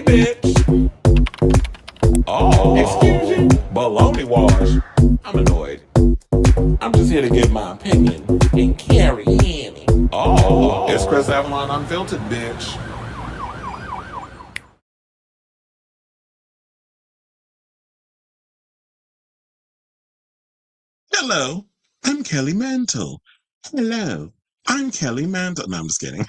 bitch. Oh, excuse you? Baloney wash. I'm annoyed. I'm just here to give my opinion and carry Annie. Oh, it's Chris Avalon Unfiltered, bitch. Hello, I'm Kelly Mantle. Hello, I'm Kelly Mantle. No, I'm just kidding.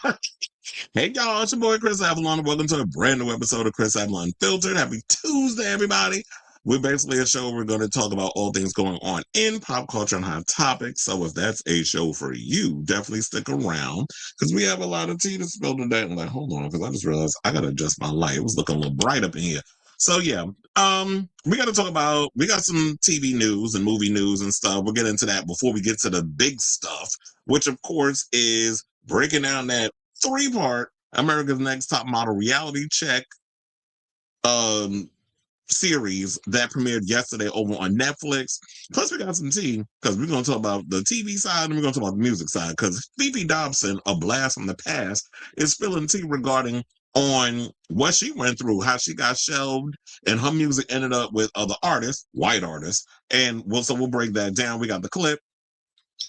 Hey, y'all, it's your boy Chris Avalon, and welcome to a brand new episode of Chris Avalon Filtered. Happy Tuesday, everybody. We're basically a show where we're going to talk about all things going on in pop culture and hot topics. So if that's a show for you, definitely stick around because we have a lot of tea to spill today. I'm like, hold on, because I just realized I got to adjust my light. It was looking a little bright up in here. So yeah, we got to talk about, we got some TV news and movie news and stuff. We'll get into that before we get to the big stuff, which of course is breaking down that 3-part America's Next Top Model reality check series that premiered yesterday over on Netflix. Plus, we got some tea because we're going to talk about the TV side and we're going to talk about the music side because Fefe Dobson, a blast from the past, is spilling tea regarding on what she went through, how she got shelved, and her music ended up with other artists, white artists. And we'll break that down. We got the clip.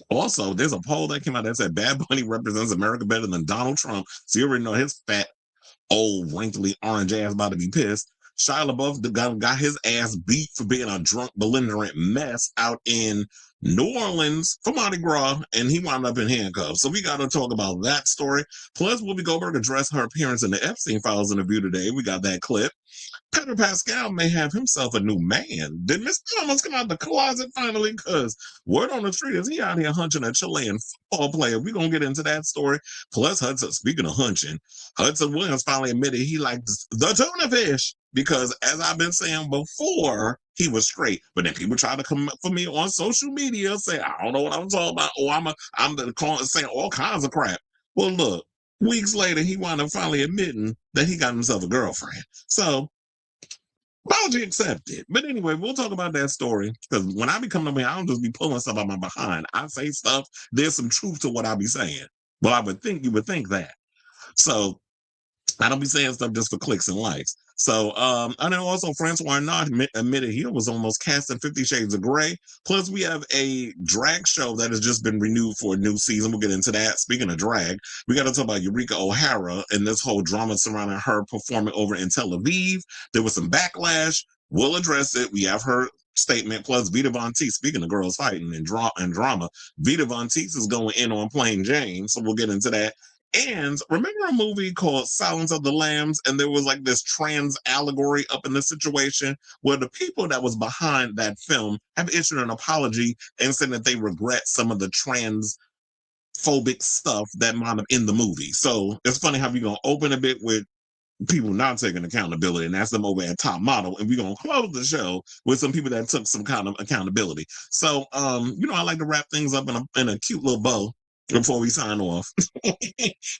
Also, there's a poll that came out that said Bad Bunny represents America better than Donald Trump. So you already know his fat, old, wrinkly, orange ass about to be pissed. Shia LaBeouf got his ass beat for being a drunk, belligerent mess out in New Orleans for Mardi Gras, and he wound up in handcuffs. So we got to talk about that story. Plus, Whoopi Goldberg addressed her appearance in the Epstein files interview today. We got that clip. Pedro Pascal may have himself a new man. Did Mr. Thomas come out the closet finally? Because word on the street is he out here hunching a Chilean football player. We're going to get into that story. Plus, Hudson, speaking of hunching, Hudson Williams finally admitted he liked the tuna fish because, as I've been saying before, he was straight. But then people try to come for me on social media, say, I don't know what I'm talking about, or I'm saying all kinds of crap. Well, look, weeks later, he wound up finally admitting that he got himself a girlfriend. So, apology accepted. But anyway, we'll talk about that story because when I be coming up here, I don't just be pulling stuff out my behind. I say stuff. There's some truth to what I be saying. Well, I would think you would think that. So I don't be saying stuff just for clicks and likes. So, and then also François Arnaud admitted he was almost cast in 50 Shades of Grey. Plus, we have a drag show that has just been renewed for a new season. We'll get into that. Speaking of drag, we got to talk about Eureka O'Hara and this whole drama surrounding her performing over in Tel Aviv. There was some backlash. We'll address it. We have her statement. Plus, Vita Von Teese, speaking of girls fighting and drama, Vita Von Teese is going in on Plain Jane. So we'll get into that. And remember a movie called Silence of the Lambs, and there was like this trans allegory up in the situation where the people that was behind that film have issued an apology and said that they regret some of the transphobic stuff that wound up in the movie. So it's funny how we're going to open a bit with people not taking accountability, and that's them over at Top Model, and we're going to close the show with some people that took some kind of accountability. So, I like to wrap things up in a cute little bow before we sign off.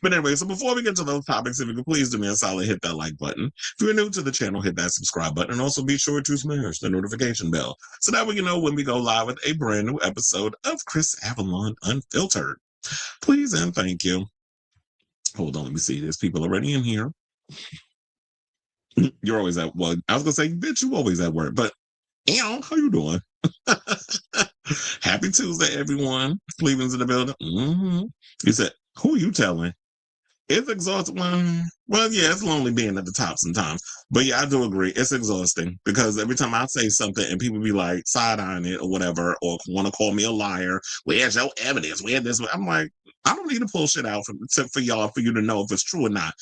But anyway, so before we get to those topics, if you could please do me a solid, hit that like button. If you're new to the channel, hit that subscribe button, and also be sure to smash the notification bell so that way you know when we go live with a brand new episode of Chris Avalon Unfiltered. Please and thank you. Hold on, let me see. There's people already in here. You're always at, well, I was going to say, bitch, you always at work, but, how you doing? Happy Tuesday, everyone. Cleveland's in the building. He said, who you telling? It's exhausting. Well, yeah, it's lonely being at the top sometimes. But yeah, I do agree. It's exhausting because every time I say something and people be like side-eyeing it or whatever, or want to call me a liar, where's your evidence? Where's this? I'm like, I don't need to pull shit out for y'all for you to know if it's true or not.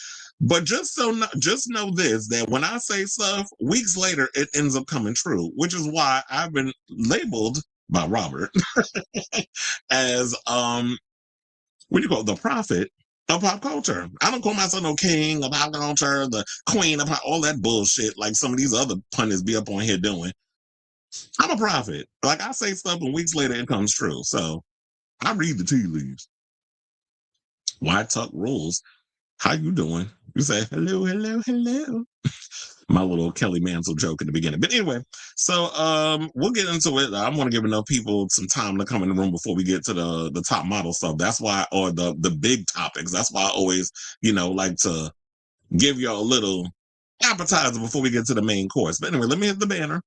But just know this, that when I say stuff, weeks later, it ends up coming true, which is why I've been labeled by Robert as, what do you call it, the prophet of pop culture. I don't call myself no king of pop culture, the queen of all that bullshit like some of these other pundits be up on here doing. I'm a prophet. Like, I say stuff and weeks later it comes true. So I read the tea leaves. White Tuck rules. How you doing? You say, hello, hello, hello. My little Kelly Mantle joke in the beginning. But anyway, so we'll get into it. I want to give enough people some time to come in the room before we get to the top model stuff. That's why, or the big topics. That's why I always, like to give y'all a little appetizer before we get to the main course. But anyway, let me hit the banner.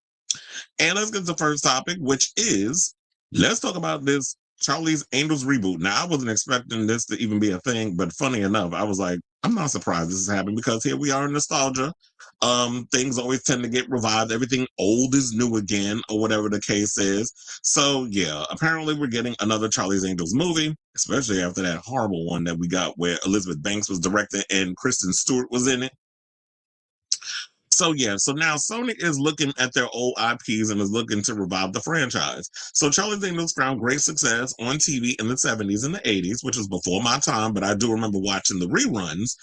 And let's get to the first topic, which is, let's talk about this Charlie's Angels reboot. Now, I wasn't expecting this to even be a thing, but funny enough, I was like, I'm not surprised this is happening because here we are in nostalgia. Things always tend to get revived. Everything old is new again, or whatever the case is. So yeah, apparently we're getting another Charlie's Angels movie, especially after that horrible one that we got where Elizabeth Banks was directing and Kristen Stewart was in it. So yeah, so now Sony is looking at their old IPs and is looking to revive the franchise. So Charlie's Angels found great success on TV in the 70s and the 80s, which was before my time, but I do remember watching the reruns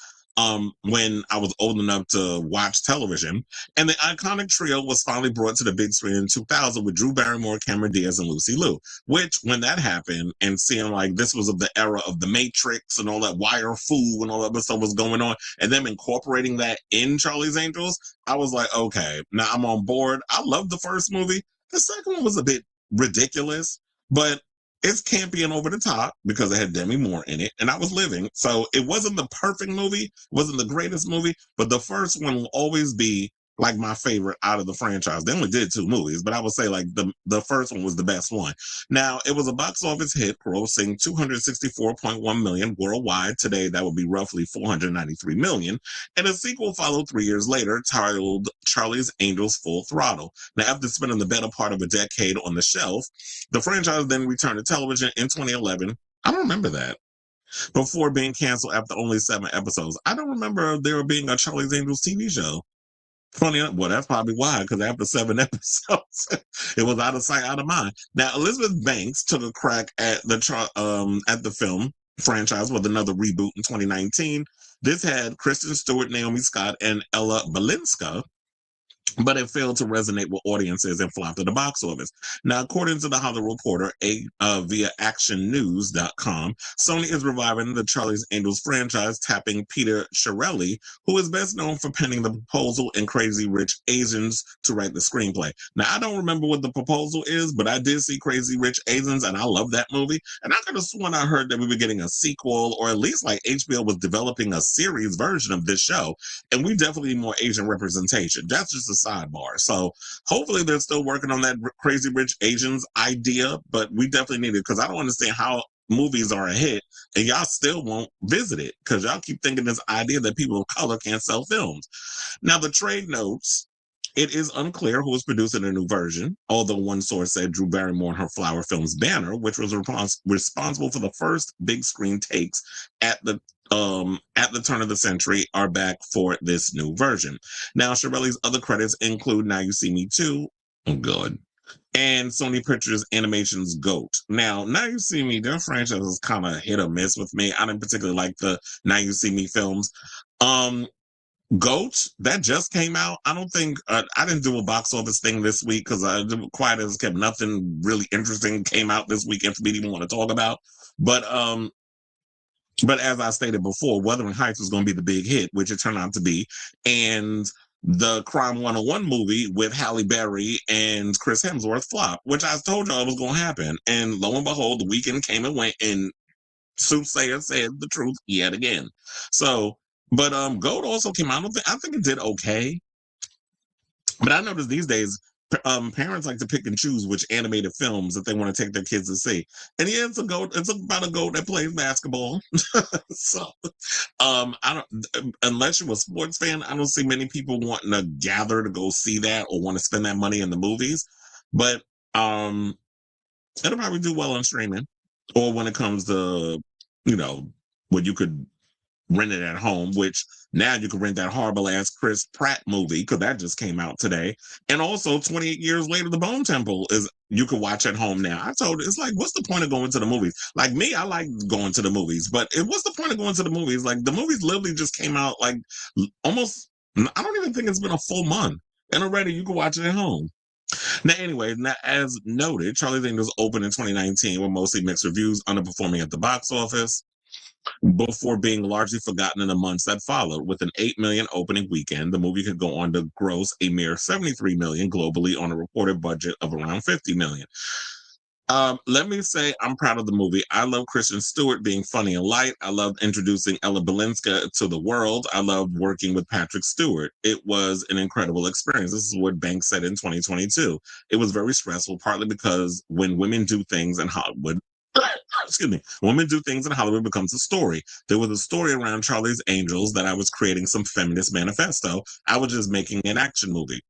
when I was old enough to watch television. And the iconic trio was finally brought to the big screen in 2000 with Drew Barrymore, Cameron Diaz, and Lucy Liu, which when that happened and seeing like this was of the era of the Matrix and all that wire fu and all that other stuff was going on, and them incorporating that in Charlie's Angels, I was like, okay, now I'm on board. I loved the first movie. The second one was a bit ridiculous, but it's campy and over the top because it had Demi Moore in it, and I was living. So it wasn't the perfect movie, wasn't the greatest movie, but the first one will always be like my favorite out of the franchise. They only did 2 movies, but I would say like the first one was the best one. Now, it was a box office hit, grossing 264.1 million worldwide. Today, that would be roughly 493 million. And a sequel followed 3 years later, titled Charlie's Angels Full Throttle. Now, after spending the better part of a decade on the shelf, the franchise then returned to television in 2011. I don't remember that. Before being canceled after only 7 episodes. I don't remember there being a Charlie's Angels TV show. Funny enough, well, that's probably why, because after 7 episodes, it was out of sight, out of mind. Now, Elizabeth Banks took a crack at the film franchise with another reboot in 2019. This had Kristen Stewart, Naomi Scott, and Ella Balinska, but it failed to resonate with audiences and flopped at the box office. Now, according to the Hollywood Reporter, via actionnews.com, Sony is reviving the Charlie's Angels franchise, tapping Peter Chiarelli, who is best known for penning The Proposal and Crazy Rich Asians, to write the screenplay. Now, I don't remember what The Proposal is, but I did see Crazy Rich Asians, and I love that movie. And I could have sworn I heard that we were getting a sequel, or at least like HBO was developing a series version of this show, and we definitely need more Asian representation. That's just a sidebar. So hopefully they're still working on that Crazy Rich Asians idea, but we definitely need it because I don't understand how movies are a hit and y'all still won't visit it because y'all keep thinking this idea that people of color can't sell films. Now, the trade notes, it is unclear who is producing a new version, although one source said Drew Barrymore and her Flower Films banner, which was responsible for the first big screen takes at the turn of the century, are back for this new version. Now, Chiarelli's other credits include Now You See Me Too, oh god, and Sony Pictures Animation's Goat. Now You See Me, their franchise is kind of hit or miss with me. I didn't particularly like the Now You See Me films. Goat, that just came out. I don't think I didn't do a box office thing this week because I quiet as kept, nothing really interesting came out this weekend for me to even want to talk about. But as I stated before, Wuthering Heights was going to be the big hit, which it turned out to be, and the Crime 101 movie with Halle Berry and Chris Hemsworth flop, which I told y'all was going to happen. And lo and behold, the weekend came and went, and Soothsayer said the truth yet again. So, but Goat also came out. I think it did okay. But I noticed these days, parents like to pick and choose which animated films that they want to take their kids to see. And yeah, it's a goat. It's about a goat that plays basketball. So, I don't. Unless you're a sports fan, I don't see many people wanting to gather to go see that or want to spend that money in the movies. But it'll probably do well on streaming, or when it comes to, when you could rent it at home, which now you can rent that horrible ass Chris Pratt movie because that just came out today. And also 28 years later, The Bone Temple is you can watch at home now. I told it's like, what's the point of going to the movies? Like me, I like going to the movies, but what's the point of going to the movies? Like the movies literally just came out like almost, I don't even think it's been a full month. And already you can watch it at home. Now, anyway, as noted, Charlie's Angels opened in 2019 with mostly mixed reviews, underperforming at the box office, before being largely forgotten in the months that followed. With an 8 million opening weekend, the movie could go on to gross a mere 73 million globally on a reported budget of around 50 million. Let me say I'm proud of the movie. I love Kristen Stewart being funny and light. I loved introducing Ella Balinska to the world. I loved working with Patrick Stewart. It was an incredible experience. This is what Banks said in 2022. It was very stressful, partly because when women do things in Hollywood, excuse me, women do things in Hollywood becomes a story. There was a story around Charlie's Angels that I was creating some feminist manifesto. I was just making an action movie.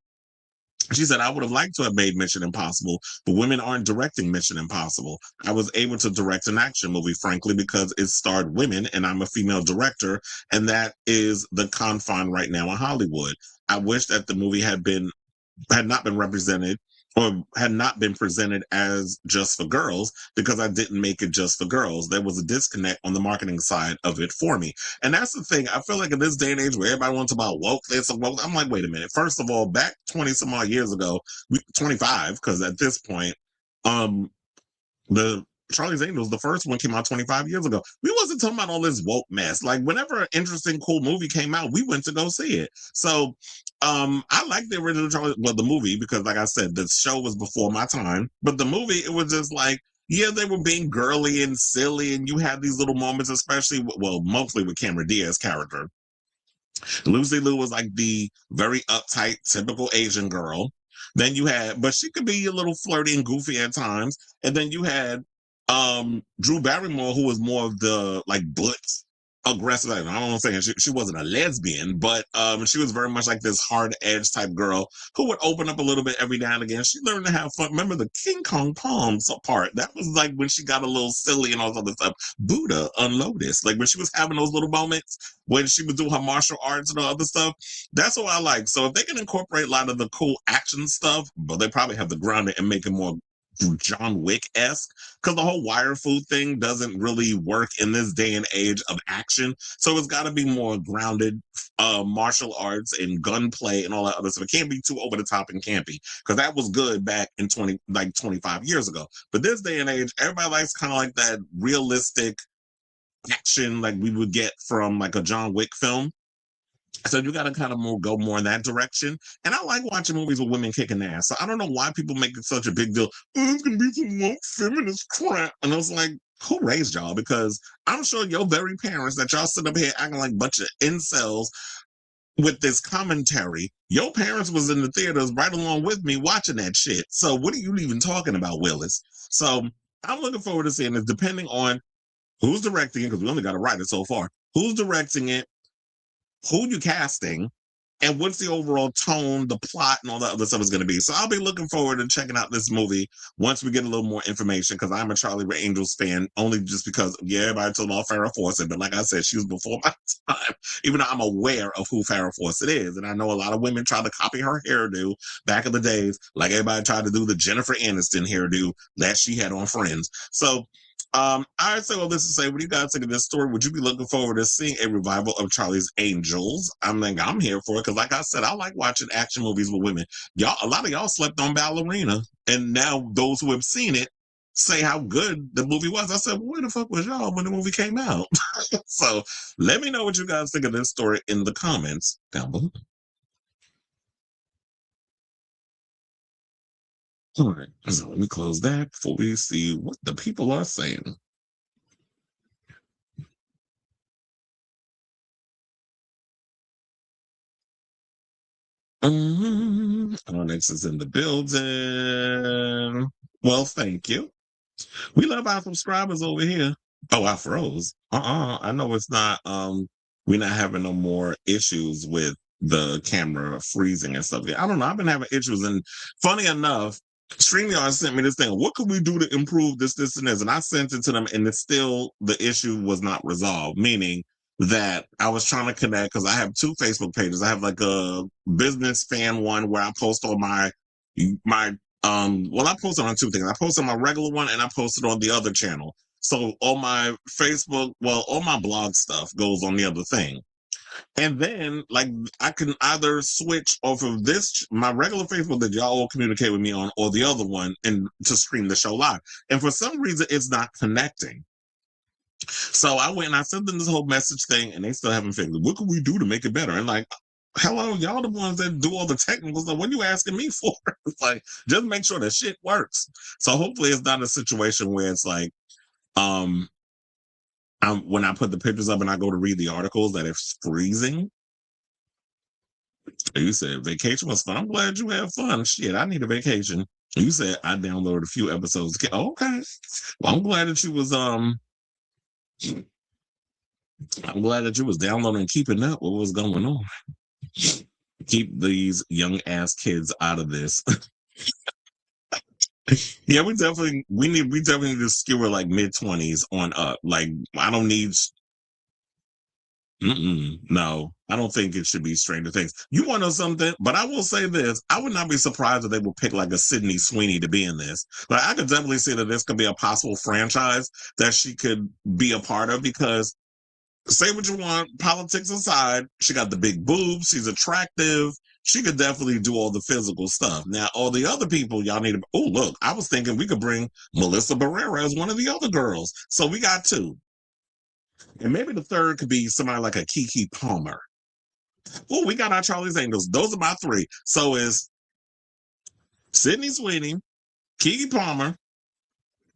She said, I would have liked to have made Mission Impossible, but women aren't directing Mission Impossible. I was able to direct an action movie, frankly, because it starred women and I'm a female director. And that is the confine right now in Hollywood. I wish that the movie had not been represented or had not been presented as just for girls because I didn't make it just for girls. There was a disconnect on the marketing side of it for me. And that's the thing. I feel like in this day and age where everybody wants about woke this and woke, I'm like, wait a minute. First of all, back 20 some odd years ago, 25, because at this point, um, the Charlie's Angels, the first one came out 25 years ago. We wasn't talking about all this woke mess. Like whenever an interesting, cool movie came out, we went to go see it. So I like the original Charlie, well, the movie, because like I said, the show was before my time. But the movie, it was just like, yeah, they were being girly and silly, and you had these little moments, especially, well, mostly with Cameron Diaz's character. Lucy Liu was like the very uptight, typical Asian girl. Then you had, but she could be a little flirty and goofy at times. And then you had Drew Barrymore, who was more of the like butch, aggressive. I don't want to say she wasn't a lesbian, but she was very much like this hard edge type girl who would open up a little bit every now and again. She learned to have fun. Remember the King Kong Palms part? That was like when she got a little silly and all this other stuff. Buddha on Lotus, like when she was having those little moments when she was doing her martial arts and all other stuff. That's what I like. So if they can incorporate a lot of the cool action stuff, but they probably have to ground it and make it more John Wick-esque, because the whole wire food thing doesn't really work in this day and age of action. So it's got to be more grounded martial arts and gunplay and all that other stuff. It can't be too over the top and campy, because that was good back in 25 years ago. But this day and age, everybody likes kind of like that realistic action like we would get from like a John Wick film. So you got to kind of go more in that direction. And I like watching movies with women kicking ass. So I don't know why people make it such a big deal. Oh, it's going to be some woke feminist crap. And I was like, who raised y'all? Because I'm sure your very parents that y'all sit up here acting like a bunch of incels with this commentary, your parents was in the theaters right along with me watching that shit. So what are you even talking about, Willis? So I'm looking forward to seeing this, depending on who's directing it, because we only got to write it so far. Who's directing it? Who you casting, and what's the overall tone, the plot, and all that other stuff is going to be. So I'll be looking forward to checking out this movie once we get a little more information, because I'm a Charlie Angels fan, only just because, yeah, everybody told about Farrah Fawcett, but like I said, she was before my time, even though I'm aware of who Farrah Fawcett is. And I know a lot of women tried to copy her hairdo back in the days, like everybody tried to do the Jennifer Aniston hairdo that she had on Friends. So I say all this to say, what do you guys think of this story? Would you be looking forward to seeing a revival of Charlie's Angels? I mean, I'm here for it because, like I said, I like watching action movies with women. Y'all, a lot of y'all slept on Ballerina, and now those who have seen it say how good the movie was. I said, well, where the fuck was y'all when the movie came out? So let me know what you guys think of this story in the comments down below. All right, so let me close that before we see what the people are saying. Onyx is in the building. Well, thank you. We love our subscribers over here. Oh, I froze. I know it's not we're not having no more issues with the camera freezing and stuff. I don't know. I've been having issues, and funny enough, StreamYard sent me this thing. What could we do to improve this, and this? And I sent it to them, and it's still the issue was not resolved. Meaning that I was trying to connect because I have two Facebook pages. I have like a business fan one where I post all my well, I posted on two things. I posted on my regular one and I posted on the other channel. So all my Facebook, well, all my blog stuff goes on the other thing. And then, like, I can either switch off of this, my regular Facebook that y'all all communicate with me on, or the other one, and to stream the show live. And for some reason, it's not connecting. So I went and I sent them this whole message thing, and they still haven't figured. What can we do to make it better? And like, hello, y'all the ones that do all the technical stuff. What are you asking me for? It's like, just make sure the shit works. So hopefully it's not a situation where it's like, when I put the pictures up and I go to read the articles that it's freezing. You said vacation was fun. I'm glad you had fun. Shit, I need a vacation. You said I downloaded a few episodes. Okay. Well, I'm glad that you was downloading and keeping up what was going on. Keep these young ass kids out of this. Yeah, we definitely need to skewer like mid-20s on up. Like, I don't need. No, I don't think it should be Stranger Things. You want to know something? But I will say this: I would not be surprised if they would pick like a Sydney Sweeney to be in this. But I could definitely see that this could be a possible franchise that she could be a part of because. Say what you want, politics aside, she got the big boobs, she's attractive, she could definitely do all the physical stuff. Now, all the other people, y'all need to, oh, look, I was thinking we could bring Melissa Barrera as one of the other girls. So we got two. And maybe the third could be somebody like a Keke Palmer. Oh, we got our Charlie's Angels. Those are my three. So is Sydney Sweeney, Keke Palmer,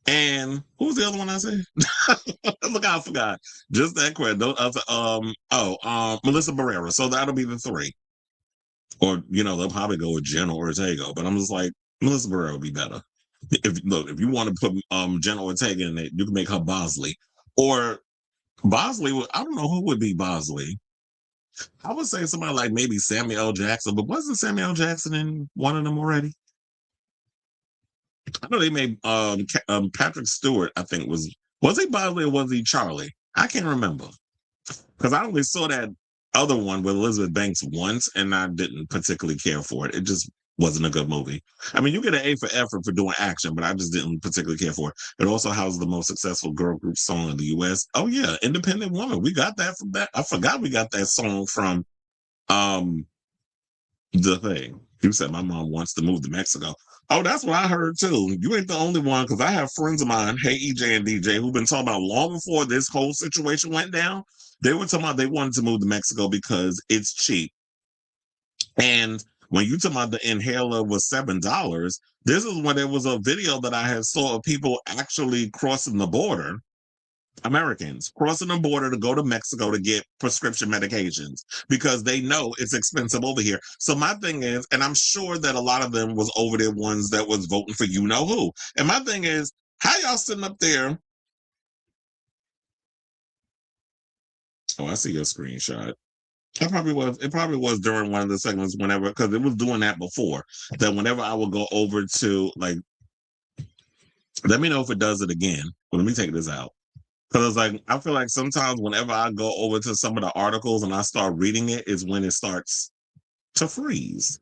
and who's the other one I said? Look, I forgot. Just that quick. Melissa Barrera. So that'll be the three. Or, they'll probably go with Jenna Ortega. But I'm just like, Melissa Barrera would be better. If you want to put Jenna Ortega in it, you can make her Bosley. Or Bosley, I don't know who would be Bosley. I would say somebody like maybe Samuel L. Jackson, but wasn't Samuel L. Jackson in one of them already? I know they made Patrick Stewart, I think was he Bosley or was he Charlie? I can't remember. Because I only saw that other one with Elizabeth Banks once and I didn't particularly care for it. It just wasn't a good movie. I mean, you get an A for effort for doing action, but I just didn't particularly care for it. It also houses the most successful girl group song in the US. Oh yeah, Independent Woman. We got that from that. I forgot we got that song from the thing. You said my mom wants to move to Mexico. Oh, that's what I heard too. You ain't the only one because I have friends of mine, hey EJ and DJ, who've been talking about long before this whole situation went down. They were talking about they wanted to move to Mexico because it's cheap. And when you talk about the inhaler was $7, this is when there was a video that I had saw of people actually crossing the border. Americans crossing the border to go to Mexico to get prescription medications because they know it's expensive over here. So my thing is, and I'm sure that a lot of them was over there ones that was voting for you know who. And my thing is, how y'all sitting up there? Oh, I see your screenshot. It probably was during one of the segments whenever, because it was doing that before. That whenever I would go over to like, let me know if it does it again. Well, let me take this out. Because I feel like sometimes whenever I go over to some of the articles and I start reading it is when it starts to freeze.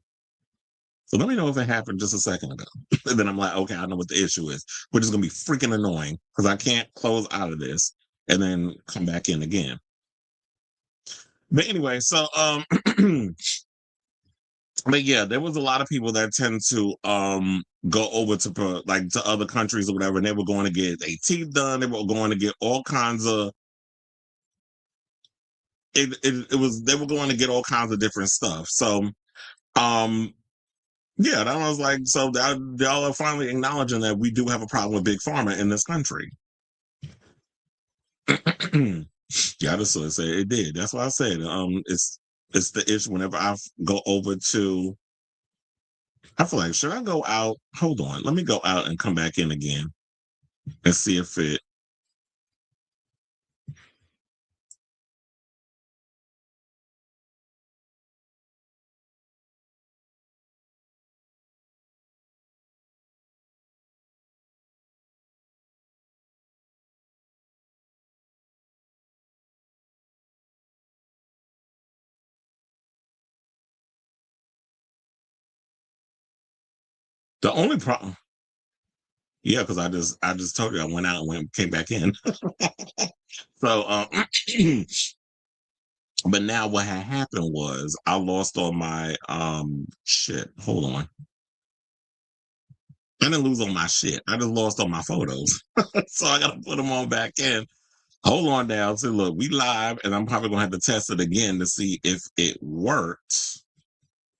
So let me know if it happened just a second ago. And then I'm like, okay, I know what the issue is, which is going to be freaking annoying because I can't close out of this and then come back in again. But anyway, so but yeah, there was a lot of people that tend to go over to like to other countries or whatever, and they were going to get their teeth done. They were going to get all kinds of. They were going to get all kinds of different stuff. So, yeah, that was like so. Y'all are finally acknowledging that we do have a problem with big pharma in this country. Yeah, I just sort of say it did. That's why I said it's the issue whenever I go over to. I feel like, should I go out? Hold on. Let me go out and come back in again and see if it. The only problem. Yeah, because I just told you I went out and came back in. So, but now what had happened was I lost all my shit. Hold on. I didn't lose all my shit. I just lost all my photos. So I gotta put them all back in. Hold on now. So look, we live, and I'm probably gonna have to test it again to see if it works.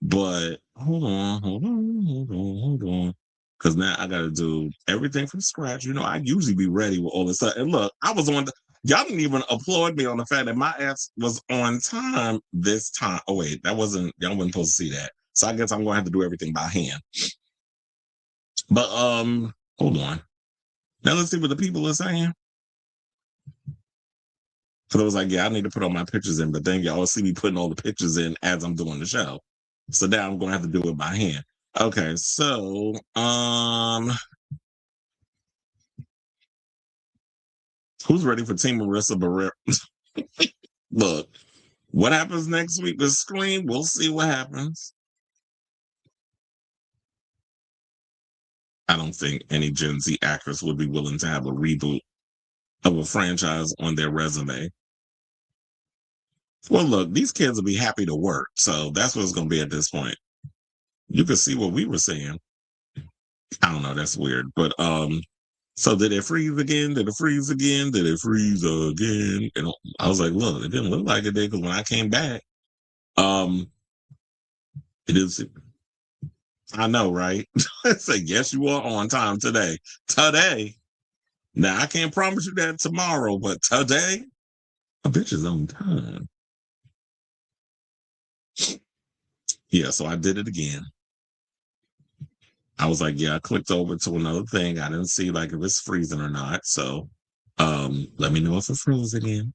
But hold on. Because now I got to do everything from scratch. You know, I usually be ready with all this stuff. And look, I was on y'all didn't even applaud me on the fact that my ass was on time this time. Oh, wait, y'all wasn't supposed to see that. So I guess I'm going to have to do everything by hand. But, hold on. Now let's see what the people are saying. So I was like, yeah, I need to put all my pictures in, but then y'all see me putting all the pictures in as I'm doing the show. So now I'm going to have to do it by hand. Okay, so who's ready for Team Marissa Barrera? Look, what happens next week with Scream? We'll see what happens. I don't think any Gen Z actress would be willing to have a reboot of a franchise on their resume. Well, look, these kids will be happy to work, so that's what it's going to be at this point. You can see what we were saying. I don't know, that's weird, but so did it freeze again? Did it freeze again? Did it freeze again? And I was like, look, it didn't look like it did because when I came back, it is. I know, right? I said, yes, you are on time today. Today. Now I can't promise you that tomorrow, but today, a bitch is on time. Yeah, so I did it again. I was like, yeah, I clicked over to another thing. I didn't see like if it's freezing or not. So let me know if it froze again.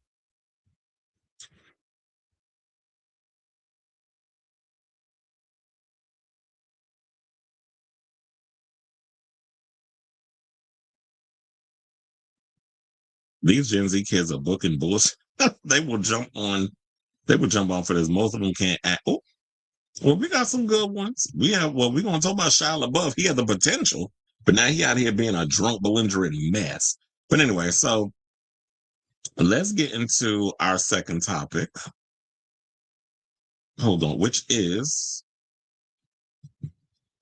These Gen Z kids are booking bullshit. They will jump on for this. Most of them can't act. Oh, well, we got some good ones. We're gonna talk about Shia LaBeouf. He had the potential, but now he out here being a drunk, belligerent mess. But anyway, so let's get into our second topic. Hold on, which is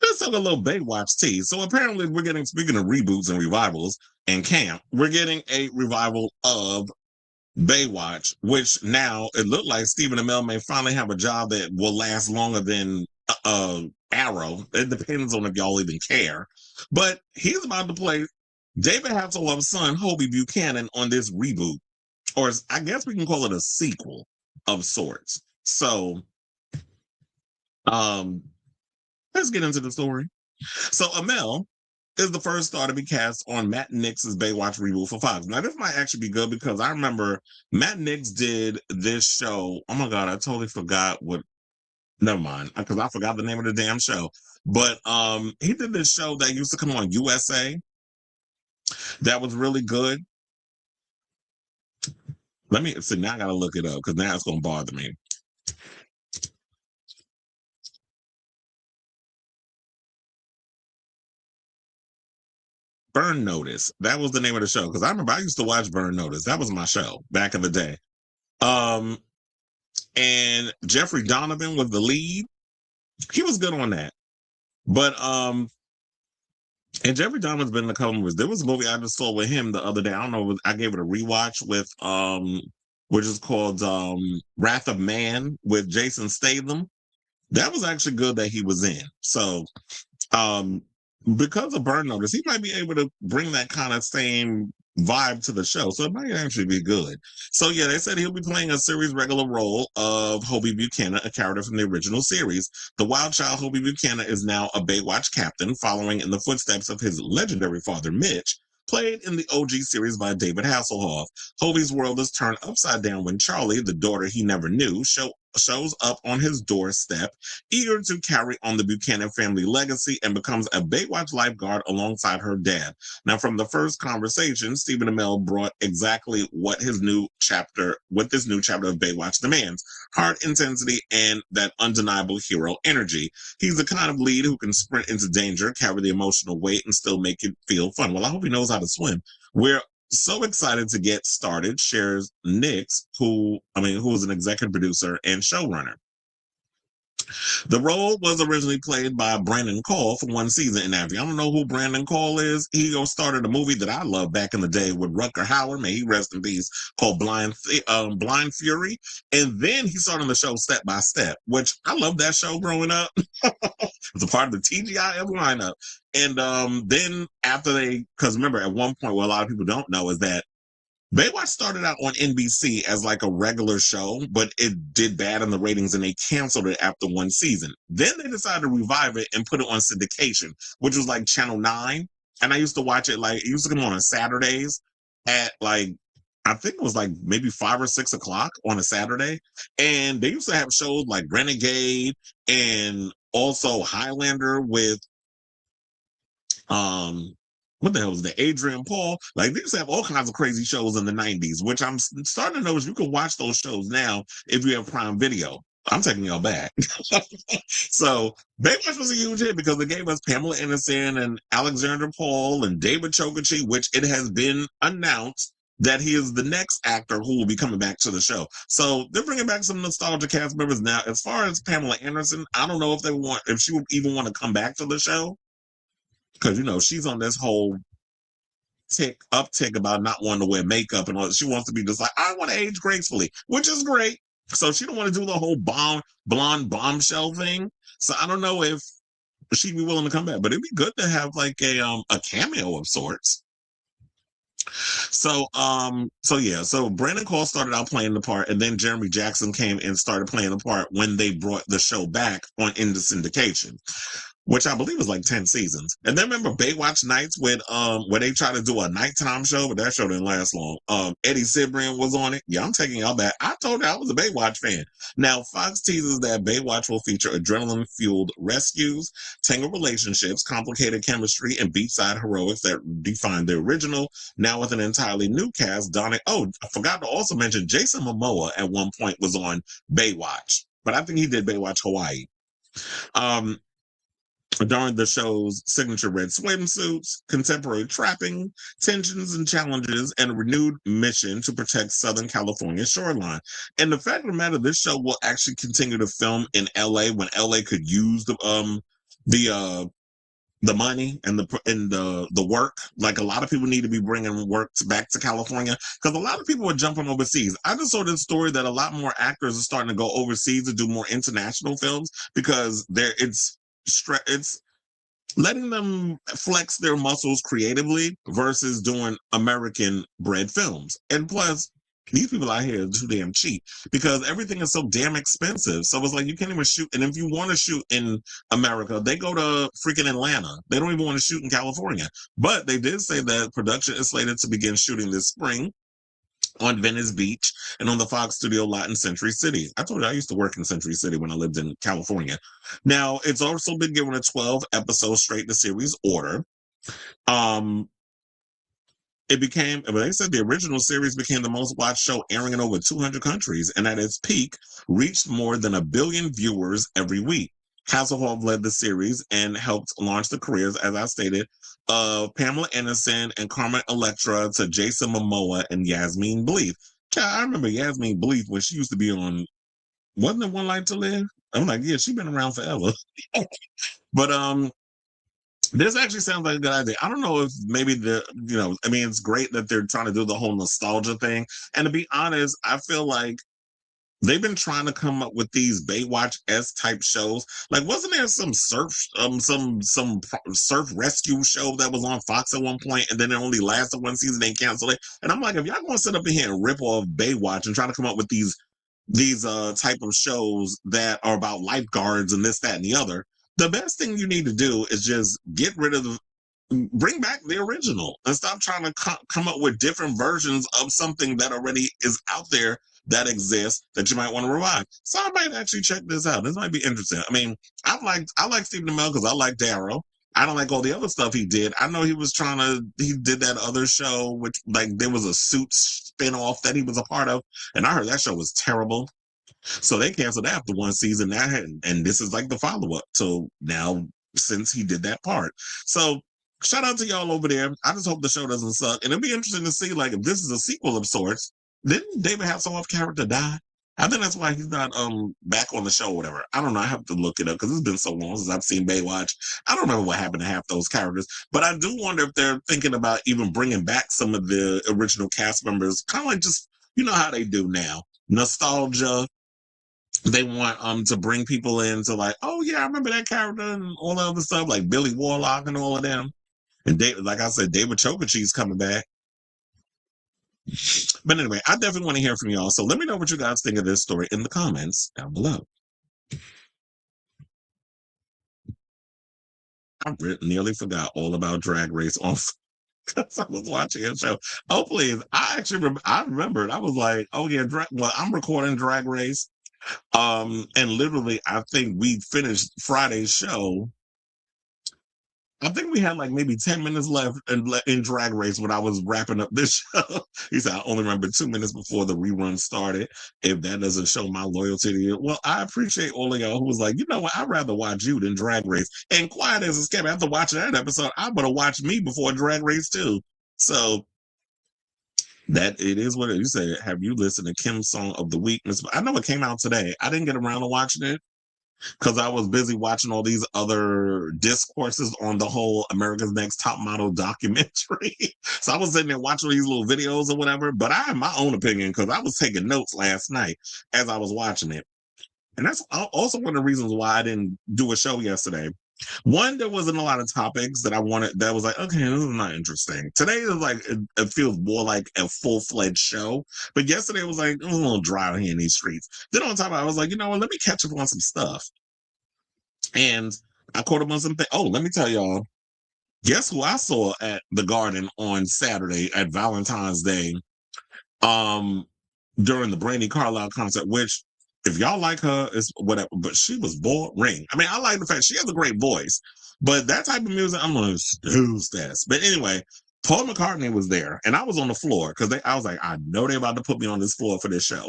let's talk a little Baywatch tea. So apparently we're getting, speaking of reboots and revivals and camp, we're getting a revival of Baywatch, which now it looked like Stephen Amell may finally have a job that will last longer than Arrow. It depends on if y'all even care. But he's about to play David Hasselhoff's son, Hobie Buchanan, on this reboot. Or I guess we can call it a sequel of sorts. So let's get into the story. So Amell is the first star to be cast on Matt Nix's Baywatch reboot for Fox. Now, this might actually be good because I remember Matt Nix did this show. Oh my God, I totally forgot what. Never mind, because I forgot the name of the damn show. But he did this show that used to come on USA that was really good. Let me see. Now I gotta look it up because now it's gonna bother me. Burn Notice. That was the name of the show because I remember I used to watch Burn Notice. That was my show back in the day. And Jeffrey Donovan was the lead. He was good on that. But and Jeffrey Donovan's been in a couple movies. There was a movie I just saw with him the other day. I don't know. I gave it a rewatch with which is called Wrath of Man with Jason Statham. That was actually good that he was in. So because of Burn Notice, he might be able to bring that kind of same vibe to the show. So it might actually be good. So yeah, they said he'll be playing a series regular role of Hobie Buchanan, a character from the original series. The wild child Hobie Buchanan is now a Baywatch captain, following in the footsteps of his legendary father, Mitch, played in the OG series by David Hasselhoff. Hobie's world is turned upside down when Charlie, the daughter he never knew, shows up on his doorstep, eager to carry on the Buchanan family legacy, and becomes a Baywatch lifeguard alongside her dad. Now, from the first conversation, Stephen Amell brought exactly what this new chapter of Baywatch demands: hard intensity and that undeniable hero energy. He's the kind of lead who can sprint into danger, carry the emotional weight, and still make it feel fun. Well, I hope he knows how to swim. We're so excited to get started, shares Nix, who is an executive producer and showrunner. The role was originally played by Brandon Cole for one season in Abbey. I don't know who Brandon Cole is. He started a movie that I loved back in the day with Rutger Hauer, may he rest in peace, called Blind Fury. And then he started on the show Step by Step, which I loved that show growing up. It was a part of the TGIF lineup. And then after because remember, at one point, what a lot of people don't know is that Baywatch started out on NBC as like a regular show, but it did bad in the ratings and they canceled it after one season. Then they decided to revive it and put it on syndication, which was like Channel 9. And I used to watch it it used to come on Saturdays at I think it was like maybe 5 or 6 o'clock on a Saturday. And they used to have shows like Renegade and also Highlander with, what the hell was that? Adrian Paul. Like, they used to have all kinds of crazy shows in the 90s, which I'm starting to notice you can watch those shows now if you have Prime Video. I'm taking y'all back. So Baywatch was a huge hit because it gave us Pamela Anderson and Alexander Paul and David Chokachi, which it has been announced that he is the next actor who will be coming back to the show. So they're bringing back some nostalgia cast members now. As far as Pamela Anderson, I don't know if she would even want to come back to the show. Because, she's on this whole uptick about not wanting to wear makeup and all that. She wants to be just like, I want to age gracefully, which is great. So she don't want to do the whole blonde bombshell thing. So I don't know if she'd be willing to come back, but it'd be good to have like a cameo of sorts. So Brandon Cole started out playing the part, and then Jeremy Jackson came and started playing the part when they brought the show back into syndication, which I believe was like 10 seasons. And then remember Baywatch Nights where they tried to do a nighttime show, but that show didn't last long. Eddie Cibrian was on it. Yeah, I'm taking y'all back. I told you I was a Baywatch fan. Now, Fox teases that Baywatch will feature adrenaline-fueled rescues, tangled relationships, complicated chemistry, and beachside heroics that define the original, now with an entirely new cast. I forgot to also mention Jason Momoa at one point was on Baywatch, but I think he did Baywatch Hawaii. During the show's signature red swimsuits, contemporary trapping, tensions and challenges, and a renewed mission to protect Southern California's shoreline. And the fact of the matter, this show will actually continue to film in LA when LA could use the money and the work. Like, a lot of people need to be bringing work back to California because a lot of people are jumping overseas. I just saw this story that a lot more actors are starting to go overseas to do more international films because it's letting them flex their muscles creatively versus doing American bred films. And plus, these people out here are too damn cheap because everything is so damn expensive. So it's like you can't even shoot. And if you want to shoot in America, they go to freaking Atlanta. They don't even want to shoot in California. But they did say that production is slated to begin shooting this spring on Venice Beach and on the Fox studio lot in Century City. I told you I used to work in Century City when I lived in California. Now, it's also been given a 12-episode straight-to-series order. They said the original series became the most watched show airing in over 200 countries, and at its peak, reached more than 1 billion viewers every week. Hasselhoff led the series and helped launch the careers, as I stated, of Pamela Anderson and Carmen Electra to Jason Momoa and Yasmine Bleeth. I remember Yasmine Bleeth when she used to be on, wasn't it One Life to Live? I'm like, yeah, she's been around forever. But this actually sounds like a good idea. I don't know if maybe it's great that they're trying to do the whole nostalgia thing. And to be honest, I feel like they've been trying to come up with these Baywatch-esque type shows. Like, wasn't there some surf rescue show that was on Fox at one point, and then it only lasted one season, they canceled it? And I'm like, if y'all going to sit up in here and rip off Baywatch and try to come up with these type of shows that are about lifeguards and this, that, and the other, the best thing you need to do is just bring back the original and stop trying to come up with different versions of something that already is out there that exists that you might want to revive. So I might actually check this out. This might be interesting. I mean, I like Stephen Amell because I like Darrow. I don't like all the other stuff he did. I know he did that other show, which like there was a Suits spinoff that he was a part of, and I heard that show was terrible. So they canceled after one season. And this is like the follow-up to now since he did that part. So shout out to y'all over there. I just hope the show doesn't suck. And it'll be interesting to see, like, if this is a sequel of sorts. Didn't David Hasselhoff character die? I think that's why he's not back on the show or whatever. I don't know. I have to look it up because it's been so long since I've seen Baywatch. I don't remember what happened to half those characters, but I do wonder if they're thinking about even bringing back some of the original cast members, kind of like just how they do now, nostalgia. They want to bring people in to like, oh yeah, I remember that character and all the other stuff like Billy Warlock and all of them. And David, like I said, David Chokachi's coming back. But anyway, I definitely want to hear from y'all. So let me know what you guys think of this story in the comments down below. I nearly forgot all about Drag Race on because I was watching a show. Oh, please. I actually I remembered. I was like, oh yeah, well, I'm recording Drag Race. And literally, I think we finished Friday's show. I think we had like maybe 10 minutes left in Drag Race when I was wrapping up this show. He said, I only remember 2 minutes before the rerun started. If that doesn't show my loyalty to you, well, I appreciate all of y'all who was like, you know what, I'd rather watch you than Drag Race. And quiet as it's kept, after watching that episode, I'm going to watch me before Drag Race too. So that it is what you said. Have you listened to Kim's Song of the Week? I know it came out today. I didn't get around to watching it because I was busy watching all these other discourses on the whole America's Next Top Model documentary. So I was sitting there watching these little videos or whatever, but I have my own opinion because I was taking notes last night as I was watching it. And that's also one of the reasons why I didn't do a show yesterday. One, there wasn't a lot of topics that I wanted that was like, okay, this is not interesting. Today is like, it feels more like a full-fledged show. But yesterday was like, it was a little dry here in these streets. Then on top of it, I was like, you know what, let me catch up on some stuff. And I caught up on something. Oh, let me tell y'all, guess who I saw at the Garden on Saturday at Valentine's Day during the Brandy Carlisle concert, which if y'all like her, it's whatever, but she was boring. I mean, I like the fact she has a great voice, but that type of music, I'm gonna snooze that. But anyway, Paul McCartney was there, and I was on the floor because I was like, I know they're about to put me on this floor for this show.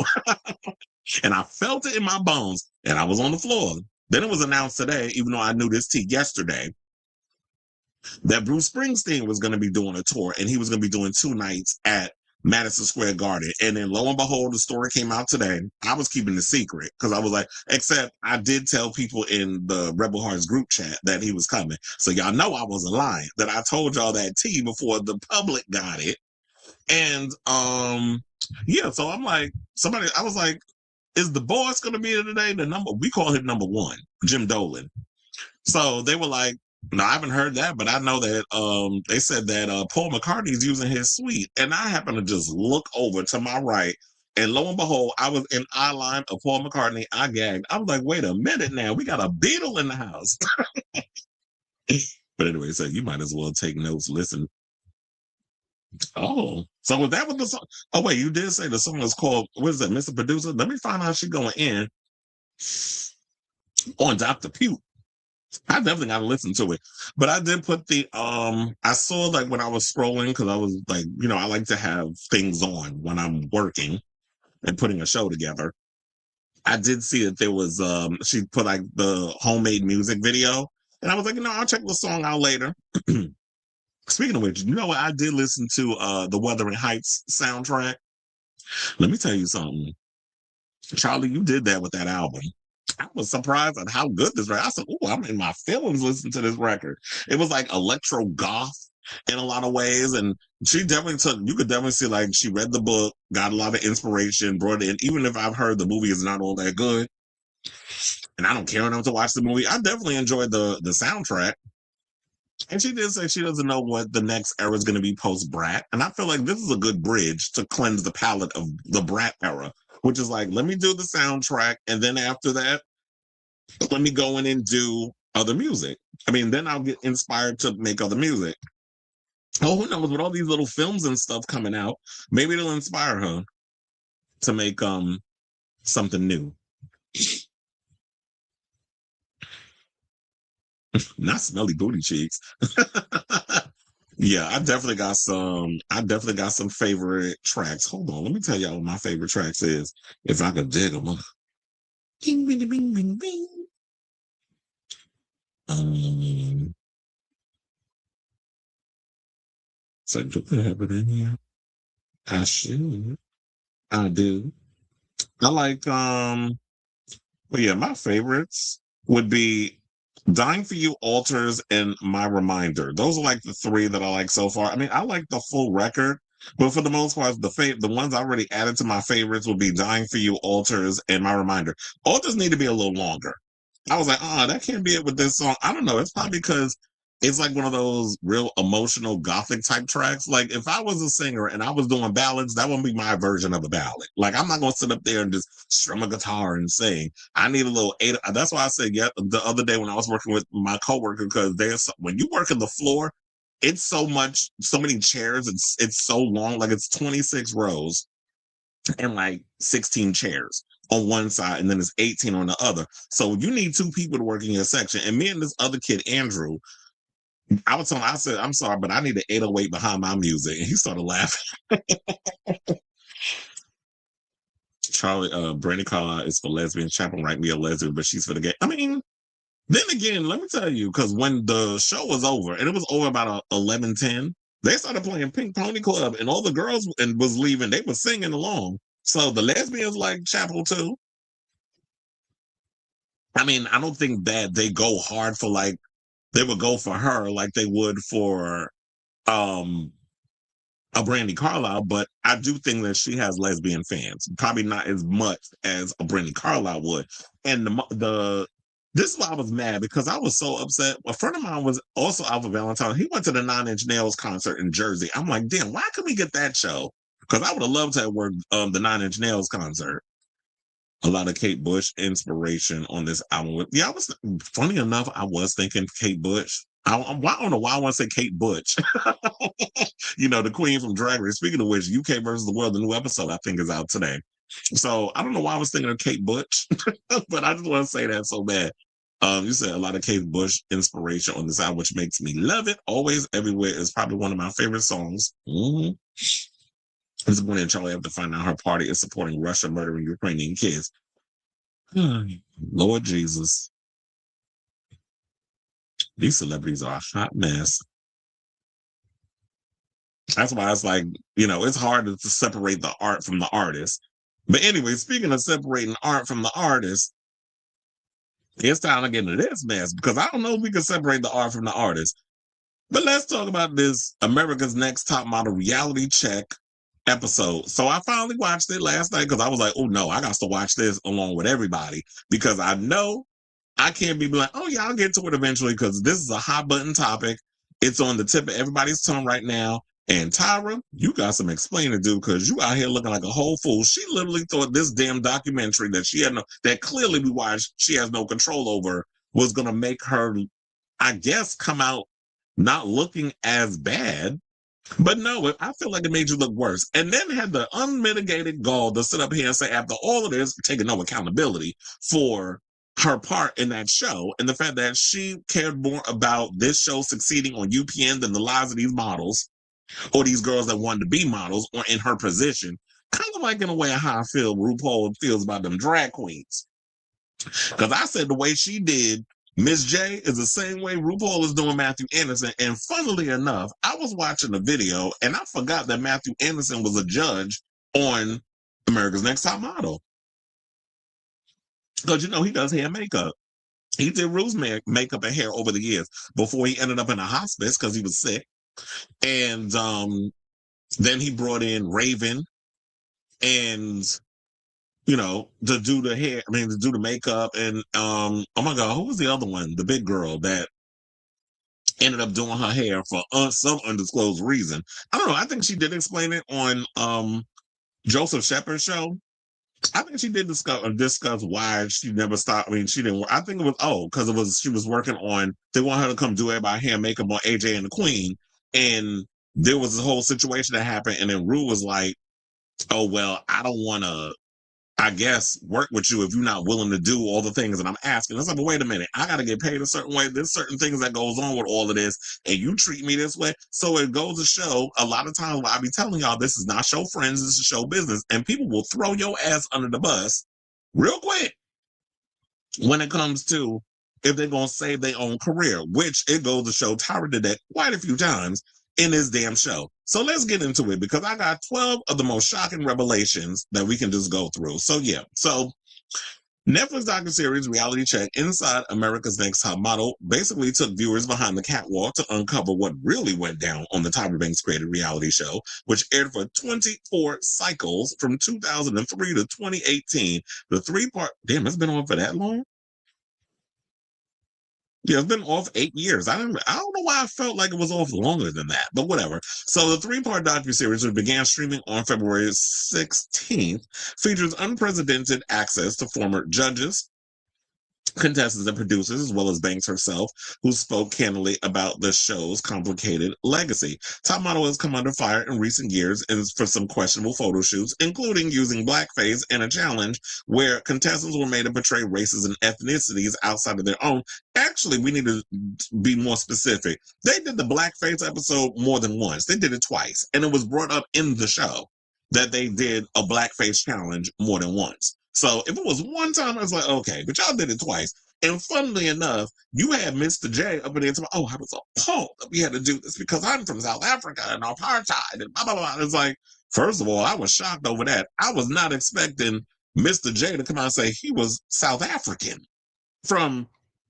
And I felt it in my bones, and I was on the floor. Then it was announced today, even though I knew this yesterday, that Bruce Springsteen was going to be doing a tour, and he was going to be doing 2 nights at Madison Square Garden. And then lo and behold, the story came out today. I was keeping the secret because I was like, except I did tell people in the Rebel Hearts group chat that he was coming. So y'all know I wasn't lying, that I told y'all that tea before the public got it. And yeah, so I'm like, I was like, is the boss going to be there today? We call him number 1, Jim Dolan. So they were like, no, I haven't heard that, but I know that they said that Paul McCartney's using his suite. And I happened to just look over to my right, and lo and behold, I was in eye line of Paul McCartney. I gagged. I was like, wait a minute now, we got a Beatle in the house. But anyway, so you might as well take notes, listen. Oh, so was that what the song? Oh, wait, you did say the song is called, what is that, Mr. Producer? Let me find out she's going in on Dr. Pugh. I definitely gotta listen to it. But I did put I saw like when I was scrolling, because I was like, I like to have things on when I'm working and putting a show together. I did see that there was she put like the homemade music video. And I was like, I'll check the song out later. Speaking of which, what? I did listen to the Wuthering Heights soundtrack. Let me tell you something. Charlie, you did that with that album. I was surprised at how good this record. I said, "Oh, I'm in my feelings listening to this record." It was like electro goth in a lot of ways, and she definitely took. You could definitely see like she read the book, got a lot of inspiration, brought it in. Even if I've heard the movie is not all that good, and I don't care enough to watch the movie, I definitely enjoyed the soundtrack. And she did say she doesn't know what the next era is going to be post Brat, and I feel like this is a good bridge to cleanse the palate of the Brat era, which is like, let me do the soundtrack, and then after that, let me go in and do other music. I mean, then I'll get inspired to make other music. Oh, who knows? With all these little films and stuff coming out, maybe it'll inspire her to make something new. Not smelly booty cheeks. Yeah, I definitely got some favorite tracks. Hold on, let me tell y'all what my favorite tracks is. If I could dig them. Bing, bing, bing, bing, bing. So do I have it in here? I should. I do. I like well, yeah, my favorites would be Dying for You, Alters, and My Reminder. Those are like the three that I like so far. I mean, I like the full record, but for the most part, the ones I already added to my favorites would be Dying for You, Alters, and My Reminder. Alters need to be a little longer. I was like, oh, that can't be it with this song. I don't know. It's probably because it's like one of those real emotional gothic type tracks. Like if I was a singer and I was doing ballads, that wouldn't be my version of a ballad. Like I'm not gonna sit up there and just strum a guitar and sing. I need a little eight. That's why I said yeah the other day when I was working with my coworker, because when you work in the floor, it's so many chairs. It's so long. Like it's 26 rows and like 16 chairs on one side, and then it's 18 on the other. So you need two people to work in your section. And me and this other kid, Andrew, I was telling him, I said, I'm sorry, but I need an 808 behind my music. And he started laughing. Brandy Carlisle is for lesbians. Chaplain write me a lesbian, but she's for the gay. I mean, then again, let me tell you, because when the show was over, and it was over about 11:10, they started playing Pink Pony Club, and all the girls was leaving. They were singing along. So the lesbians like Chapel too. I mean, I don't think that they go hard for like they would go for her like they would for um a Brandy Carlisle, but I do think that she has lesbian fans. Probably not as much as a Brandy Carlisle would. And the this is why I was mad, because I was so upset. A friend of mine was also out for Valentine. He went to the Nine Inch Nails concert in Jersey. I'm like, damn, why couldn't we get that show? Because I would have loved to have worked the Nine Inch Nails concert. A lot of Kate Bush inspiration on this album. Yeah, I was funny enough. I was thinking Kate Bush. I don't know why I want to say Kate Butch. You know, the queen from Drag Race. Speaking of which, UK versus the World, the new episode I think is out today. So I don't know why I was thinking of Kate Butch, but I just want to say that so bad. You said a lot of Kate Bush inspiration on this album, which makes me love it. Always, Everywhere is probably one of my favorite songs. Mm-hmm. This morning, Charlie have to find out her party is supporting Russia murdering Ukrainian kids. Lord Jesus. These celebrities are a hot mess. That's why it's like, you know, it's hard to separate the art from the artist. But anyway, speaking of separating art from the artist, it's time to get into this mess, because I don't know if we can separate the art from the artist. But let's talk about this America's Next Top Model reality check episode. So I finally watched it last night because I was like, oh no, I got to watch this along with everybody, because I know I can't be like, oh yeah, I'll get to it eventually, because this is a hot button topic. It's on the tip of everybody's tongue right now. And Tyra, you got some explaining to do, because you out here looking like a whole fool. She literally thought this damn documentary that clearly we watched, she has no control over, was going to make her, I guess, come out not looking as bad. But no, I feel like it made you look worse. And then had the unmitigated gall to sit up here and say, after all of this, taking no accountability for her part in that show, and the fact that she cared more about this show succeeding on UPN than the lives of these models, or these girls that wanted to be models, or in her position. Kind of like in a way how I feel RuPaul feels about them drag queens. Because I said the way she did Miss J is the same way RuPaul is doing Matthew Anderson. And funnily enough, I was watching a video and I forgot that Matthew Anderson was a judge on America's Next Top Model. Because, you know, he does hair and makeup. He did Rue's makeup and hair over the years before he ended up in a hospice because he was sick. And then he brought in Raven and, you know, to do the hair, to do the makeup. And, oh my God, who was the other one? The big girl that ended up doing her hair for some undisclosed reason. I don't know. I think she did explain it on Joseph Shepard's show. I think she did discuss why she never stopped. She didn't. I think it was because she was working on. They want her to come do everybody hair and makeup on AJ and the Queen, and there was this whole situation that happened, and then Rue was like, "Oh well, I don't want to, I guess, work with you if you're not willing to do all the things that I'm asking." I was like, "But wait a minute, I got to get paid a certain way. There's certain things that goes on with all of this, and you treat me this way." So it goes to show a lot of times I be telling y'all, this is not show friends, this is show business, and people will throw your ass under the bus real quick when it comes to if they're going to save their own career, which it goes to show Tyra did that quite a few times in this damn show. So let's get into it because I got 12 of the most shocking revelations that we can just go through. So yeah, so Netflix docuseries Reality Check Inside America's Next Top Model basically took viewers behind the catwalk to uncover what really went down on the Tyra Banks created reality show, which aired for 24 cycles from 2003 to 2018. The three-part, damn, it's been on for that long? Yeah, it's been off 8 years. I don't know why I felt like it was off longer than that, but whatever. So the three-part docuseries, which began streaming on February 16th, features unprecedented access to former judges, contestants, and producers, as well as Banks herself, who spoke candidly about the show's complicated legacy. Top Model has come under fire in recent years and for some questionable photo shoots, including using blackface in a challenge where contestants were made to portray races and ethnicities outside of their own. Actually, we need to be more specific. They did the blackface episode more than once. They did it twice, and it was brought up in the show that they did a blackface challenge more than once. So if it was one time, I was like, okay, but y'all did it twice. And funnily enough, you had Mr. J up in there talking, oh, I was appalled that we had to do this because I'm from South Africa and apartheid and blah, blah, blah. It's like, first of all, I was shocked over that. I was not expecting Mr. J to come out and say he was South African from,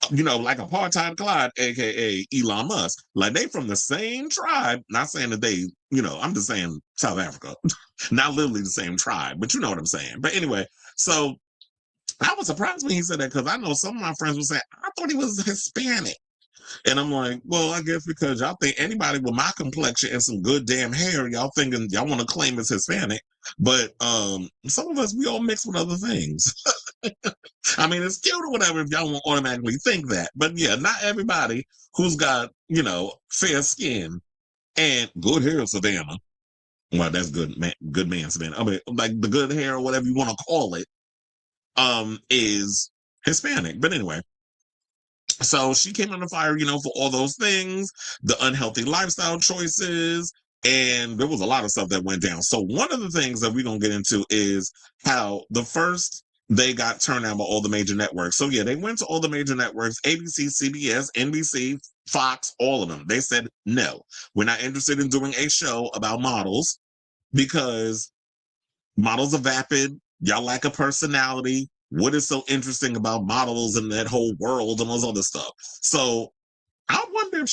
like apartheid Clyde, aka Elon Musk. Like they from the same tribe. Not saying that they, I'm just saying South Africa. Not literally the same tribe, but you know what I'm saying. But anyway, so I was surprised when he said that because I know some of my friends would say, I thought he was Hispanic. And I'm like, well, I guess because y'all think anybody with my complexion and some good damn hair, y'all thinking y'all want to claim as Hispanic. But some of us, we all mix with other things. I mean, it's cute or whatever if y'all won't automatically think that. But yeah, not everybody who's got, fair skin and good hair, Savannah. Well, that's good man, Savannah. I mean, like the good hair or whatever you want to call it, is Hispanic. But anyway, so she came under fire, for all those things, the unhealthy lifestyle choices, and there was a lot of stuff that went down. So one of the things that we're going to get into is how they got turned down by all the major networks. So yeah, they went to all the major networks, ABC, CBS, NBC, Fox, all of them. They said, no, we're not interested in doing a show about models because models are vapid. Y'all lack a personality. What is so interesting about models and that whole world and all this other stuff? So I wonder if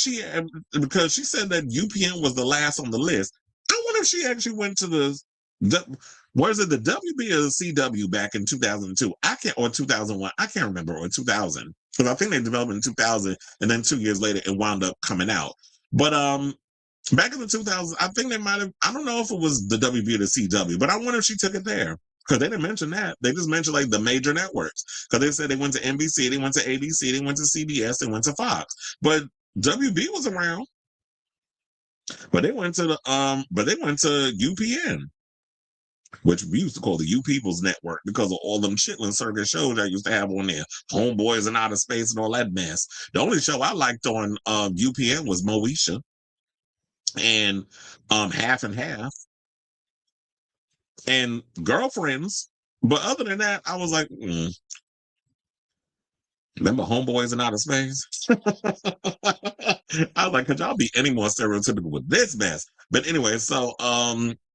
because she said that UPN was the last on the list. I wonder if she actually went to the was it the WB or the CW back in 2002? Or 2001. I can't remember, or 2000. Because I think they developed in 2000 and then 2 years later it wound up coming out. But back in the 2000s, I think they might have, I don't know if it was the WB or the CW, but I wonder if she took it there. Because they didn't mention that. They just mentioned like the major networks. Because they said they went to NBC, they went to ABC, they went to CBS, they went to Fox. But WB was around. But they went to UPN, which we used to call the U People's Network because of all them chitlin circus shows I used to have on there. Homeboys and Outer Space and all that mess. The only show I liked on UPN was Moesha and Half and Half and Girlfriends. But other than that, I was like, remember Homeboys in Outer Space? I was like, could y'all be any more stereotypical with this mess? But anyway, so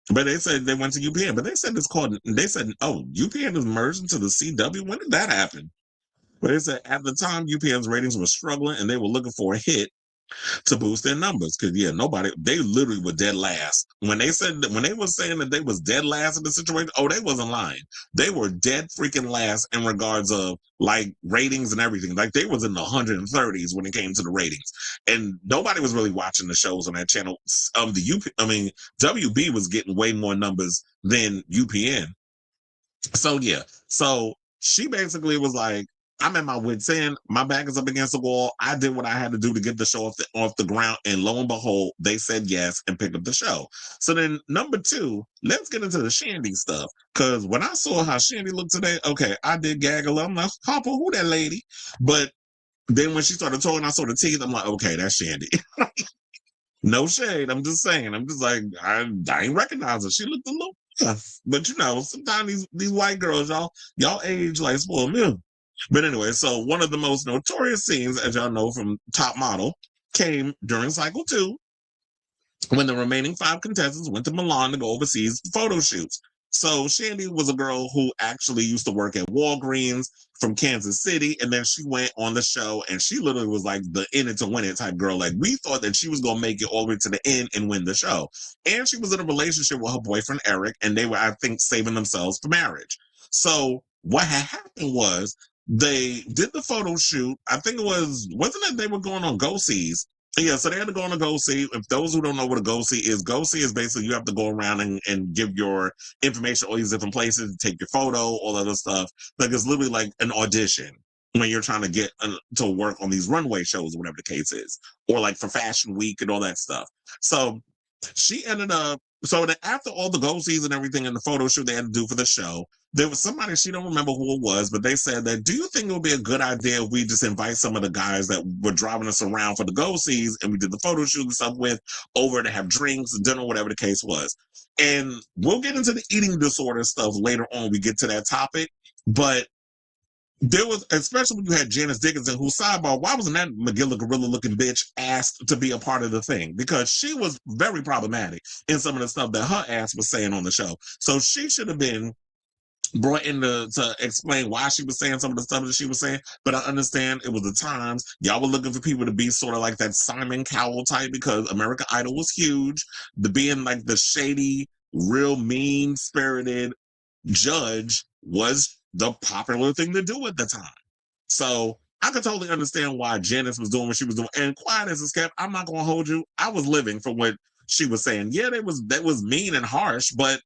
but they said they went to UPN, but they said UPN is merged into the CW. When did that happen? But they said at the time UPN's ratings were struggling and they were looking for a hit to boost their numbers. Because they literally were dead last. When they were saying that they was dead last in the situation, they wasn't lying. They were dead freaking last in regards of like ratings and everything. Like they was in the 130s when it came to the ratings. And nobody was really watching the shows on that channel. WB was getting way more numbers than UPN. So yeah. So she basically was like, I'm at my wit's end. My back is up against the wall. I did what I had to do to get the show off the ground. And lo and behold, they said yes and picked up the show. So then number 2, let's get into the Shandy stuff. Because when I saw how Shandy looked today, okay, I did gag a little. I'm like, Papa, who that lady? But then when she started talking, I saw the teeth. I'm like, okay, that's Shandy. No shade. I'm just saying. I'm just like, I ain't recognize her. She looked a little tough. But sometimes these white girls, y'all age like spoiled milk. But anyway, so one of the most notorious scenes, as y'all know from Top Model, came during cycle 2. when the remaining 5 contestants went to Milan to go overseas photo shoots. So Shandy was a girl who actually used to work at Walgreens from Kansas City, and then she went on the show, and she literally was like the in it to win it type girl. Like, we thought that she was gonna make it all the way to the end and win the show. And she was in a relationship with her boyfriend Eric, and they were, I think, saving themselves for marriage. So what had happened was they did the photo shoot. I think it wasn't it they were going on go sees. Yeah, so they had to go on a go see. If those who don't know what a go see is basically you have to go around and give your information all these different places, take your photo, all that other stuff. Like, it's literally like an audition when you're trying to get to work on these runway shows or whatever the case is, or like for Fashion Week and all that stuff. So she ended up, so that after all the go sees and everything and the photo shoot they had to do for the show, there was somebody, she don't remember who it was, but they said that, do you think it would be a good idea if we just invite some of the guys that were driving us around for the go-sees and we did the photo shoot and stuff with over to have drinks, dinner, whatever the case was. And we'll get into the eating disorder stuff later on. We get to that topic, but there was, especially when you had Janice Dickinson, who, sidebar, why wasn't that McGilla Gorilla looking bitch asked to be a part of the thing? Because she was very problematic in some of the stuff that her ass was saying on the show. So she should have been brought in to explain why she was saying some of the stuff that she was saying. But I understand it was the times. Y'all were looking for people to be sort of like that Simon Cowell type, because American Idol was huge. The being like the shady, real mean-spirited judge was the popular thing to do at the time. So I could totally understand why Janice was doing what she was doing. And quiet as it's kept, I'm not going to hold you. I was living for what she was saying. Yeah, that was mean and harsh, but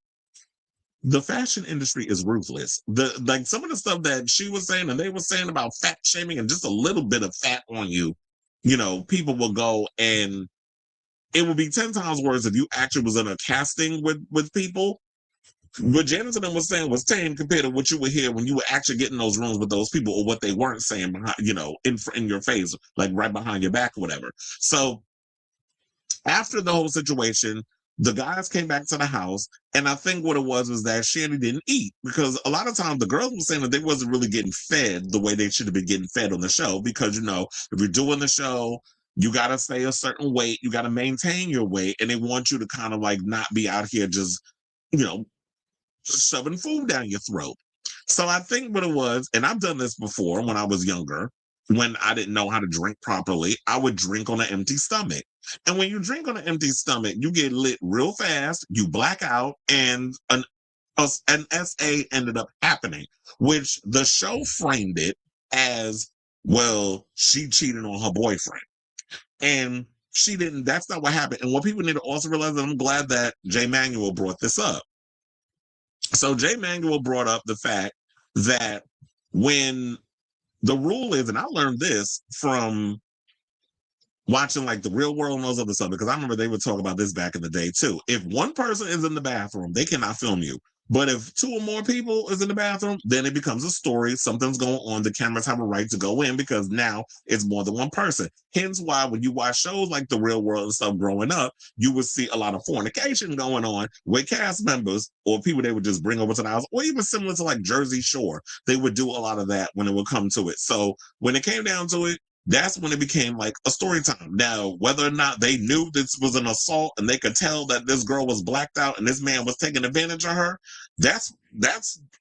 the fashion industry is ruthless. Like some of the stuff that she was saying and they were saying about fat shaming and just a little bit of fat on you, people will go, and it would be 10 times worse if you actually was in a casting with people. What Janice and them was saying was tame compared to what you would hear when you were actually getting those rooms with those people, or what they weren't saying behind, in your face, like right behind your back or whatever. So after the whole situation, the guys came back to the house, and I think what it was that Shandy didn't eat, because a lot of times the girls were saying that they wasn't really getting fed the way they should have been getting fed on the show, because, if you're doing the show, you got to stay a certain weight, you got to maintain your weight, and they want you to kind of like not be out here just, shoving food down your throat. So I think what it was, and I've done this before when I was younger, when I didn't know how to drink properly, I would drink on an empty stomach. And when you drink on an empty stomach, you get lit real fast, you black out, and an SA ended up happening, which the show framed it as, well, she cheated on her boyfriend. And she didn't, that's not what happened. And what people need to also realize, and I'm glad that Jay Manuel brought this up. So Jay Manuel brought up the fact that when the rule is, and I learned this from watching like The Real World and those other stuff, because I remember they would talk about this back in the day too. If one person is in the bathroom, they cannot film you. But if 2 or more people is in the bathroom, then it becomes a story. Something's going on. The cameras have a right to go in, because now it's more than one person. Hence why when you watch shows like The Real World and stuff growing up, you would see a lot of fornication going on with cast members or people they would just bring over to the house, or even similar to like Jersey Shore. They would do a lot of that when it would come to it. So when it came down to it, that's when it became like a story time. Now, whether or not they knew this was an assault and they could tell that this girl was blacked out and this man was taking advantage of her, that's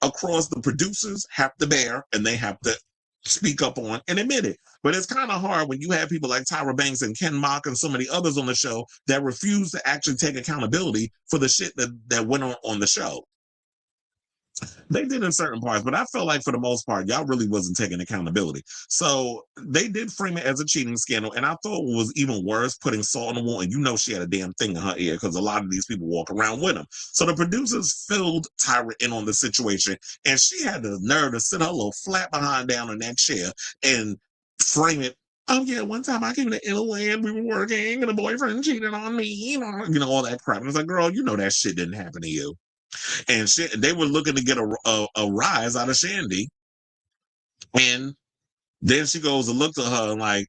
across the producers have to bear, and they have to speak up on and admit it. But it's kind of hard when you have people like Tyra Banks and Ken Mock and so many others on the show that refuse to actually take accountability for the shit that went on the show. They did in certain parts, but I felt like for the most part, y'all really wasn't taking accountability. So they did frame it as a cheating scandal, and I thought it was even worse putting salt in the wound. And she had a damn thing in her ear, because a lot of these people walk around with them. So the producers filled Tyra in on the situation, and she had the nerve to sit her little flat behind down in that chair and frame it. Oh yeah, one time I came to Italy and we were working and a boyfriend cheated on me, all that crap. And it's like, girl, that shit didn't happen to you. And they were looking to get a rise out of Shandy. And then she goes to look to her like,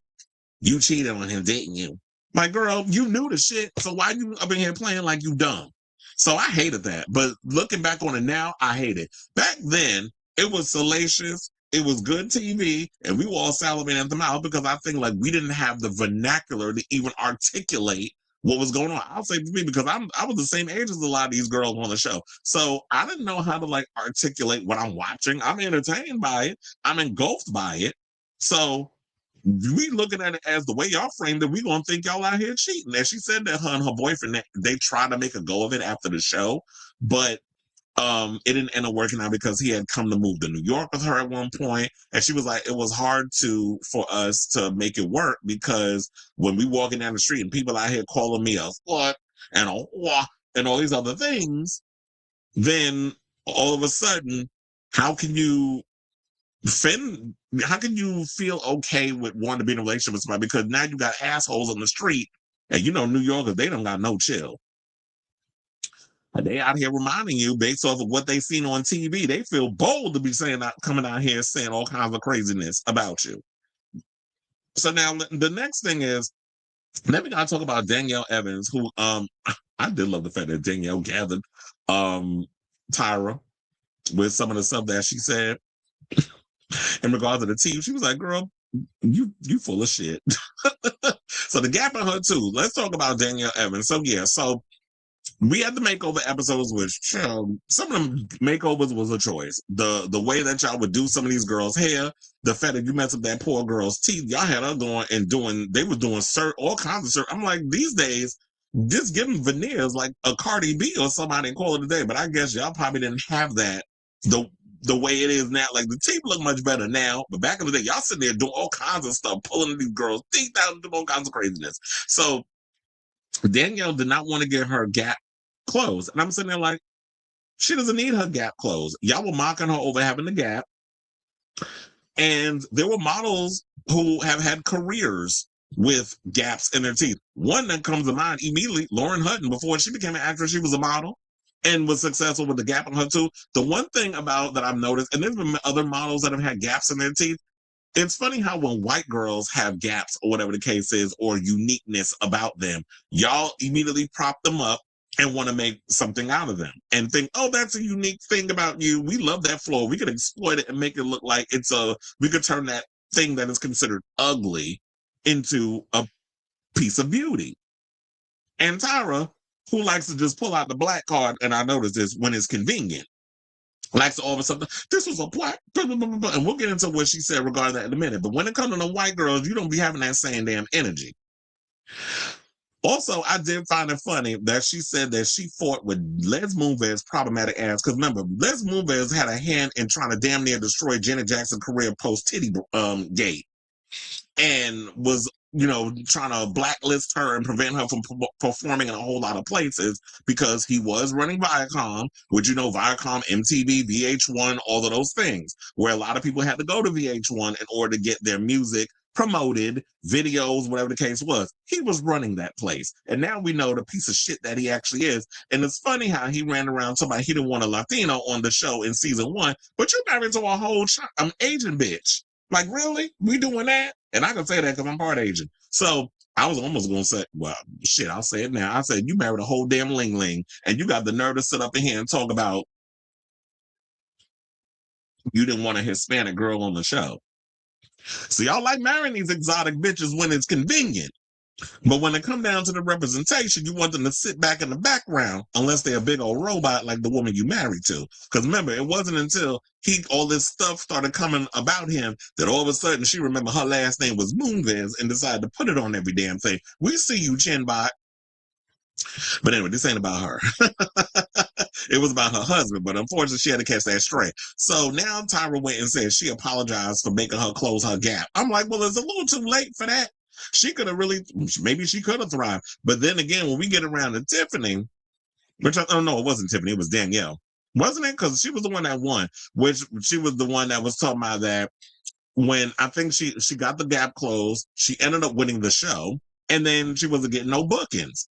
you cheated on him, didn't you? My girl, you knew the shit, so why you up in here playing like you dumb? So I hated that. But looking back on it now, I hate it. Back then, it was salacious. It was good TV, and we were all salivating at the mouth, because I think like we didn't have the vernacular to even articulate what was going on. I'll say to me because I was the same age as a lot of these girls on the show. So I didn't know how to like articulate what I'm watching. I'm entertained by it. I'm engulfed by it. So we looking at it as the way y'all framed it, we gonna think y'all out here cheating. And she said that her and her boyfriend, they tried to make a go of it after the show, but it didn't end up working out because he had come to move to New York with her at one point, and she was like, it was hard for us to make it work because when we walking down the street and people out here calling me a slut and a whore and all these other things, then all of a sudden, how can you feel okay with wanting to be in a relationship with somebody? Because now you got assholes on the street, and you know New Yorkers, they don't got no chill. They out here reminding you based off of what they seen on TV. They feel bold to be coming out here saying all kinds of craziness about you. So now the next thing is, then we gotta talk about Danielle Evans, who I did love the fact that Danielle gathered Tyra with some of the stuff that she said in regards to the team. She was like, girl, you full of shit. So the gap in her too. Let's talk about Danielle Evans. So yeah, so we had the makeover episodes, which some of them makeovers was a choice. The way that y'all would do some of these girls' hair, the fact that you messed up that poor girl's teeth, y'all had her going and they were doing all kinds of I'm like, these days, just give them veneers like a Cardi B or somebody and call it a day. But I guess y'all probably didn't have that the way it is now. Like the teeth look much better now, but back in the day, y'all sitting there doing all kinds of stuff, pulling these girls' teeth out and doing all kinds of craziness. So Danielle did not want to get her gap closed. And I'm sitting there like, she doesn't need her gap closed. Y'all were mocking her over having the gap. And there were models who have had careers with gaps in their teeth. One that comes to mind immediately, Lauren Hutton, before she became an actress, she was a model and was successful with the gap in her tooth. The one thing about that I've noticed, and there's been other models that have had gaps in their teeth, it's funny how when white girls have gaps or whatever the case is, or uniqueness about them, y'all immediately prop them up and want to make something out of them and think, oh, that's a unique thing about you. We love that flaw. We could exploit it and make it look like we could turn that thing that is considered ugly into a piece of beauty. And Tyra, who likes to just pull out the black card, and I notice this when it's convenient, likes to all of a sudden, this was a black, and we'll get into what she said regarding that in a minute. But when it comes to the white girls, you don't be having that same damn energy. Also, I did find it funny that she said that she fought with Les Moonves' problematic ass. Because remember, Les Moonves had a hand in trying to damn near destroy Janet Jackson's career post-titty gate. And was, trying to blacklist her and prevent her from performing in a whole lot of places because he was running Viacom, which, Viacom, MTV, VH1, all of those things, where a lot of people had to go to VH1 in order to get their music promoted, videos, whatever the case was. He was running that place. And now we know the piece of shit that he actually is. And it's funny how he ran around talking about he didn't want a Latino on the show in season 1, but you're married to a whole Asian bitch. Like, really? We doing that? And I can say that because I'm part Asian. So I was almost going to say, well, shit, I'll say it now. I said, you married a whole damn ling-ling, and you got the nerve to sit up in here and talk about you didn't want a Hispanic girl on the show. So y'all like marrying these exotic bitches when it's convenient. But when it come down to the representation, you want them to sit back in the background unless they're a big old robot like the woman you married to. Because remember, it wasn't until all this stuff started coming about him that all of a sudden she remembered her last name was Moonves and decided to put it on every damn thing. We see you, Chinbot. But anyway, this ain't about her. It was about her husband, but unfortunately she had to catch that stray. So now Tyra went and said she apologized for making her close her gap. I'm like, well, it's a little too late for that. She could have maybe she could have thrived. But then again, when we get around to Tiffany, which I don't know, it wasn't Tiffany, it was Danielle. Wasn't it? Because she was the one that won, which she was the one that was talking about that when I think she got the gap closed, she ended up winning the show, and then she wasn't getting no bookings.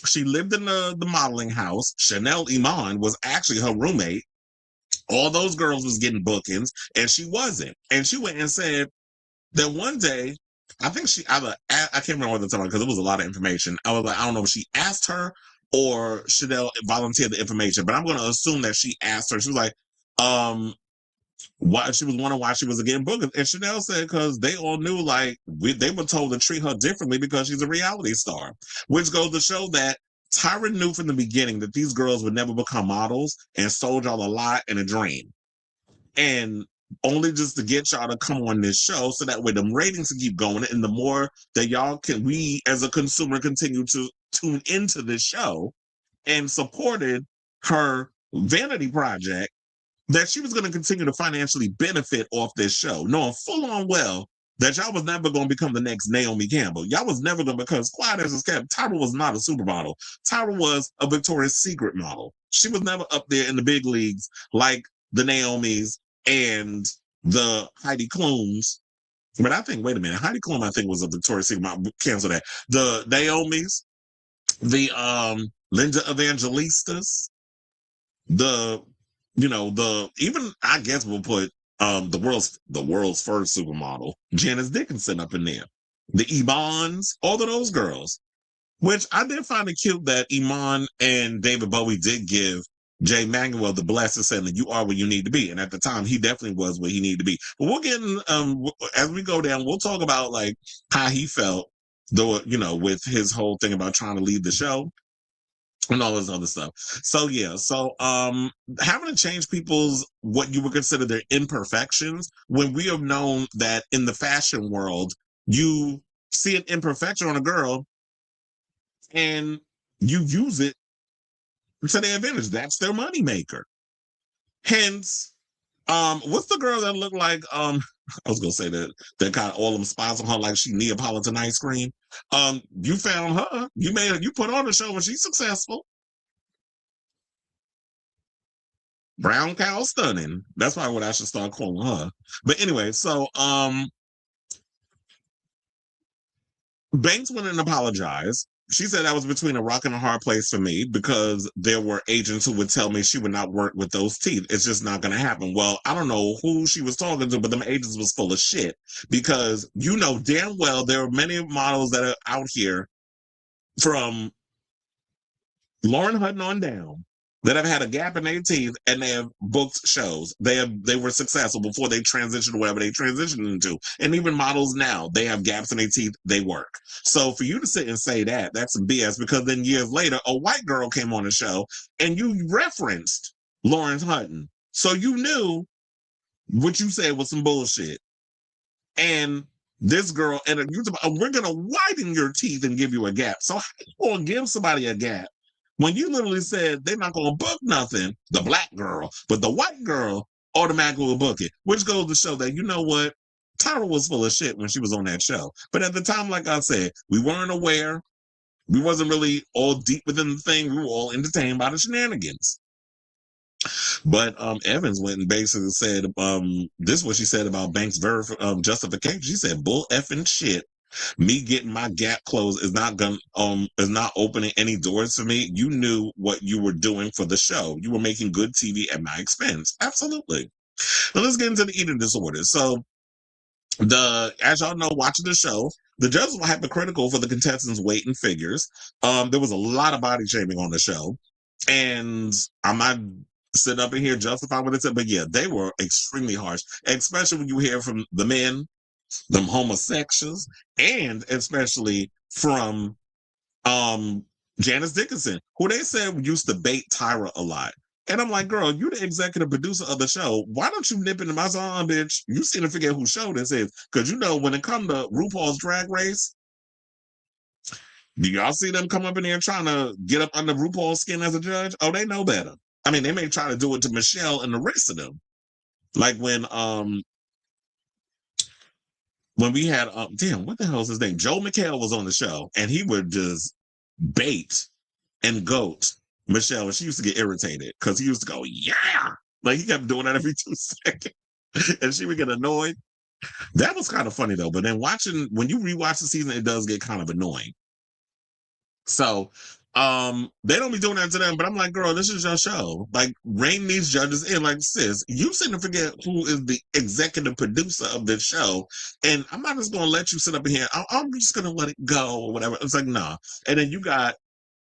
She lived in the modeling house. Chanel Iman was actually her roommate. All those girls was getting bookings, and she wasn't. And she went and said that one day, I think I can't remember what the time because it was a lot of information. I was like, I don't know if she asked her or Chanel volunteered the information, but I'm going to assume that she asked her. She was like, why she was wondering why she was getting booked. And Chanel said because they all knew like they were told to treat her differently because she's a reality star, which goes to show that Tyra knew from the beginning that these girls would never become models and sold y'all a lie and a dream. And only just to get y'all to come on this show so that way the ratings can keep going. And the more that y'all can, we as a consumer continue to tune into this show and supported her vanity project, that she was going to continue to financially benefit off this show, knowing full on well that y'all was never going to become the next Naomi Campbell. Y'all was never going to, because quiet as it's kept, Tyra was not a supermodel. Tyra was a Victoria's Secret model. She was never up there in the big leagues like the Naomis and the Heidi Klums. But I think, wait a minute, Heidi Klum, I think, was a Victoria's Secret model. Cancel that. The Naomis, the Linda Evangelistas, even I guess we'll put the world's first supermodel, Janice Dickinson, up in there. The Imans, all of those girls. Which I did find it cute that Iman and David Bowie did give Jay Manuel the blessing saying that you are where you need to be. And at the time, he definitely was where he needed to be. But we'll get in, as we go down, we'll talk about like how he felt, though, with his whole thing about trying to lead the show and all this other stuff. So yeah, having to change people's what you would consider their imperfections, when we have known that in the fashion world, you see an imperfection on a girl and you use it to their advantage. That's their moneymaker. Hence, what's the girl that looked like I was gonna say that got all them spots on her like she Neapolitan ice cream. You found her, you put on the show and she's successful. Brown cow stunning. That's probably what I should start calling her. But anyway, so Banks went and apologized. She said that was between a rock and a hard place for me because there were agents who would tell me she would not work with those teeth. It's just not going to happen. Well, I don't know who she was talking to, but them agents was full of shit because damn well there are many models that are out here from Lauren Hutton on down that have had a gap in their teeth and they have booked shows. They were successful before they transitioned to whatever they transitioned into. And even models now, they have gaps in their teeth, they work. So for you to sit and say that, that's some BS, because then years later, a white girl came on the show and you referenced Lauren Hutton. So you knew what you said was some bullshit. And this girl, and we're going to widen your teeth and give you a gap. So how you going to give somebody a gap when you literally said they're not going to book nothing, the black girl, but the white girl automatically will book it, which goes to show that, you know what, Tyra was full of shit when she was on that show. But at the time, like I said, we weren't aware. We wasn't really all deep within the thing. We were all entertained by the shenanigans. But Evans went and basically said, this is what she said about Banks' justification. She said, bull effing shit. Me getting my gap closed is not opening any doors for me. You knew what you were doing for the show. You were making good TV at my expense. Absolutely. Now let's get into the eating disorders. So as y'all know, watching the show, the judges were hypocritical for the contestants' weight and figures. There was a lot of body shaming on the show, and I'm not sitting up in here justifying what they said, but yeah, they were extremely harsh, especially when you hear from the men, them homosexuals, and especially from Janice Dickinson, who they said used to bait Tyra a lot. And I'm like, girl, you're the executive producer of the show. Why don't you nip into my song, bitch? You seem to forget whose show this is. Because when it comes to RuPaul's Drag Race, do y'all see them come up in there trying to get up under RuPaul's skin as a judge? Oh, they know better. I mean, they may try to do it to Michelle and the rest of them. Like when we had, what the hell is his name? Joe McHale was on the show, and he would just bait and goat Michelle, and she used to get irritated because he used to go, yeah! Like, he kept doing that every 2 seconds, and she would get annoyed. That was kind of funny, though. But then when you rewatch the season, it does get kind of annoying. So, they don't be doing that to them, but I'm like, girl, this is your show. Like, rein these judges in. Like, sis, you seem to forget who is the executive producer of this show, and I'm not just gonna let you sit up in here. I'm just gonna let it go or whatever. It's like, nah. And then you got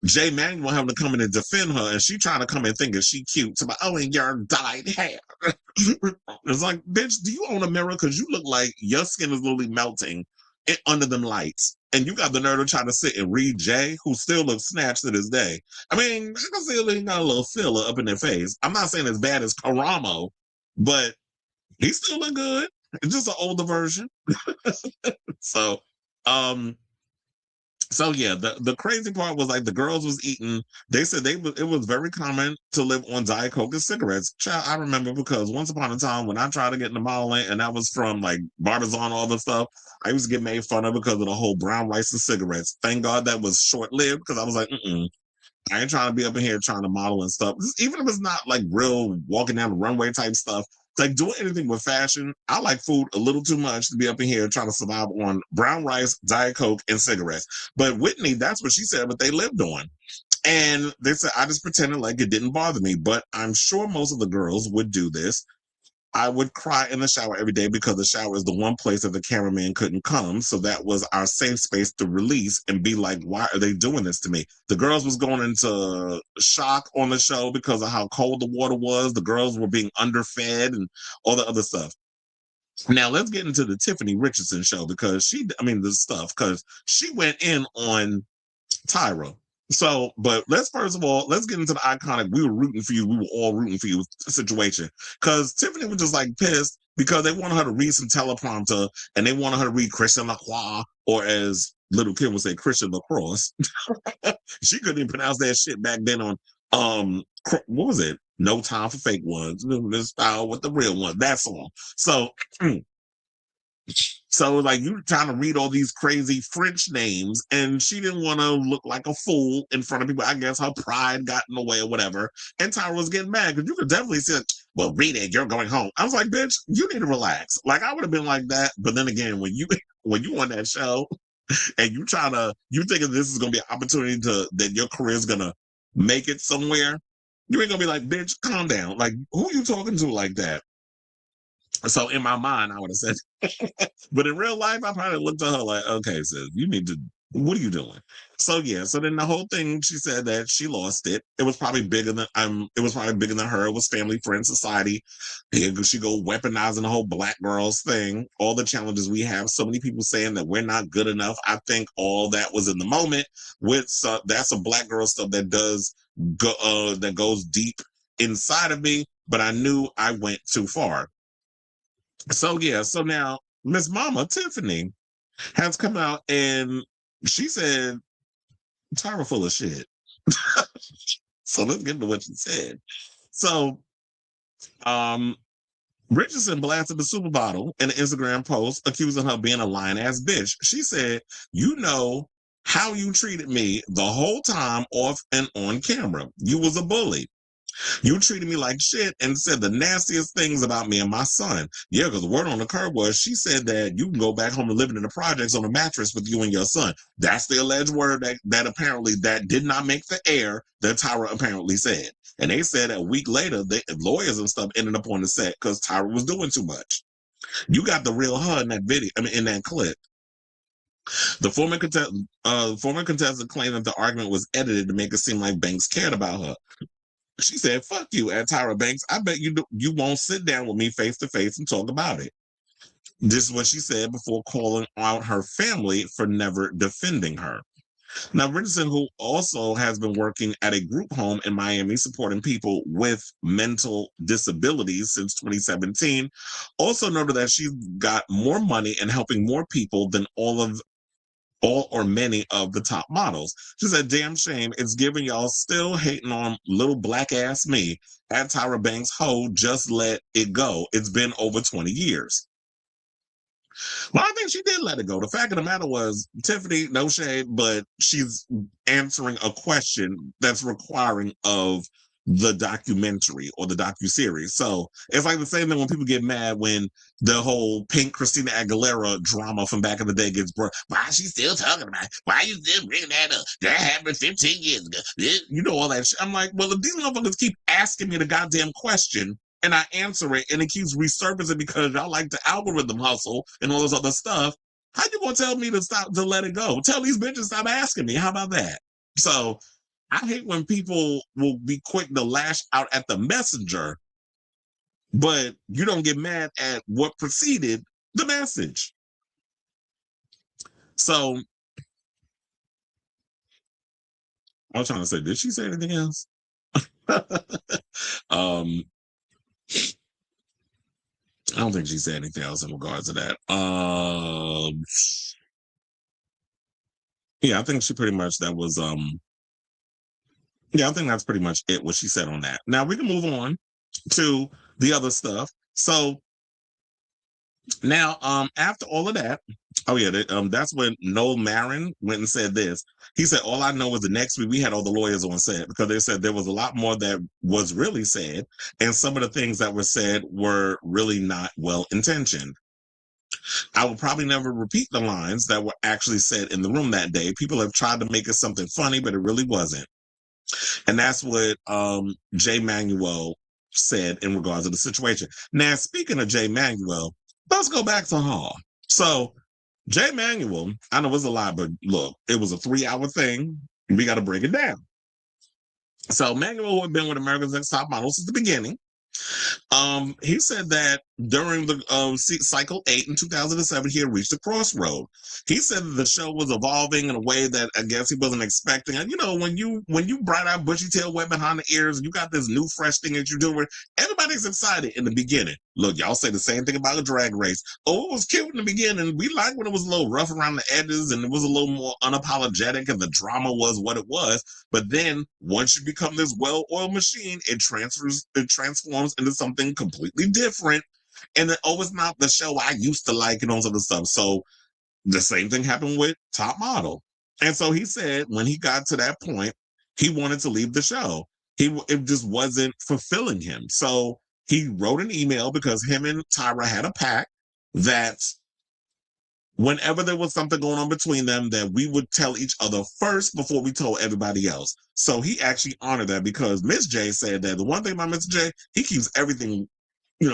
Jay Manuel having to come in and defend her, and she trying to come in thinking she cute. So, oh, and your dyed hair. It's like, bitch, do you own a mirror? Because you look like your skin is literally melting under them lights. And you got the nerve to try to sit and read Jay, who still looks snatched to this day. I mean, I can see they got a little filler up in their face. I'm not saying as bad as Karamo, but he still look good. It's just an older version. So, so yeah, the crazy part was like the girls was eating. They said it was very common to live on Diet Coke and cigarettes. Child, I remember because once upon a time when I tried to get into modeling, and that was from like Barbizon, all the stuff, I used to get made fun of because of the whole brown rice and cigarettes. Thank God that was short lived because I was like, I ain't trying to be up in here trying to model and stuff. Even if it's not like real walking down the runway type stuff. Like doing anything with fashion, I like food a little too much to be up in here trying to survive on brown rice, Diet Coke, and cigarettes. But Whitney, that's what she said, what they lived on. And they said, I just pretended like it didn't bother me. But I'm sure most of the girls would do this. I would cry in the shower every day because the shower is the one place that the cameraman couldn't come. So that was our safe space to release and be like, why are they doing this to me? The girls was going into shock on the show because of how cold the water was. The girls were being underfed and all the other stuff. Now let's get into the Tiffany Richardson show because because she went in on Tyra. So, but let's first of all, let's get into the iconic, we were rooting for you, we were all rooting for you situation. Because Tiffany was just like pissed because they wanted her to read some teleprompter and they wanted her to read Christian Lacroix, or as little Kim would say, Christian Lacrosse. She couldn't even pronounce that shit back then on, what was it? No Time for Fake Ones. This style with the real one, that song. So like you trying to read all these crazy French names, and she didn't want to look like a fool in front of people. I guess her pride got in the way or whatever. And Tyra was getting mad because you could definitely say, well, read it, you're going home. I was like, bitch, you need to relax. Like I would have been like that. But then again, when you on that show and you thinking this is gonna be an opportunity that your career is gonna make it somewhere, you ain't gonna be like, bitch, calm down. Like, who are you talking to like that? So in my mind, I would have said, but in real life, I probably looked at her like, okay, sis, what are you doing? So yeah, so then the whole thing, she said that she lost it. It was probably bigger than her. It was family, friend, society. Here she go weaponizing the whole black girls thing, all the challenges we have. So many people saying that we're not good enough. I think all that was in the moment that's some black girl stuff that that goes deep inside of me, but I knew I went too far. So yeah, so now Miss Mama Tiffany has come out and she said Tyra full of shit. So let's get to what she said. So Richardson blasted the super bottle in an Instagram post accusing her of being a lying ass bitch. She said, you know how you treated me the whole time off and on camera. You was a bully. You treated me like shit and said the nastiest things about me and my son. Yeah, because the word on the curb was she said that you can go back home and living in the projects on a mattress with you and your son. That's the alleged word that apparently that did not make the air that Tyra apparently said. And they said a week later, lawyers and stuff ended up on the set because Tyra was doing too much. You got the real her in that video, in that clip. The former contestant claimed that the argument was edited to make it seem like Banks cared about her. She said, fuck you, at Tyra Banks. I bet you won't sit down with me face to face and talk about it. This is what she said before calling out her family for never defending her. Now, Richardson, who also has been working at a group home in Miami supporting people with mental disabilities since 2017, also noted that she's got more money and helping more people than all or many of the top models. She said, damn shame, it's giving y'all still hating on little black ass me. At Tyra Banks, ho, just let it go. It's been over 20 years. Well, I think she did let it go. The fact of the matter was, Tiffany, no shade, but she's answering a question that's requiring of the documentary or the docuseries. So it's like the same thing when people get mad when the whole Pink Christina Aguilera drama from back in the day gets brought. Why is she still talking about it? Why are you still bringing that up? That happened 15 years ago. You know, all that shit. I'm like, well, if these motherfuckers keep asking me the goddamn question and I answer it and it keeps resurfacing because y'all like the algorithm hustle and all this other stuff, how you gonna tell me to let it go? Tell these bitches stop asking me. How about that? So I hate when people will be quick to lash out at the messenger, but you don't get mad at what preceded the message. So I was trying to say, did she say anything else? um, I don't think she said anything else in regards to that. Yeah, I think she pretty much that was yeah, I think that's pretty much it what she said on that. Now we can move on to the other stuff. So now after all of that, oh yeah, that's when Noel Marin went and said this. He said, all I know is the next week we had all the lawyers on set because they said there was a lot more that was really said, and some of the things that were said were really not well intentioned. I will probably never repeat the lines that were actually said in the room that day. People have tried to make it something funny, but it really wasn't. And that's what Jay Manuel said in regards to the situation. Now, speaking of Jay Manuel, let's go back to Hall. So, Jay Manuel, I know it was a lot, but look, it was a 3-hour thing. We got to break it down. So, Manuel had been with America's Next Top Model since the beginning. He said that during the cycle 8 in 2007, he had reached a crossroad. He said that the show was evolving in a way that I guess he wasn't expecting. And you know, when you bright out bushy tail wet behind the ears, and you got this new fresh thing that you're doing, everybody's excited in the beginning. Look, y'all say the same thing about a drag race. Oh, it was cute in the beginning. We liked when it was a little rough around the edges and it was a little more unapologetic and the drama was what it was. But then once you become this well-oiled machine, it transforms into something completely different. And then, oh, it's not the show I used to like and all of the stuff. So the same thing happened with Top Model. And so he said when he got to that point, he wanted to leave the show. It just wasn't fulfilling him. So he wrote an email because him and Tyra had a pact that whenever there was something going on between them, that we would tell each other first before we told everybody else. So he actually honored that because Miss J said that the one thing about Mr. J, he keeps everything,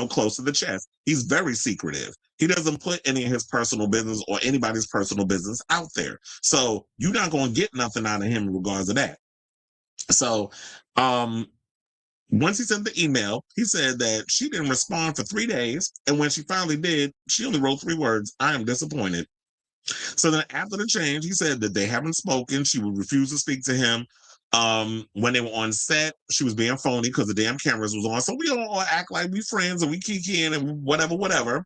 close to the chest. He's very secretive. He doesn't put any of his personal business or anybody's personal business out there. So you're not going to get nothing out of him in regards to that. So once he sent the email, he said that she didn't respond for 3 days. And when she finally did, she only wrote 3 words, I am disappointed. So then after the change, he said that they haven't spoken. She would refuse to speak to him. When they were on set, she was being phony because the damn cameras was on. So we all act like we friends and we kiki in and whatever.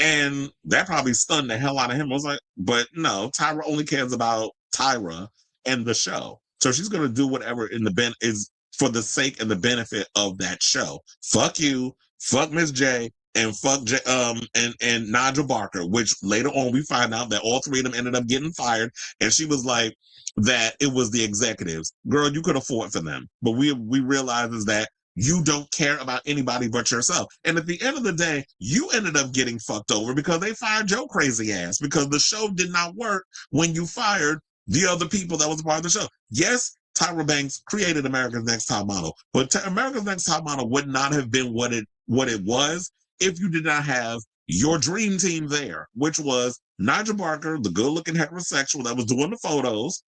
And that probably stunned the hell out of him. I was like, but no, Tyra only cares about Tyra and the show. So she's going to do whatever is for the sake and the benefit of that show. Fuck you, fuck Miss J, and fuck and Nigel Barker, which later on we find out that all 3 of them ended up getting fired. And she was like that it was the executives. Girl, you could afford for them. But we realize is that you don't care about anybody but yourself. And at the end of the day, you ended up getting fucked over because they fired your crazy ass because the show did not work when you fired the other people that was a part of the show. Yes, Tyra Banks created America's Next Top Model, but America's Next Top Model would not have been what it was if you did not have your dream team there, which was Nigel Barker, the good-looking heterosexual that was doing the photos,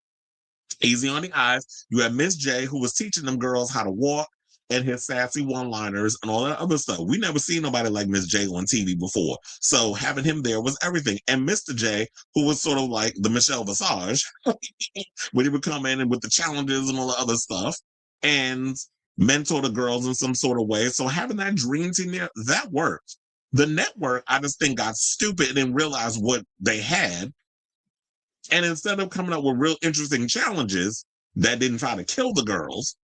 easy on the eyes. You had Miss J, who was teaching them girls how to walk, and his sassy one-liners and all that other stuff. We never seen nobody like Miss J on TV before. So having him there was everything. And Mr. J, who was sort of like the Michelle Visage, when he would come in and with the challenges and all the other stuff and mentor the girls in some sort of way. So having that dream team there, that worked. The network, I just think, got stupid and didn't realize what they had. And instead of coming up with real interesting challenges that didn't try to kill the girls,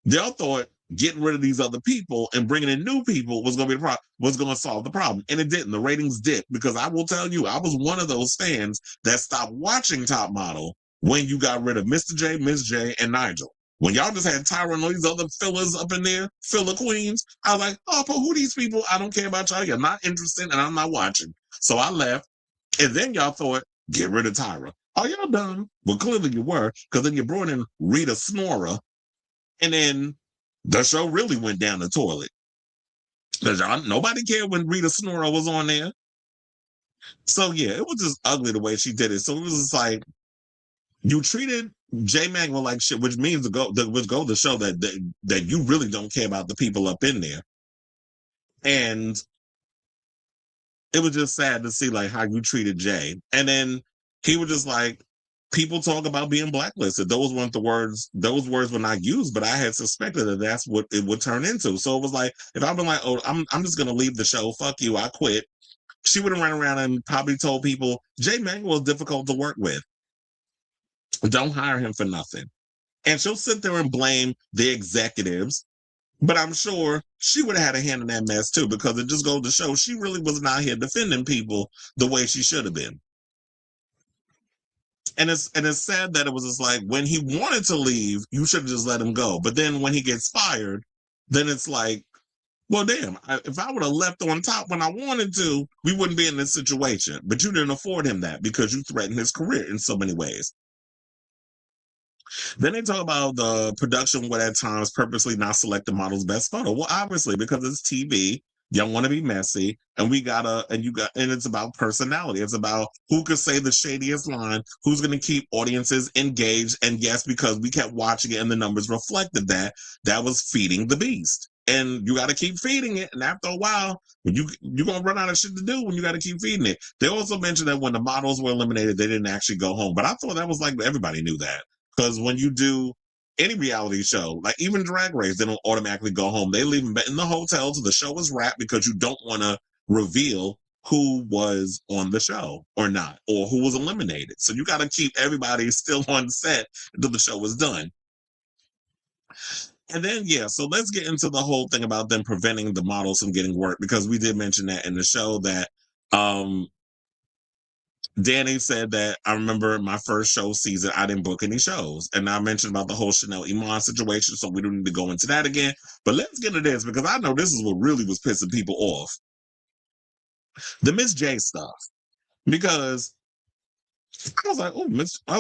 they all thought getting rid of these other people and bringing in new people was going to be the problem, was going to solve the problem. And it didn't. The ratings dipped because I will tell you, I was one of those fans that stopped watching Top Model when you got rid of Mr. J, Miss J, and Nigel. When y'all just had Tyra and all these other fillers up in there, filler queens, I was like, oh, but who these people? I don't care about y'all. You're not interested and I'm not watching. So I left. And then y'all thought, get rid of Tyra. Are y'all done? Well, clearly you were, because then you brought in Rita Snorer. And then the show really went down the toilet. Because nobody cared when Rita Snorer was on there. So yeah, it was just ugly the way she did it. So it was just like, you treated Jay Manuel like shit, which means which go to show that you really don't care about the people up in there. And it was just sad to see like how you treated Jay. And then he was just like, people talk about being blacklisted. Those weren't the words. Those words were not used, but I had suspected that that's what it would turn into. So it was like, if I'd been like, oh, I'm just gonna leave the show. Fuck you. I quit. She would have run around and probably told people Jay Manuel is difficult to work with. Don't hire him for nothing. And she'll sit there and blame the executives. But I'm sure she would have had a hand in that mess too, because it just goes to show she really was not here defending people the way she should have been. And it's sad that it was just like when he wanted to leave, you should have just let him go. But then when he gets fired, then it's like, well, damn, if I would have left on top when I wanted to, we wouldn't be in this situation. But you didn't afford him that because you threatened his career in so many ways. Then they talk about the production would at times purposely not select the model's best photo. Well, obviously, because it's TV, you don't want to be messy. And and it's about personality. It's about who could say the shadiest line, who's going to keep audiences engaged. And yes, because we kept watching it and the numbers reflected that was feeding the beast. And you got to keep feeding it. And after a while, you're going to run out of shit to do when you got to keep feeding it. They also mentioned that when the models were eliminated, they didn't actually go home. But I thought that was like everybody knew that. Because when you do any reality show, like even Drag Race, they don't automatically go home. They leave them in the hotel till the show is wrapped because you don't want to reveal who was on the show or not, or who was eliminated. So you got to keep everybody still on set until the show is done. And then, yeah, so let's get into the whole thing about them preventing the models from getting work, because we did mention that in the show that Danny said that I remember my first show season, I didn't book any shows. And I mentioned about the whole Chanel Iman situation, so we don't need to go into that again. But let's get into this, because I know this is what really was pissing people off. The Miss J stuff. Because I was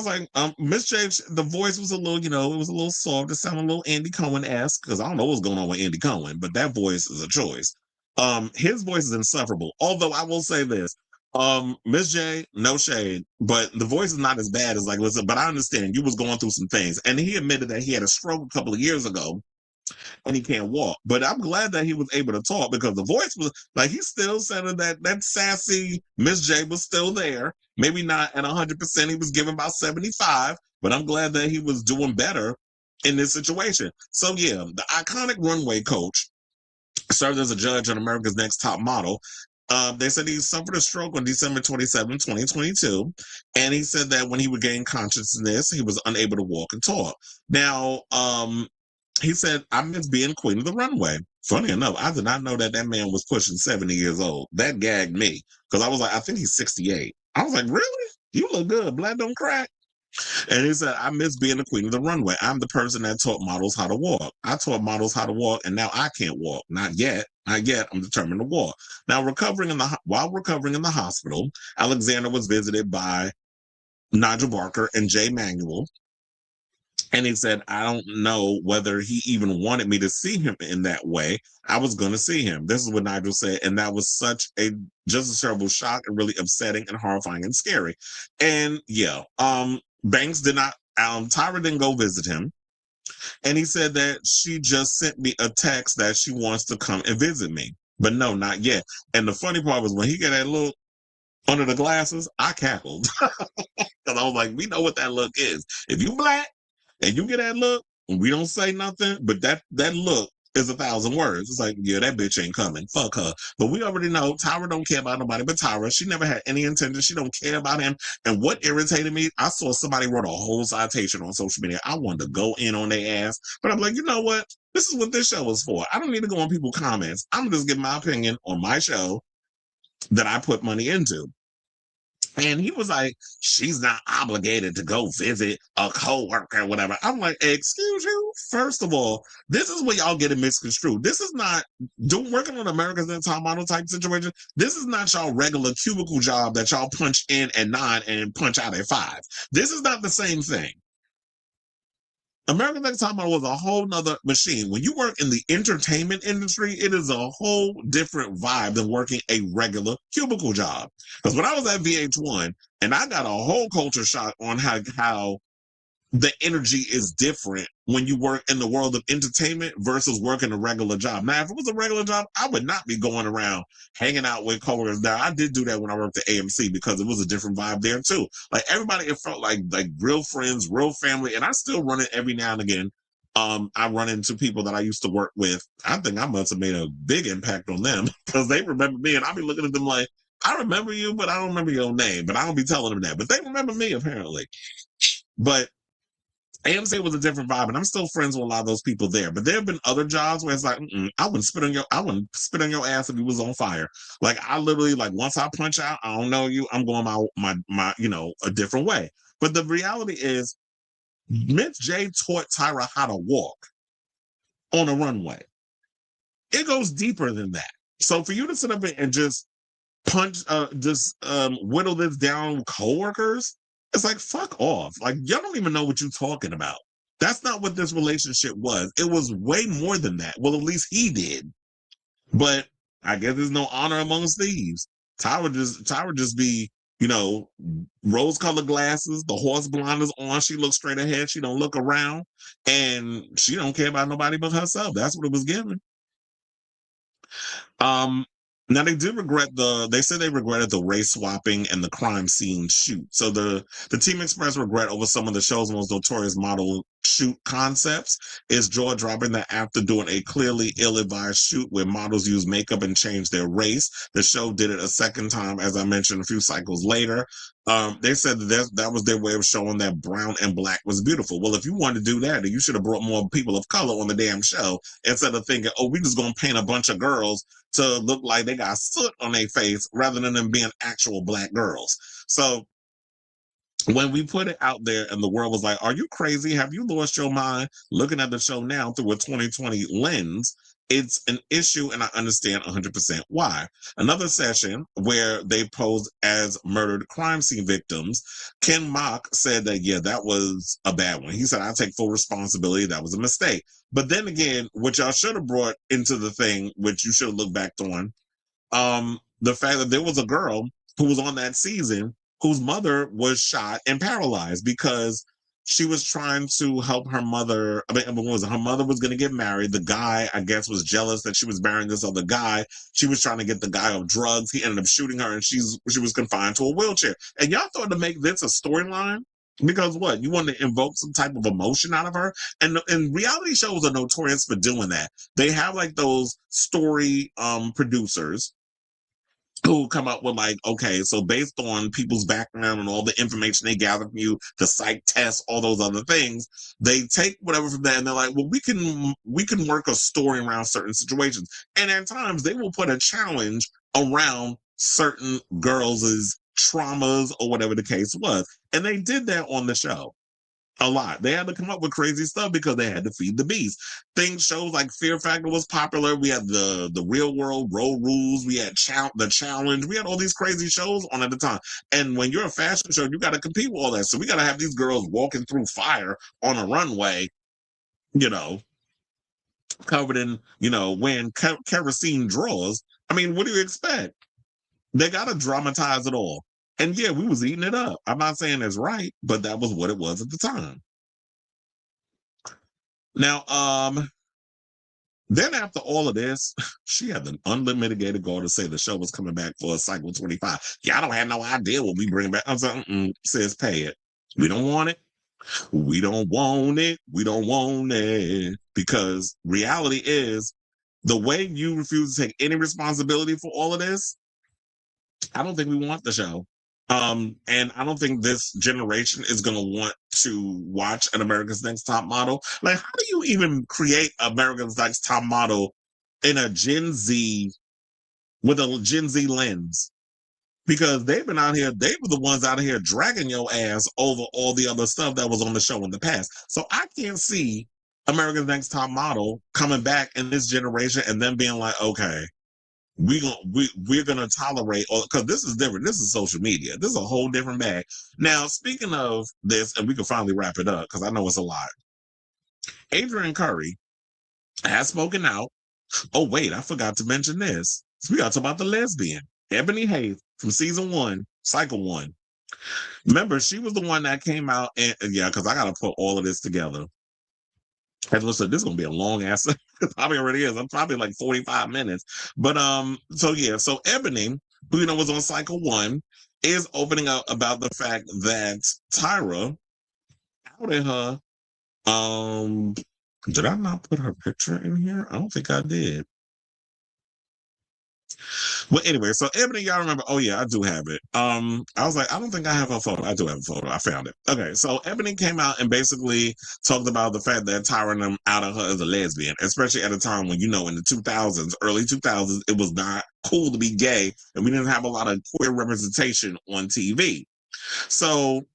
like, Miss J, the voice was a little, it was a little soft. It sounded a little Andy Cohen-esque, because I don't know what's going on with Andy Cohen, but that voice is a choice. His voice is insufferable. Although I will say this, Miss J, no shade, but the voice is not as bad as like, listen, but I understand you was going through some things. And he admitted that he had a stroke a couple of years ago and he can't walk. But I'm glad that he was able to talk, because the voice was like, he still sounded that sassy Miss J was still there. Maybe not at 100%. He was giving about 75, but I'm glad that he was doing better in this situation. So yeah, the iconic runway coach served as a judge on America's Next Top Model. They said he suffered a stroke on December 27, 2022. And he said that when he regained consciousness, he was unable to walk and talk. Now, he said, I miss being queen of the runway. Funny enough, I did not know that man was pushing 70 years old. That gagged me, because I was like, I think he's 68. I was like, really? You look good. Blood don't crack. And he said, I miss being the queen of the runway. I'm the person that taught models how to walk. I taught models how to walk, and now I can't walk. Not yet. Not yet. I'm determined to walk. Now, while recovering in the hospital, Alexander was visited by Nigel Barker and Jay Manuel. And he said, I don't know whether he even wanted me to see him in that way. I was going to see him. This is what Nigel said. And that was just a terrible shock, and really upsetting and horrifying and scary. And yeah, Banks did not, Tyra didn't go visit him. And he said that she just sent me a text that she wants to come and visit me. But no, not yet. And the funny part was when he got that look under the glasses, I cackled. Because I was like, we know what that look is. If you black and you get that look, and we don't say nothing, but that look is 1,000 words. It's like, yeah, that bitch ain't coming. Fuck her. But we already know Tyra don't care about nobody but Tyra. She never had any intention. She don't care about him. And what irritated me, I saw somebody wrote a whole citation on social media. I wanted to go in on their ass. But I'm like, you know what? This is what this show is for. I don't need to go on people's comments. I'm just give my opinion on my show that I put money into. And he was like, she's not obligated to go visit a co-worker or whatever. I'm like, excuse you? First of all, this is where y'all get it misconstrued. This is not working on America's Next Top Model type situation. This is not y'all regular cubicle job that y'all punch in at 9 and punch out at 5. This is not the same thing. American Next Top Model was a whole nother machine. When you work in the entertainment industry, it is a whole different vibe than working a regular cubicle job. Because when I was at VH1, and I got a whole culture shock on how the energy is different when you work in the world of entertainment versus working a regular job. Now, if it was a regular job, I would not be going around hanging out with coworkers. Now, I did do that when I worked at AMC because it was a different vibe there too. Like everybody, it felt like real friends, real family, and I still run it every now and again. I run into people that I used to work with. I think I must have made a big impact on them because they remember me, and I'll be looking at them like, I remember you, but I don't remember your name. But I don't be telling them that. But they remember me apparently. But AMC was a different vibe, and I'm still friends with a lot of those people there. But there have been other jobs where it's like, I wouldn't spit on your ass if you was on fire. Like I literally, like once I punch out, I don't know you, I'm going my a different way. But the reality is, Miss J taught Tyra how to walk on a runway. It goes deeper than that. So for you to sit up and just whittle this down coworkers, it's like, fuck off. Like, y'all don't even know what you're talking about. That's not what this relationship was. It was way more than that. Well, at least he did. But I guess there's no honor amongst thieves. Tyra just be, rose-colored glasses, the horse blinders on. She looks straight ahead. She don't look around. And she don't care about nobody but herself. That's what it was given. Now they said they regretted the race swapping and the crime scene shoot. So the team expressed regret over some of the show's most notorious model shoot concepts. Is jaw dropping that after doing a clearly ill-advised shoot where models use makeup and change their race, the show did it a second time, as I mentioned, a few cycles later. They said that was their way of showing that brown and black was beautiful. Well, if you wanted to do that, then you should have brought more people of color on the damn show instead of thinking, oh, we just gonna paint a bunch of girls to look like they got soot on their face rather than them being actual black girls. So when we put it out there and the world was like, are you crazy? Have you lost your mind? Looking at the show now through a 2020 lens, it's an issue, and I understand 100% why. Another session where they posed as murdered crime scene victims, Ken Mock said that, yeah, that was a bad one. He said, I take full responsibility. That was a mistake. But then again, what y'all should have brought into the thing, which you should have looked back on, the fact that there was a girl who was on that season whose mother was shot and paralyzed because she was trying to help her mother. Her mother was going to get married. The guy, I guess, was jealous that she was marrying this other guy. She was trying to get the guy off drugs. He ended up shooting her, and she was confined to a wheelchair. And y'all thought to make this a storyline? Because what? You want to invoke some type of emotion out of her? And reality shows are notorious for doing that. They have like those story producers who come up with like, okay, so based on people's background and all the information they gather from you, the psych tests, all those other things, they take whatever from that and they're like, well, we can work a story around certain situations. And at times they will put a challenge around certain girls' traumas or whatever the case was. And they did that on the show. A lot. They had to come up with crazy stuff because they had to feed the beast. Shows like Fear Factor was popular. We had the Real World, Road Rules. We had the Challenge. We had all these crazy shows on at the time. And when you're a fashion show, you got to compete with all that. So we got to have these girls walking through fire on a runway, covered in, wearing kerosene drawers. I mean, what do you expect? They got to dramatize it all. And yeah, we was eating it up. I'm not saying it's right, but that was what it was at the time. Now, then after all of this, she had the unmitigated gall to say the show was coming back for a cycle 25. Yeah, I don't have no idea what we bring back. I was like, says pay it. We don't want it. We don't want it. We don't want it. Because reality is, the way you refuse to take any responsibility for all of this, I don't think we want the show. And I don't think this generation is going to want to watch an America's Next Top Model. Like, how do you even create America's Next Top Model in a Gen Z, with a Gen Z lens? Because they've been out here, they were the ones out here dragging your ass over all the other stuff that was on the show in the past. So I can't see America's Next Top Model coming back in this generation and then being like, okay, we're gonna tolerate, because this is different. This is social media. This is a whole different bag. Now, speaking of this, and we can finally wrap it up because I know it's a lot. Adrian Curry has spoken out. Oh wait, I forgot to mention this. So we got to talk about the lesbian Ebony Hayes from season 1, cycle 1. Remember, she was the one that came out and yeah, because I gotta put all of this together. And listen, this is gonna be a long ass. It probably already is. I'm probably like 45 minutes. But so yeah, so Ebony, who was on cycle one, is opening up about the fact that Tyra outed her. Did I not put her picture in here? I don't think I did. Well, anyway, so Ebony, y'all remember? Oh yeah, I do have it. I was like, I don't think I have a photo. I do have a photo. I found it. Okay, so Ebony came out and basically talked about the fact that Tyra and them outed her as a lesbian, especially at a time when in the 2000s, early 2000s, it was not cool to be gay, and we didn't have a lot of queer representation on TV. So,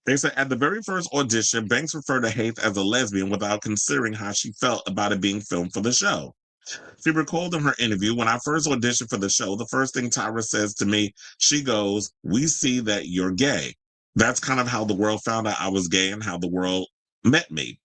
they said at the very first audition, Banks referred to Haith as a lesbian without considering how she felt about it being filmed for the show. She recalled in her interview, when I first auditioned for the show, the first thing Tyra says to me, she goes, "We see that you're gay." That's kind of how the world found out I was gay and how the world met me.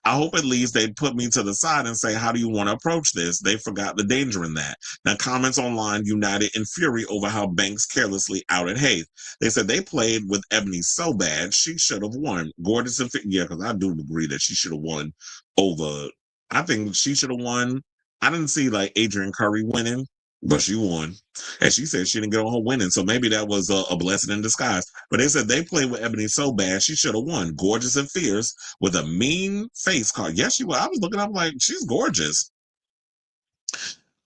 I hope at least they'd put me to the side and say, how do you want to approach this? They forgot the danger in that. Now, comments online united in fury over how Banks carelessly outed Haith. They said they played with Ebony so bad, she should have won. Gorgeous and yeah, because I do agree that she should have won over. I think she should have won. I didn't see like Adrian Curry winning, but she won. And she said she didn't get on her winning. So maybe that was a blessing in disguise. But they said they played with Ebony so bad, she should have won. Gorgeous and fierce with a mean face card. Yes, she was. I was looking up like, she's gorgeous.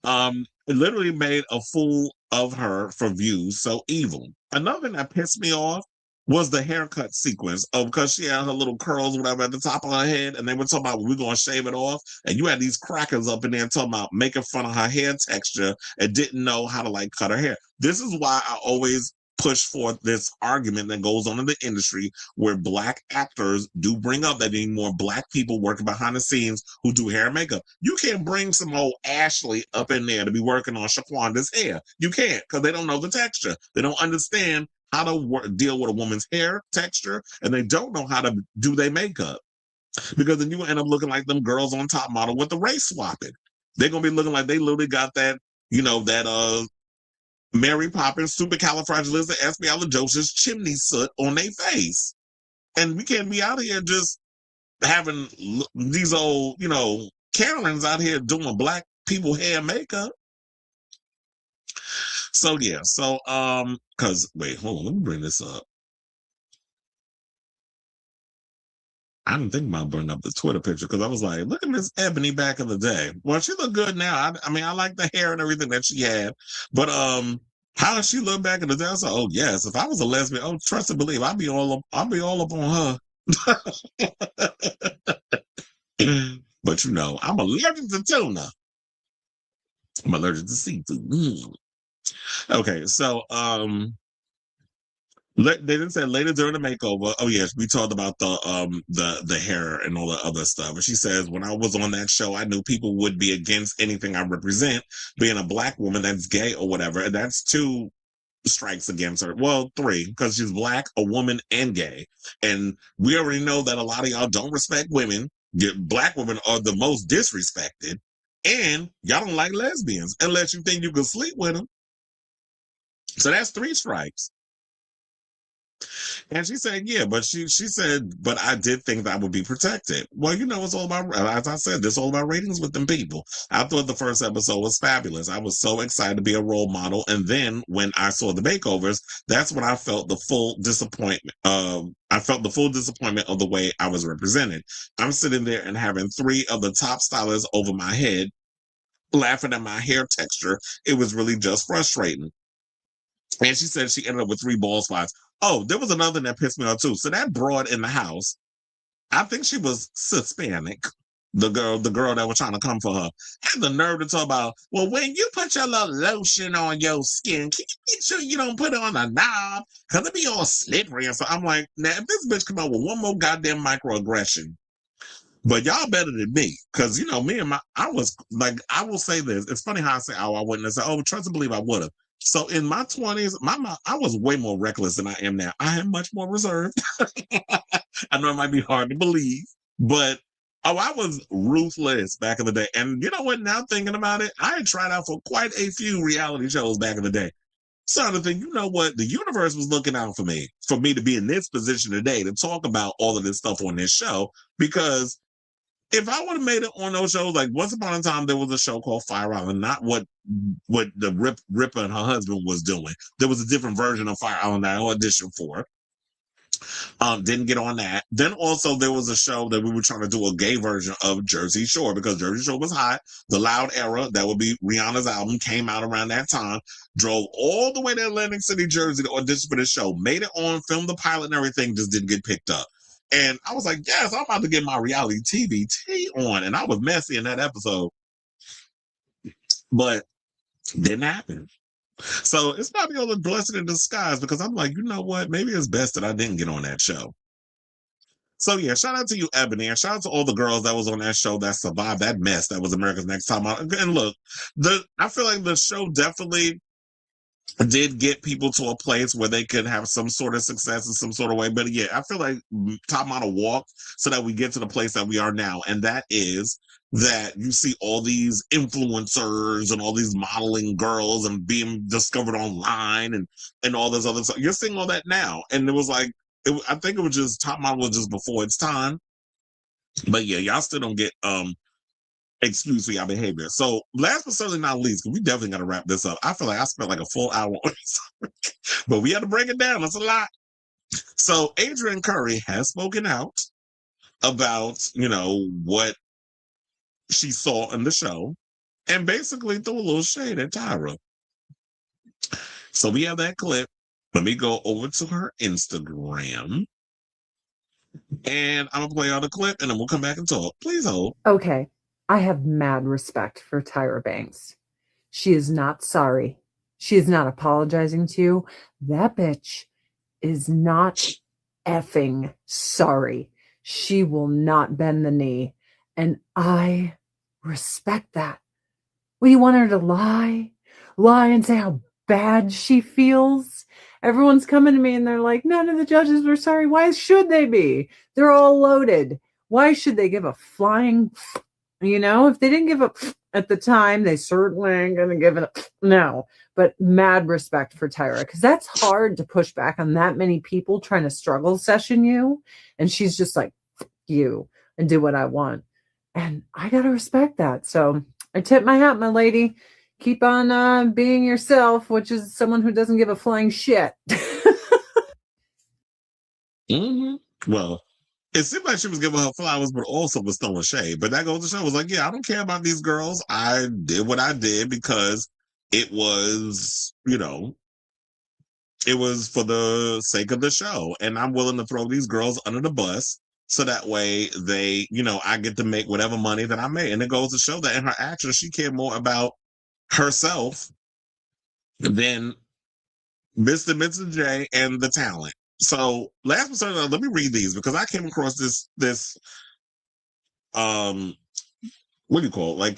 It literally made a fool of her for views so evil. Another thing that pissed me off was the haircut sequence because she had her little curls, whatever, at the top of her head, and they were talking about we're gonna shave it off, and you had these crackers up in there talking about making fun of her hair texture and didn't know how to like cut her hair. This is why I always push forth this argument that goes on in the industry where Black actors do bring up that need more Black people working behind the scenes who do hair and makeup. You can't bring some old Ashley up in there to be working on Shaquanda's hair. You can't, because they don't know the texture. They don't understand how to deal with a woman's hair texture, and they don't know how to do their makeup. Because then you end up looking like them girls on Top Model with the race swapping. They're gonna be looking like they literally got that, Mary Poppins supercalifragilisticexpialidocious chimney soot on their face. And we can't be out here just having these old, Karens out here doing Black people hair and makeup. So yeah, because wait, hold on, let me bring this up. I didn't think about bringing up the Twitter picture because I was like, look at Miss Ebony back in the day. Well, she looked good now. I mean, I like the hair and everything that she had, but how does she look back in the day? I was like, oh yes, if I was a lesbian, oh trust and believe, I'll be all up on her. But I'm allergic to tuna. I'm allergic to seafood. Okay, so they didn't say later during the makeover. Oh yes, we talked about the hair and all the other stuff. And she says, when I was on that show, I knew people would be against anything I represent, being a Black woman that's gay or whatever. And that's 2 strikes against her. Well, 3, because she's Black, a woman, and gay. And we already know that a lot of y'all don't respect women. Black women are the most disrespected. And y'all don't like lesbians unless you think you can sleep with them. So that's 3 strikes. And she said, yeah, but she said, but I did think that I would be protected. Well, it's all about, as I said, it's all about ratings with them people. I thought the first episode was fabulous. I was so excited to be a role model. And then when I saw the makeovers, that's when I felt the full disappointment. I felt the full disappointment of the way I was represented. I'm sitting there and having 3 of the top stylists over my head, laughing at my hair texture. It was really just frustrating. And she said she ended up with 3 bald spots. Oh, there was another thing that pissed me off too. So that broad in the house, I think she was Hispanic. The girl that was trying to come for her had the nerve to talk about, well, when you put your little lotion on your skin, can you make sure you don't put it on a knob? Because it be all slippery. And so I'm like, now, if this bitch come out with one more goddamn microaggression, but y'all better than me. Because, me and I was like, I will say this. It's funny how I say, oh, I wouldn't have said, oh, trust and believe I would have. So in my 20s, I was way more reckless than I am now. I am much more reserved. I know it might be hard to believe, but I was ruthless back in the day. And you know what? Now thinking about it, I had tried out for quite a few reality shows back in the day. starting to think, you know what? The universe was looking out for me to be in this position today to talk about all of this stuff on this show. Because if I would have made it on those shows, like once upon a time, there was a show called Fire Island, not what the Ripper and her husband was doing. There was a different version of Fire Island that I auditioned for. Didn't get on that. Then also there was a show that we were trying to do a gay version of Jersey Shore because Jersey Shore was hot. The Loud Era, that would be Rihanna's album, came out around that time. Drove all the way to Atlantic City, Jersey to audition for this show. Made it on, filmed the pilot and everything, just didn't get picked up. And I was like, yes, I'm about to get my reality TV on. And I was messy in that episode. But didn't happen. So it's probably all a blessing in disguise because I'm like, you know what? Maybe it's best that I didn't get on that show. So yeah, shout out to you, Ebony, and shout out to all the girls that was on that show that survived that mess that was America's Next Top Model. And look, I feel like the show definitely did get people to a place where they could have some sort of success in some sort of way. But yeah, I feel like Top Model walked so that we get to the place that we are now. And that is that you see all these influencers and all these modeling girls and being discovered online and all this other stuff. You're seeing all that now. And it was like, I think it was just Top Model was just before its time. But yeah, y'all still don't get excuse for your behavior. So last but certainly not least, because we definitely got to wrap this up. I feel like I spent like a full hour on this, but we had to break it down. That's a lot. So Adrienne Curry has spoken out about, you know, what she saw in the show and basically threw a little shade at Tyra. So we have that clip. Let me go over to her Instagram and I'm going to play out the clip and then we'll come back and talk. Please hold. Okay. I have mad respect for Tyra Banks. She is not sorry. She is not apologizing to you. That bitch is not effing sorry. She will not bend the knee. And I respect that. Well, you want her to lie? Lie and say how bad she feels? Everyone's coming to me and they're like, none of the judges were sorry. Why should they be? They're all loaded. Why should they give a flying... You know, if they didn't give up at the time, they certainly ain't going to give it up now. But mad respect for Tyra, because that's hard to push back on that many people trying to struggle session you. And she's just like, you, and do what I want. And I got to respect that. So I tip my hat, my lady. Keep on being yourself, which is someone who doesn't give a flying shit. Well, it seemed like she was giving her flowers, but also was throwing shade. But that goes to show, I was like, yeah, I don't care about these girls. I did what I did because it was, you know, it was for the sake of the show. And I'm willing to throw these girls under the bus so that way they, you know, I get to make whatever money that I made. And it goes to show that in her action, she cared more about herself than Mr. and Mrs. J and the talent. So last but certainly, let me read these because I came across this what do you call it? Like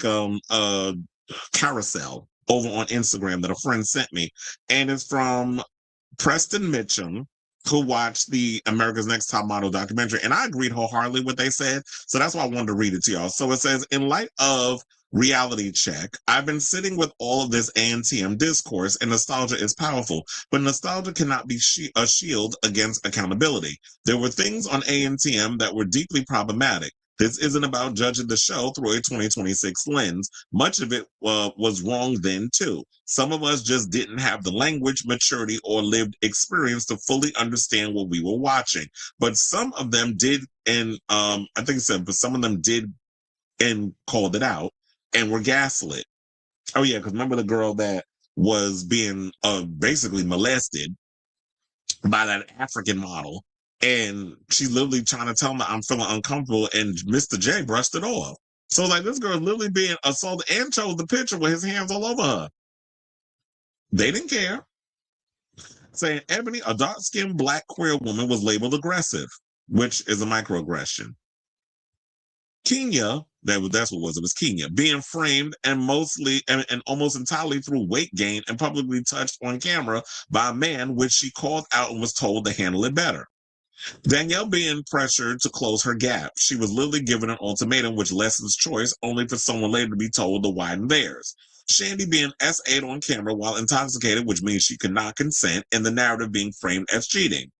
carousel over on Instagram that a friend sent me. And it's from Preston Mitchum, who watched the America's Next Top Model documentary. And I agreed wholeheartedly with what they said. So that's why I wanted to read it to y'all. So it says, in light of reality check, I've been sitting with all of this ANTM discourse, and nostalgia is powerful, but nostalgia cannot be a shield against accountability. There were things on ANTM that were deeply problematic. This isn't about judging the show through a 2026 lens. Much of it was wrong then, too. Some of us just didn't have the language, maturity, or lived experience to fully understand what we were watching. But some of them did, and I think it said, but some of them did and called it out and were gaslit. Oh, yeah, because remember the girl that was being basically molested by that African model? And she's literally trying to tell me I'm feeling uncomfortable, and Mr. J brushed it off. So like this girl literally being assaulted and chose the picture with his hands all over her. They didn't care. Saying Ebony, a dark-skinned black queer woman, was labeled aggressive, which is a microaggression. Kenya, that's what it was. It was Kenya being framed and mostly and almost entirely through weight gain and publicly touched on camera by a man, which she called out and was told to handle it better. Danielle being pressured to close her gap. She was literally given an ultimatum which lessens choice, only for someone later to be told to widen theirs. Shandy being S8 on camera while intoxicated, which means she could not consent, and the narrative being framed as cheating.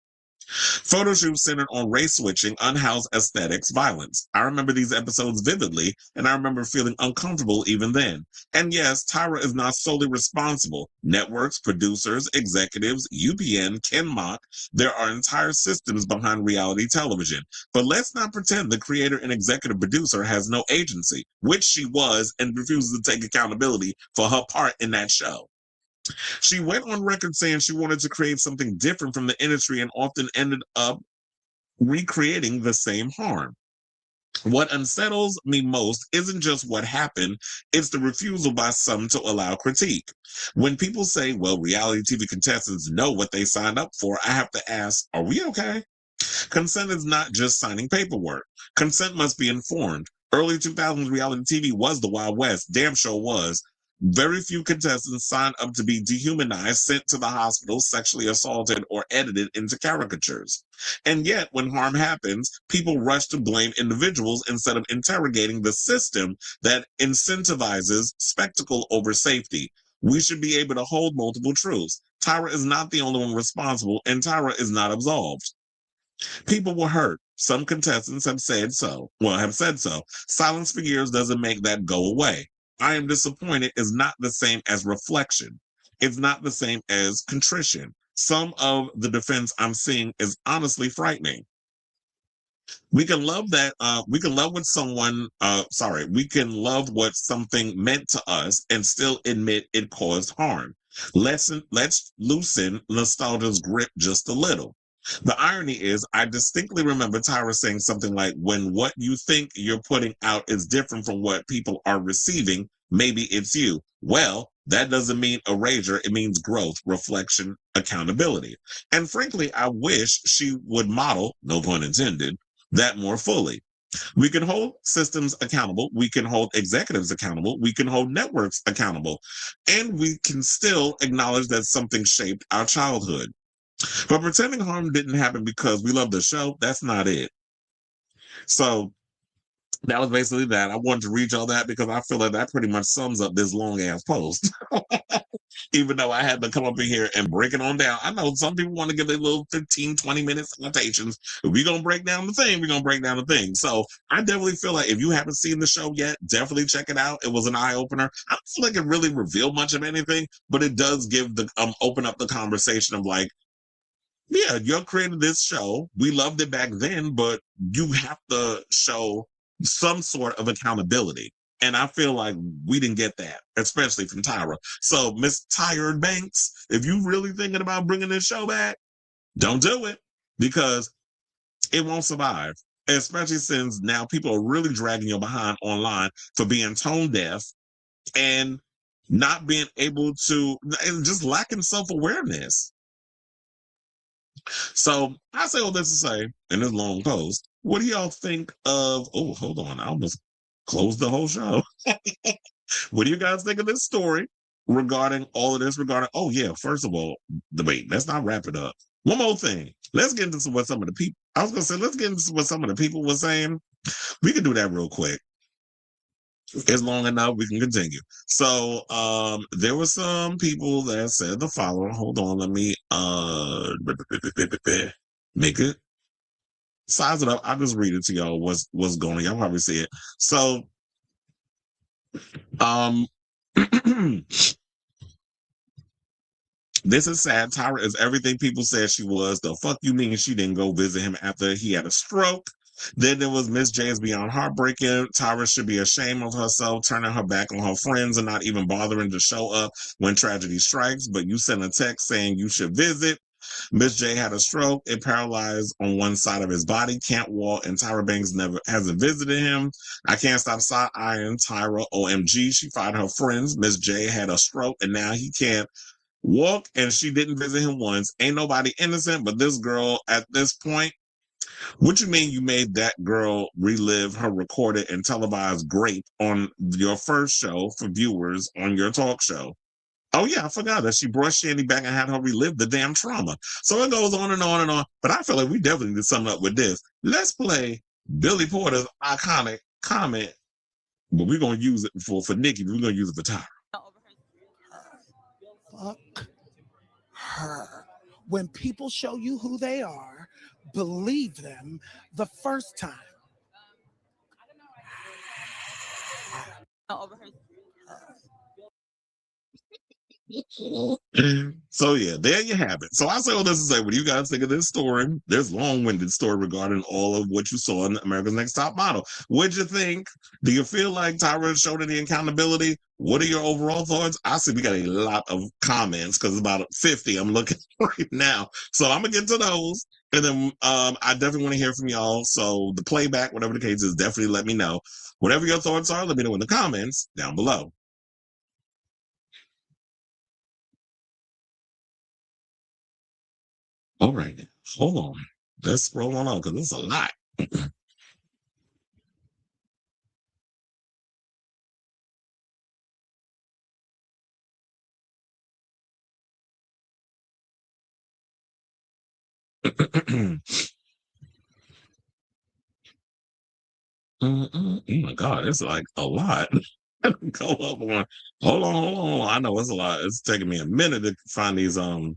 Photo shoots centered on race switching, unhoused aesthetics, violence. I remember these episodes vividly, and I remember feeling uncomfortable even then. And yes, Tyra is not solely responsible. Networks, producers, executives, UPN, Ken Mock, there are entire systems behind reality television. But let's not pretend the creator and executive producer has no agency, which she was, and refuses to take accountability for her part in that show. She went on record saying she wanted to create something different from the industry and often ended up recreating the same harm. What unsettles me most isn't just what happened, it's the refusal by some to allow critique. When people say, well, reality TV contestants know what they signed up for, I have to ask, are we okay? Consent is not just signing paperwork. Consent must be informed. Early 2000s reality TV was the Wild West. Damn sure was. Very few contestants signed up to be dehumanized, sent to the hospital, sexually assaulted, or edited into caricatures. And yet, when harm happens, people rush to blame individuals instead of interrogating the system that incentivizes spectacle over safety. We should be able to hold multiple truths. Tyra is not the only one responsible, and Tyra is not absolved. People were hurt. Some contestants have said so. Silence for years doesn't make that go away. I am disappointed is not the same as reflection. It's not the same as contrition. Some of the defense I'm seeing is honestly frightening. We can love that. We can love we can love what something meant to us and still admit it caused harm. Let's loosen nostalgia's grip just a little. The irony is, I distinctly remember Tyra saying something like, when what you think you're putting out is different from what people are receiving, maybe it's you. Well, that doesn't mean erasure. It means growth, reflection, accountability. And frankly, I wish she would model, no pun intended, that more fully. We can hold systems accountable. We can hold executives accountable. We can hold networks accountable. And we can still acknowledge that something shaped our childhood. But pretending harm didn't happen because we love the show, that's not it. So that was basically that. I wanted to read y'all that because I feel like that pretty much sums up this long ass post. Even though I had to come up in here and break it on down. I know some people want to give their little 15, 20 minute citations. If we're going to break down the thing, we're going to break down the thing. So I definitely feel like if you haven't seen the show yet, definitely check it out. It was an eye opener. I don't feel like it really revealed much of anything, but it does give open up the conversation of like, yeah, you created this show. We loved it back then, but you have to show some sort of accountability. And I feel like we didn't get that, especially from Tyra. So, Miss Tired Banks, if you really thinking about bringing this show back, don't do it because it won't survive. Especially since now people are really dragging you behind online for being tone deaf and not being able to, and just lacking self-awareness. So I say all this to say in this long post, what do y'all think of, oh, hold on, I almost closed the whole show. What do you guys think of this story regarding all of this? Oh yeah, first of all, wait, let's not wrap it up. One more thing. Let's get into what some of the people, let's get into what some of the people were saying. We can do that real quick. It's long enough, we can continue. So there were some people that said the following. Hold on, let me make it size it up. I'll just read it to y'all what's going on. Y'all probably see it. So this is sad. Tyra is everything people said she was. The fuck you mean she didn't go visit him after he had a stroke? Then there was Miss J's Beyond Heartbreaking. Tyra should be ashamed of herself, turning her back on her friends and not even bothering to show up when tragedy strikes. But you sent a text saying you should visit. Miss J had a stroke. It paralyzed on one side of his body, can't walk, and Tyra Banks hasn't visited him. I can't stop side-eyeing Tyra. OMG, she fired her friends. Miss J had a stroke, and now he can't walk, and she didn't visit him once. Ain't nobody innocent but this girl at this point. What you mean you made that girl relive her recorded and televised grape on your first show for viewers on your talk show? Oh yeah, I forgot that she brought Shandy back and had her relive the damn trauma. So it goes on and on and on. But I feel like we definitely did something up with this. Let's play Billy Porter's iconic comment, but we're gonna use it for Nikki. We're gonna use it for Tyra. Over Fuck her. When people show you who they are, believe them the first time. Over her. So yeah, there you have it. So I say all this to say, what do you guys think of this story? There's long-winded story regarding all of what you saw in America's Next Top Model. What'd you think? Do you feel like Tyra showed any accountability? What are your overall thoughts? I see we got a lot of comments because about 50 I'm looking right now. So I'm gonna get to those. And then I definitely want to hear from y'all. So the playback, whatever the case is, definitely let me know. Whatever your thoughts are, let me know in the comments down below. All right, hold on. Let's scroll on because there's a lot. Oh my God, it's like a lot. Go up on. Hold on. I know it's a lot. It's taking me a minute to find these. Are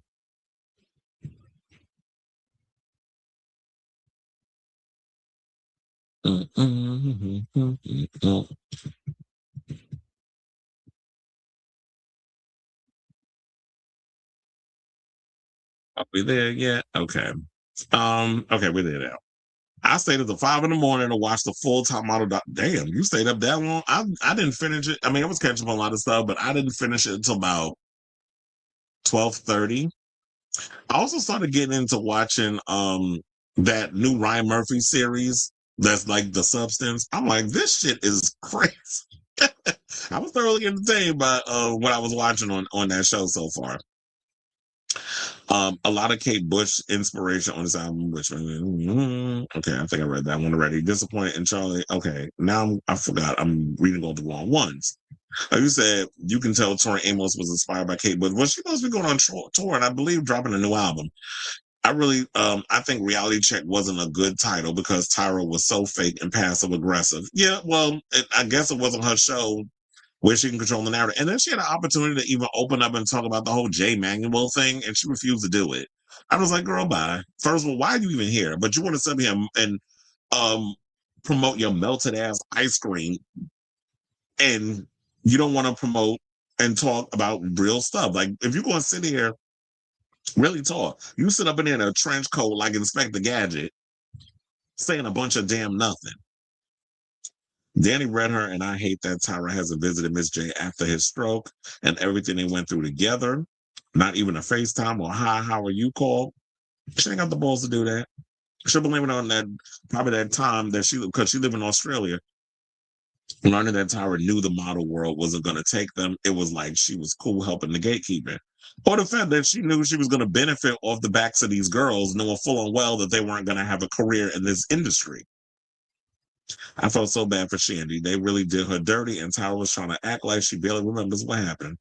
we there yet? Okay. Okay, we're there now. I stayed up to 5 a.m. to watch the full Top Model. Damn, you stayed up that long? I didn't finish it. I mean, I was catching up on a lot of stuff, but I didn't finish it until about 12:30. I also started getting into watching that new Ryan Murphy series that's like The Substance. I'm like, this shit is crazy. I was thoroughly entertained by what I was watching on that show so far. A lot of Kate Bush inspiration on this album, which okay, I think I read that one already. Disappointed in Charlie. Okay, now I forgot. I'm reading all the wrong ones. Like you said, you can tell Tori Amos was inspired by Kate Bush. Well, she must be going on tour, and I believe dropping a new album. I think Reality Check wasn't a good title because Tyra was so fake and passive aggressive. Yeah, well, I guess it wasn't her show where she can control the narrative. And then she had an opportunity to even open up and talk about the whole Jay Manuel thing, and she refused to do it. I was like, girl, bye. First of all, why are you even here? But you want to sit here and um, promote your melted ass ice cream, and you don't want to promote and talk about real stuff. Like, if you're going to sit here, really talk, you sit up in there in a trench coat like Inspector Gadget, saying a bunch of damn nothing. Danny read her, and I hate that Tyra hasn't visited Miss J after his stroke and everything they went through together. Not even a FaceTime or hi, how are you call. She ain't got the balls to do that. She'll blame it on that, probably that time that because she lived in Australia, learning that Tyra knew the model world wasn't going to take them. It was like she was cool helping the gatekeeper. Or the fact that she knew she was going to benefit off the backs of these girls, knowing full and well that they weren't going to have a career in this industry. I felt so bad for Shandy. They really did her dirty, and Tyra was trying to act like she barely remembers what happened.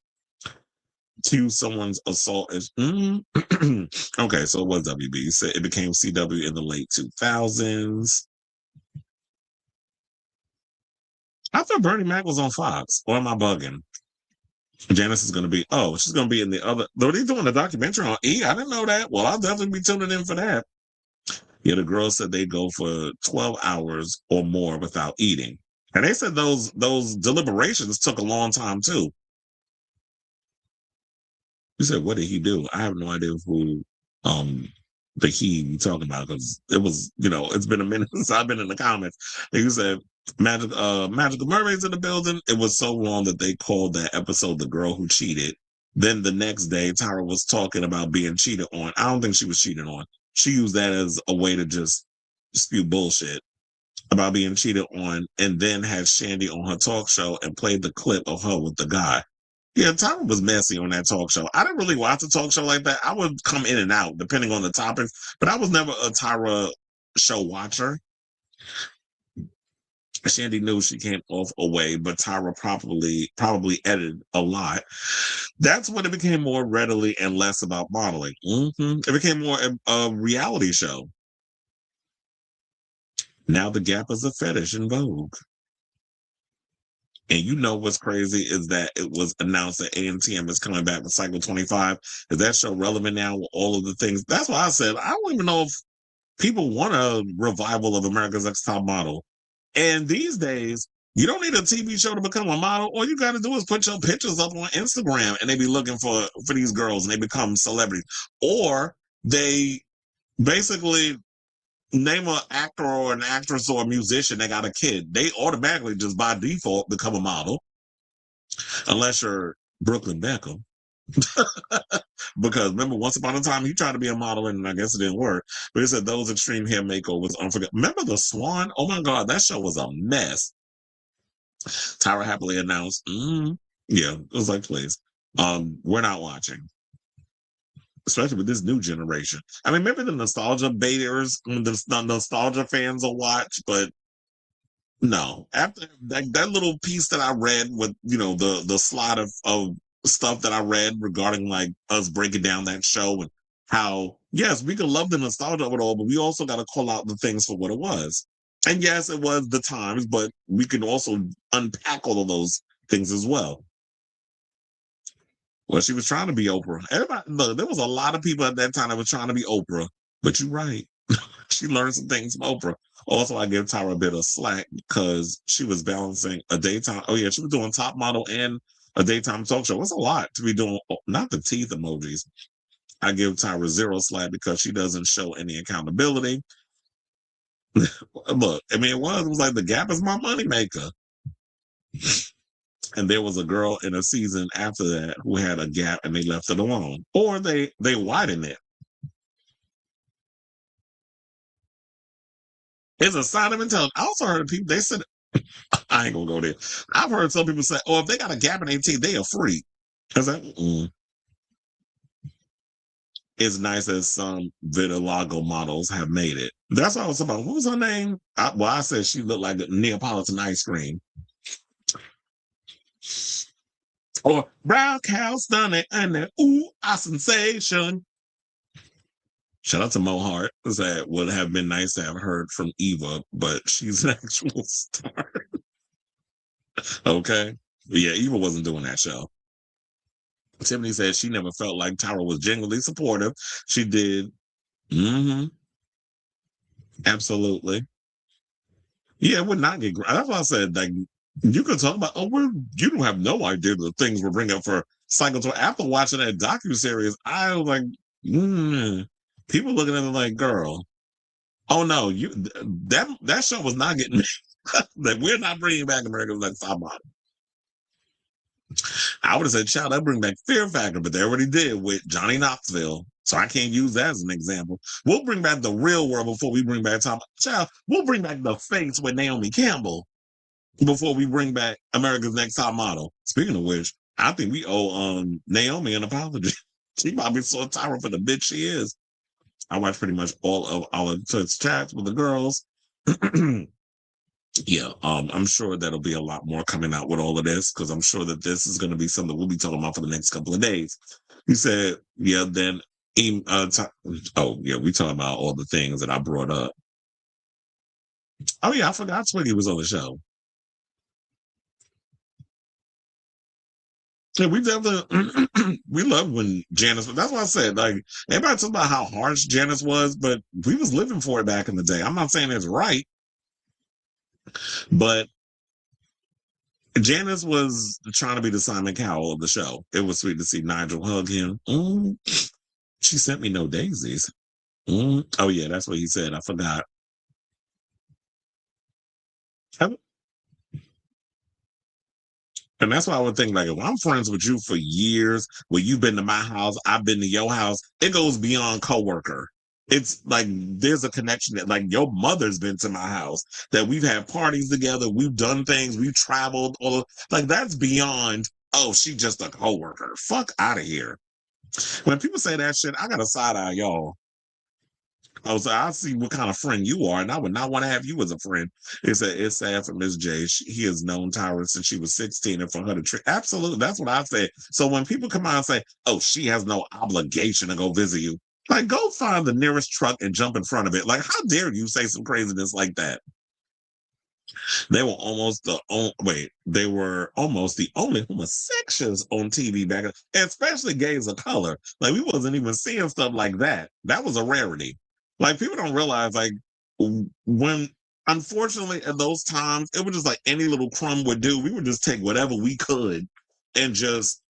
To someone's assault is okay, so it was WB. So it became CW in the late 2000s. I thought Bernie Mac was on Fox. Or am I bugging? Janice is going to be, she's going to be in the other. Though they're doing a documentary on E. I didn't know that. Well, I'll definitely be tuning in for that. Yeah, the girls said they go for 12 hours or more without eating. And they said those deliberations took a long time too. You said, what did he do? I have no idea who the he you talking about, because it was, it's been a minute since I've been in the comments. You said Magical Mermaids in the building. It was so long that they called that episode The Girl Who Cheated. Then the next day, Tyra was talking about being cheated on. I don't think she was cheated on. She used that as a way to just spew bullshit about being cheated on, and then had Shandy on her talk show and played the clip of her with the guy. Yeah, Tyra was messy on that talk show. I didn't really watch a talk show like that. I would come in and out depending on the topics, but I was never a Tyra show watcher. Shandy knew she came off away, but Tyra probably edited a lot. That's when it became more readily and less about modeling. It became more a reality show. Now the gap is a fetish in Vogue. And you know what's crazy is that it was announced that ANTM is coming back with Cycle 25. Is that show relevant now with all of the things? That's why I said I don't even know if people want a revival of America's Next Top Model. And these days, you don't need a TV show to become a model. All you got to do is put your pictures up on Instagram and they be looking for these girls and they become celebrities. Or they basically name an actor or an actress or a musician that got a kid. They automatically just by default become a model. Unless you're Brooklyn Beckham. Because remember, once upon a time, he tried to be a model and I guess it didn't work. But he said those extreme hair makeovers unforgettable. Remember The Swan? Oh my God, that show was a mess. Tyra happily announced, yeah, it was like, please, we're not watching. Especially with this new generation. I mean, maybe the nostalgia baiters, the nostalgia fans will watch, but no. After that little piece that I read with, the slot of stuff that I read regarding like us breaking down that show and how, yes, we can love the nostalgia of it all, but we also got to call out the things for what it was. And yes, it was the times, but we can also unpack all of those things as well. Well, she was trying to be Oprah. Everybody, look, there was a lot of people at that time that was trying to be Oprah, but you're right. She learned some things from Oprah. Also, I give Tyra a bit of slack because she was balancing a daytime. Oh, yeah, she was doing top model and a daytime talk show. It's a lot to be doing, not the teeth emojis. I give Tyra zero slack because she doesn't show any accountability. Look, I mean, it was like the Gap is my moneymaker. And there was a girl in a season after that who had a Gap and they left it alone. Or they widened it. It's a sign of intelligence. I also heard people, they said, I ain't gonna go there. I've heard some people say, oh, if they got a Gap in their teeth, they are free. I was like, It's nice that some vitiligo models have made it. That's what I was talking about. What was her name? I said she looked like a Neapolitan ice cream. Or brown cow stunning and then a sensation. Shout out to Mo Hart. That would have been nice to have heard from Eva, but she's an actual star. Okay. Yeah, Eva wasn't doing that show. Tiffany said she never felt like Tyra was genuinely supportive. She did. Absolutely. Yeah, it would not get. That's why I said, like, you could talk about, you don't have no idea the things we're bringing up for Cycle 2. After watching that docuseries, I was like, people looking at it like, girl, oh no, that show was not getting me. That we're not bringing back America's Next Top Model. I would have said, child, that bring back Fear Factor, but they already did with Johnny Knoxville. So I can't use that as an example. We'll bring back The Real World before we bring back Top. Child, we'll bring back The Face with Naomi Campbell before we bring back America's Next Top Model. Speaking of which, I think we owe Naomi an apology. She probably saw Tyra for the bitch she is. I watched pretty much all of our chats with the girls. Yeah, I'm sure that'll be a lot more coming out with all of this because I'm sure that this is going to be something we'll be talking about for the next couple of days. He said, yeah, then, we talking about all the things that I brought up. Oh, yeah, I forgot Twiggy was on the show. Yeah, we definitely, we love when Janice, that's what I said, like, everybody talks about how harsh Janice was, but we was living for it back in the day. I'm not saying it's right. But Janice was trying to be the Simon Cowell of the show. It was sweet to see Nigel hug him. She sent me no daisies. Oh, yeah, that's what he said. I forgot. And that's why I would think, like, if I'm friends with you for years, where you've been to my house, I've been to your house, it goes beyond coworker. It's like there's a connection that, like, your mother's been to my house, that we've had parties together, we've done things, we've traveled, like that's beyond, oh, she's just a coworker. Fuck out of here. When people say that shit, I got a side eye, y'all. I see what kind of friend you are, and I would not want to have you as a friend. It's sad for Miss J. He has known Tyra since she was 16, and for her to treat, absolutely, that's what I say. So when people come out and say, oh, she has no obligation to go visit you, like, go find the nearest truck and jump in front of it. Like, how dare you say some craziness like that? They were almost they were almost the only homosexuals on TV back then, especially gays of color. Like, we wasn't even seeing stuff like that. That was a rarity. Like, people don't realize, like, when, unfortunately, at those times, it was just like any little crumb would do. We would just take whatever we could and just,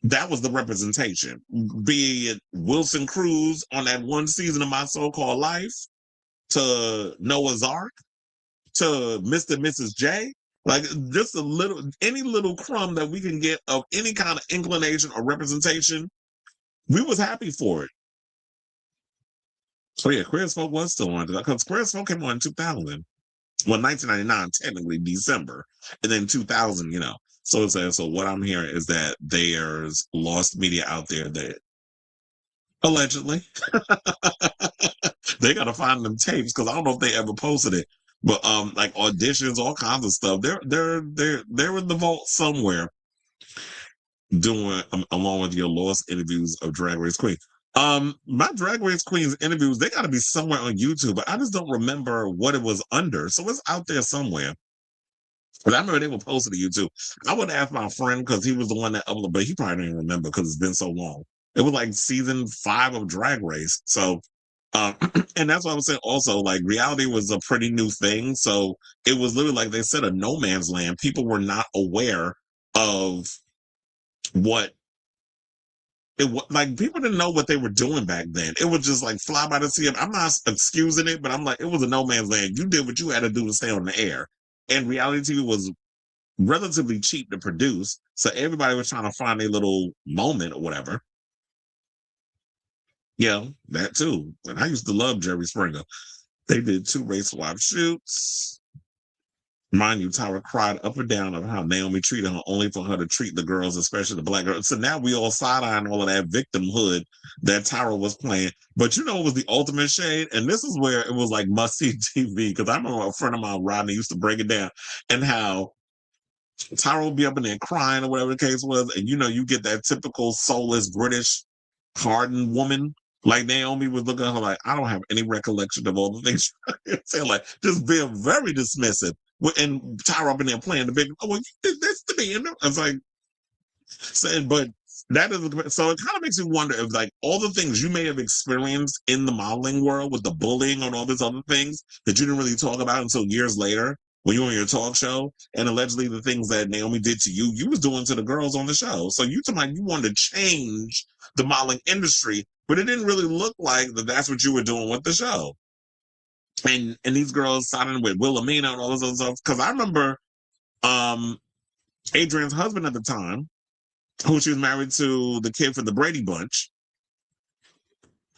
that was the representation. Be it Wilson Cruz on that one season of My So-Called Life, to Noah's Ark, to Mr. and Mrs. J. Like, just any little crumb that we can get of any kind of inclination or representation, we was happy for it. So yeah, Queer as Folk was still on, because Queer as Folk came on in 2000. Well, 1999, technically December, and then 2000, So so what I'm hearing is that there's lost media out there that allegedly they gotta find them tapes, because I don't know if they ever posted it. But like auditions, all kinds of stuff. They're in the vault somewhere, doing along with your lost interviews of Drag Race Queen. My Drag Race Queens interviews, they got to be somewhere on YouTube, but I just don't remember what it was under. So it's out there somewhere. But I remember they were posted to YouTube. I would ask my friend, because he was the one that uploaded, but he probably didn't remember because it's been so long. It was like season 5 of Drag Race. So, and that's why I was saying also, like, reality was a pretty new thing. So it was literally, like they said, a no man's land. People were not aware of what it was. Like, people didn't know what they were doing back then. It was just like fly by the seat. I'm not excusing it, but I'm like, it was a no man's land. You did what you had to do to stay on the air. And reality TV was relatively cheap to produce. So everybody was trying to find a little moment or whatever. Yeah, that too. And I used to love Jerry Springer. They did 2 race swap shoots. Mind you, Tyra cried up and down of how Naomi treated her, only for her to treat the girls, especially the black girls. So now we all side-eyeing all of that victimhood that Tyra was playing. But it was the ultimate shade. And this is where it was like must-see TV. Because I remember a friend of mine, Rodney, used to break it down. And how Tyra would be up in there crying or whatever the case was. And you get that typical soulless British hardened woman. Like, Naomi was looking at her like, I don't have any recollection of all the things you're saying. Like, just being very dismissive. And Tyra up in there playing the big, oh, well, you did this to me. And I was like, saying, but that is, so it kind of makes you wonder if, like, all the things you may have experienced in the modeling world with the bullying and all these other things that you didn't really talk about until years later when you were on your talk show, and allegedly the things that Naomi did to you, you was doing to the girls on the show. So you wanted to change the modeling industry, but it didn't really look like that's what you were doing with the show. And these girls signing with Wilhelmina and all this other stuff. Because I remember Adrian's husband at the time, who she was married to, the kid from the Brady Bunch,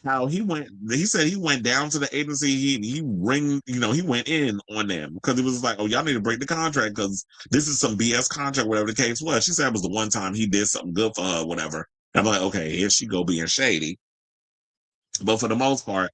how he said he went down to the agency, he went in on them because it was like, oh, y'all need to break the contract because this is some BS contract, whatever the case was. She said it was the one time he did something good for her, whatever. And I'm like, okay, here she go being shady. But for the most part,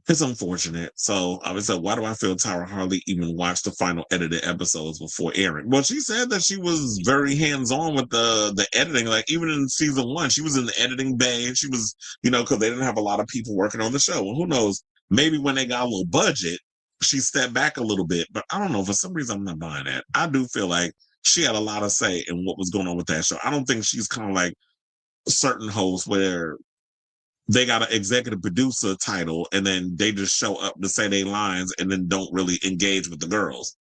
it's unfortunate. So I was like, why do I feel Tyra hardly even watched the final edited episodes before airing? Well, she said that she was very hands-on with the editing. Like, even in season 1, she was in the editing bay, and she was, because they didn't have a lot of people working on the show. Well, who knows? Maybe when they got a little budget, she stepped back a little bit. But I don't know. For some reason, I'm not buying that. I do feel like she had a lot of say in what was going on with that show. I don't think she's kind of like certain hosts where they got an executive producer title and then they just show up to say their lines and then don't really engage with the girls.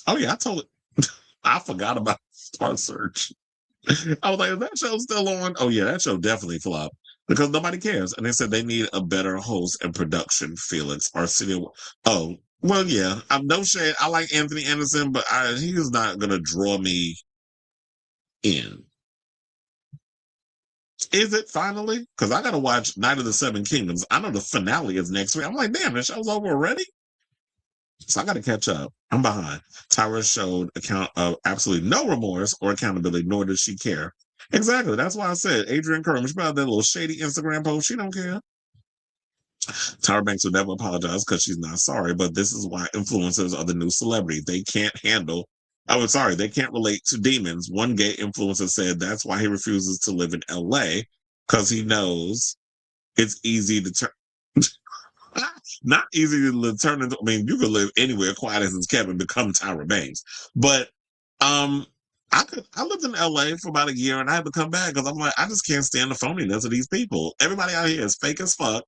Oh yeah, I forgot about Star Search. I was like, is that show still on? Oh yeah, that show definitely flopped because nobody cares. And they said they need a better host and production. Felix Arsenio. Oh, well, yeah. I'm no shade. I like Anthony Anderson, but he is not gonna draw me in. Is it finally? Because I gotta watch Night of the Seven Kingdoms. I know the finale is next week. I'm like, damn, the show's over already. So I gotta catch up. I'm behind. Tyra showed absolutely no remorse or accountability, nor does she care. Exactly. That's why I said Adrian Kerr. She put out that little shady Instagram post. She don't care. Tyra Banks will never apologize because she's not sorry. But this is why influencers are the new celebrity. They can't handle. They can't relate to demons. One gay influencer said that's why he refuses to live in LA because he knows it's easy to turn. Not easy to turn into. I mean, you could live anywhere quiet as it's kept and become Tyra Banks. But I lived in LA for about a year and I had to come back because I'm like, I just can't stand the phoniness of these people. Everybody out here is fake as fuck.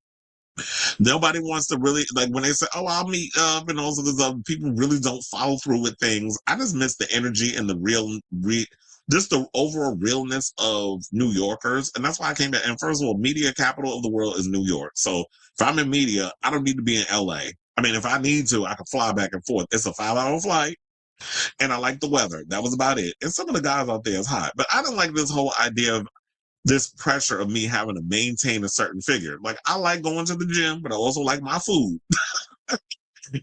Nobody wants to really, like, when they say, oh, I'll meet up and all of this other, people really don't follow through with things. I just miss the energy and the just the overall realness of New Yorkers. And that's why I came back. And first of all, media capital of the world is New York. So if I'm in media, I don't need to be in LA. I mean, if I need to, I can fly back and forth. It's a 5-hour flight and I like the weather. That was about it. And some of the guys out there is hot, but I didn't like this whole idea of this pressure of me having to maintain a certain figure. Like, I like going to the gym, but I also like my food.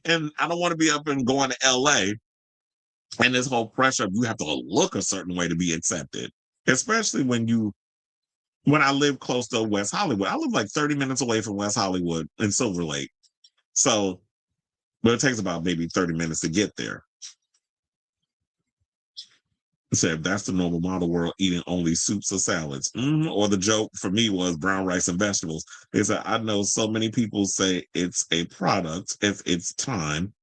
And I don't want to be up and going to LA and this whole pressure of you have to look a certain way to be accepted. Especially when I live close to West Hollywood. I live like 30 minutes away from West Hollywood in Silver Lake. So, but it takes about maybe 30 minutes to get there. Said that's the normal model world, eating only soups or salads. Or the joke for me was brown rice and vegetables. They said, I know so many people say it's a product if it's time.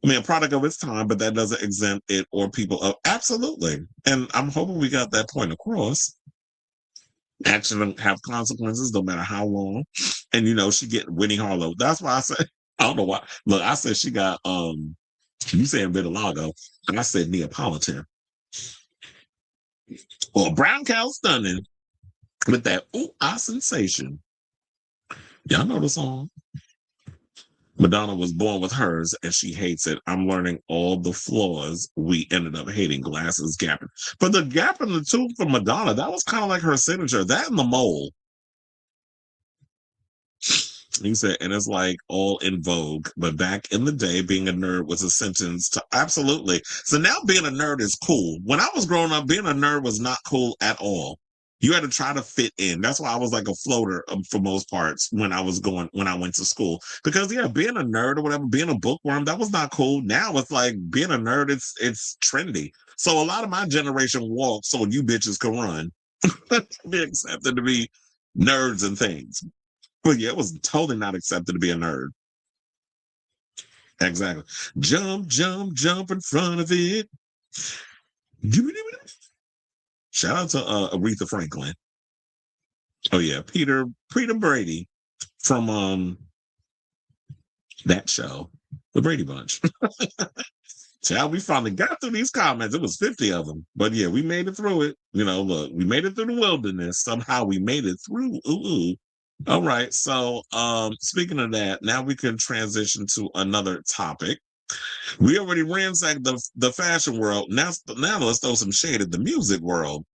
I mean, a product of its time, but that doesn't exempt it or people of absolutely. And I'm hoping we got that point across. Action have consequences no matter how long. And she get Winnie Harlow. That's why I said, I don't know why. Look, I said she got you said vitiligo, and I said Neapolitan. Or brown cow stunning with that sensation. Y'all know the song. Madonna was born with hers and she hates it. I'm learning all the flaws we ended up hating. Glasses gapping. But the gap in the tooth for Madonna, that was kind of like her signature. That and the mole. He said, and it's like all in vogue. But back in the day, being a nerd was a sentence to absolutely. So now being a nerd is cool. When I was growing up, being a nerd was not cool at all. You had to try to fit in. That's why I was like a floater for most parts when I went to school. Because being a nerd or whatever, being a bookworm, that was not cool. Now it's like being a nerd, it's trendy. So a lot of my generation walked so you bitches can run. Be accepted to be nerds and things. But yeah, it was totally not accepted to be a nerd. Exactly. Jump, jump, jump in front of it. Shout out to Aretha Franklin. Oh yeah, Peter Brady from that show, The Brady Bunch. Child, we finally got through these comments. It was 50 of them. But yeah, we made it through it. Look, we made it through the wilderness. Somehow we made it through. Ooh. All right. So speaking of that, now we can transition to another topic. We already ransacked the fashion world. Now let's throw some shade at the music world.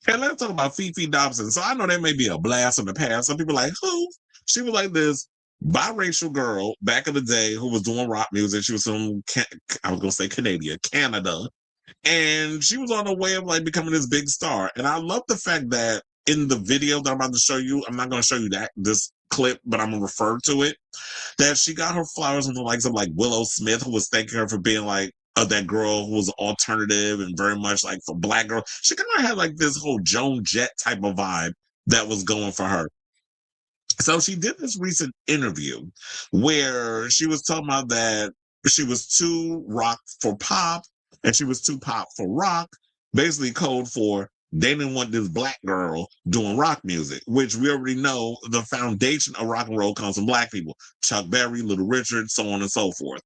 And let's talk about Fefe Dobson. So I know that may be a blast from the past. Some people are like, who? She was like this biracial girl back in the day who was doing rock music. She was from, I was going to say Canada. And she was on her way of like becoming this big star. And I love the fact that in the video that I'm about to show you, I'm not going to show you this clip, but I'm going to refer to it, that she got her flowers from the likes of like Willow Smith, who was thanking her for being like, that girl who was alternative and very much like for Black girl. She kind of had like this whole Joan Jett type of vibe that was going for her. So she did this recent interview where she was talking about that she was too rock for pop and she was too pop for rock, basically code for they didn't want this Black girl doing rock music, which we already know the foundation of rock and roll comes from Black people. Chuck Berry, Little Richard, so on and so forth.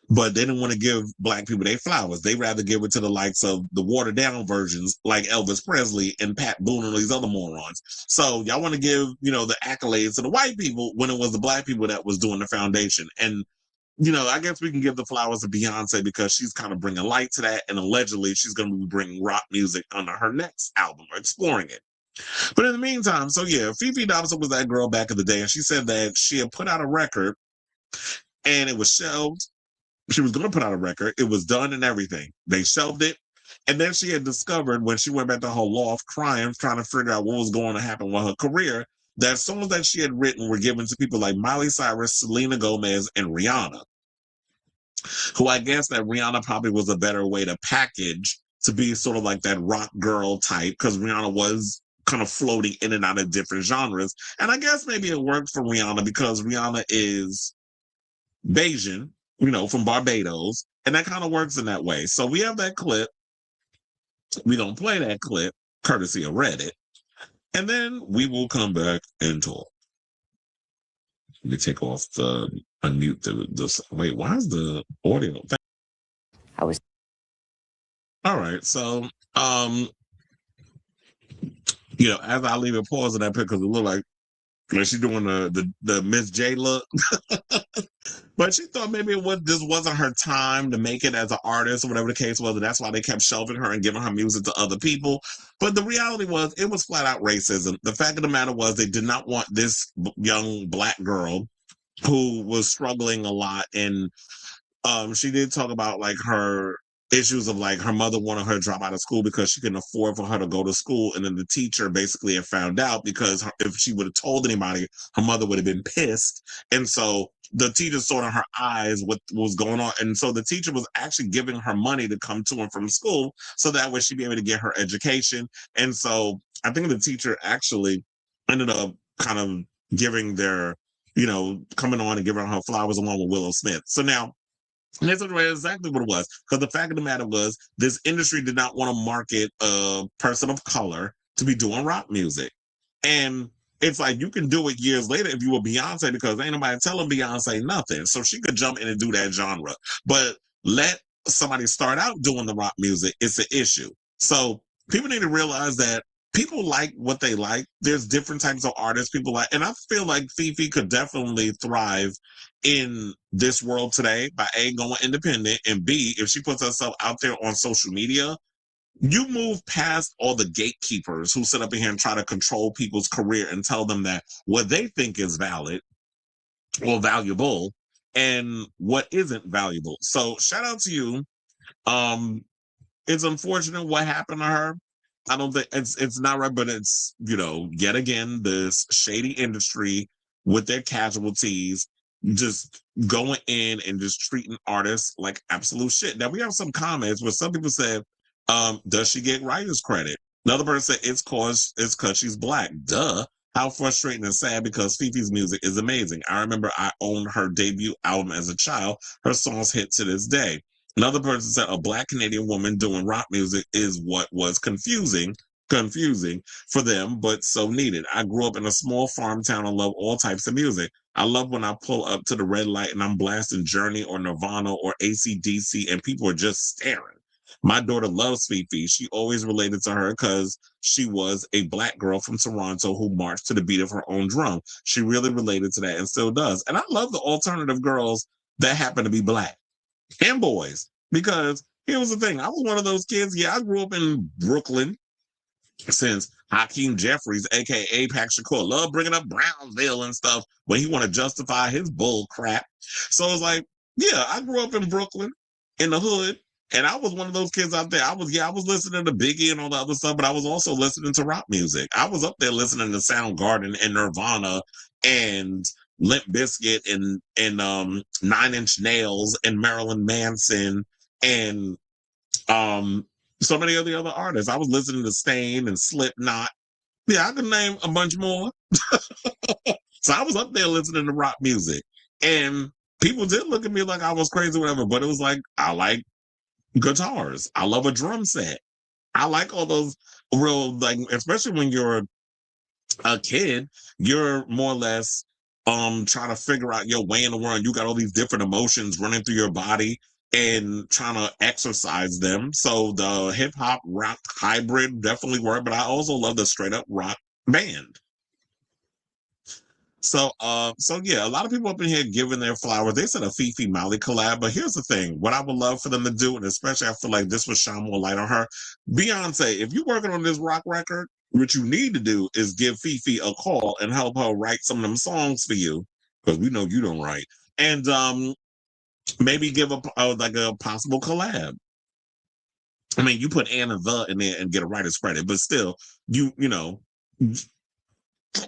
But they didn't want to give Black people their flowers. They rather give it to the likes of the watered down versions like Elvis Presley and Pat Boone and these other morons. So y'all want to give, the accolades to the white people when it was the Black people that was doing the foundation. And, I guess we can give the flowers to Beyonce because she's kind of bringing light to that. And allegedly she's going to be bringing rock music under her next album or exploring it. But in the meantime, so yeah, Fefe Dobson was that girl back in the day. And she said that she had put out a record and it was shelved. She was going to put out a record. It was done and everything. They shelved it. And then she had discovered when she went back to her loft crying, trying to figure out what was going to happen with her career, that songs that she had written were given to people like Miley Cyrus, Selena Gomez, and Rihanna, who I guess that Rihanna probably was a better way to package to be sort of like that rock girl type, because Rihanna was kind of floating in and out of different genres. And I guess maybe it worked for Rihanna because Rihanna is Bayesian, from Barbados, and that kind of works in that way. So we have that clip. We don't play that clip, courtesy of Reddit, and then we will come back and talk. Let me take off unmute the wait, why is the audio? All right, so as I leave it pause in that picture, because it looked like she's doing the Miss J look. But she thought maybe this wasn't her time to make it as an artist or whatever the case was, and that's why they kept shelving her and giving her music to other people. But the reality was, it was flat out racism. The fact of the matter was, they did not want this young Black girl who was struggling a lot, and she did talk about like her issues of like her mother wanted her to drop out of school because she couldn't afford for her to go to school, and then the teacher basically had found out because if she would have told anybody, her mother would have been pissed, and so the teacher saw in her eyes what was going on, and so the teacher was actually giving her money to come to and from school so that way she'd be able to get her education. And so I think the teacher actually ended up kind of giving their coming on and giving her flowers along with Willow Smith. So now, and that's exactly what it was. Because the fact of the matter was, this industry did not want to market a person of color to be doing rock music. And it's like, you can do it years later if you were Beyonce, because ain't nobody telling Beyonce nothing. So she could jump in and do that genre. But let somebody start out doing the rock music, it's an issue. So people need to realize that people like what they like. There's different types of artists people like. And I feel like Fefe could definitely thrive in this world today by A, going independent, and B, if she puts herself out there on social media, you move past all the gatekeepers who sit up in here and try to control people's career and tell them that what they think is valid or valuable and what isn't valuable. So shout out to you. It's unfortunate what happened to her. I don't think it's not right, but it's, yet again, this shady industry with their casualties just going in and just treating artists like absolute shit. Now we have some comments where some people said, does she get writer's credit? Another person said it's cause she's Black. Duh. How frustrating and sad, because Fefe's music is amazing. I remember I owned her debut album as a child. Her songs hit to this day. Another person said a Black Canadian woman doing rock music is what was confusing for them, but so needed. I grew up in a small farm town and love all types of music. I love when I pull up to the red light and I'm blasting Journey or Nirvana or AC/DC and people are just staring. My daughter loves Fefe. She always related to her because she was a Black girl from Toronto who marched to the beat of her own drum. She really related to that and still does. And I love the alternative girls that happen to be Black and boys, because here was the thing. I was one of those kids. Yeah, I grew up in Brooklyn since Hakeem Jeffries, aka Pac Shakur, loved bringing up Brownsville and stuff when he want to justify his bull crap. So it's like, yeah, I grew up in Brooklyn in the hood, and I was one of those kids out there. I was listening to Biggie and all the other stuff, but I was also listening to rock music. I was up there listening to Soundgarden and Nirvana and Limp Bizkit and 9 Inch Nails and Marilyn Manson and so many of the other artists. I was listening to Stain and Slipknot. Yeah, I can name a bunch more. So I was up there listening to rock music, and people did look at me like I was crazy or whatever, but it was like, I like guitars. I love a drum set. I like all those real, like, especially when you're a kid, you're more or less trying to figure out your way in the world. You got all these different emotions running through your body and trying to exercise them. So the hip hop rock hybrid definitely worked, but I also love the straight up rock band. So yeah, a lot of people up in here giving their flowers. They said a Fefe Miley collab, but here's the thing: what I would love for them to do, and especially I feel like this would shine more light on her. Beyonce, if you're working on this rock record, what you need to do is give Fefe a call and help her write some of them songs for you, because we know you don't write, and maybe give like a possible collab. I mean, you put Anna the in there and get a writer's credit, but still, you know.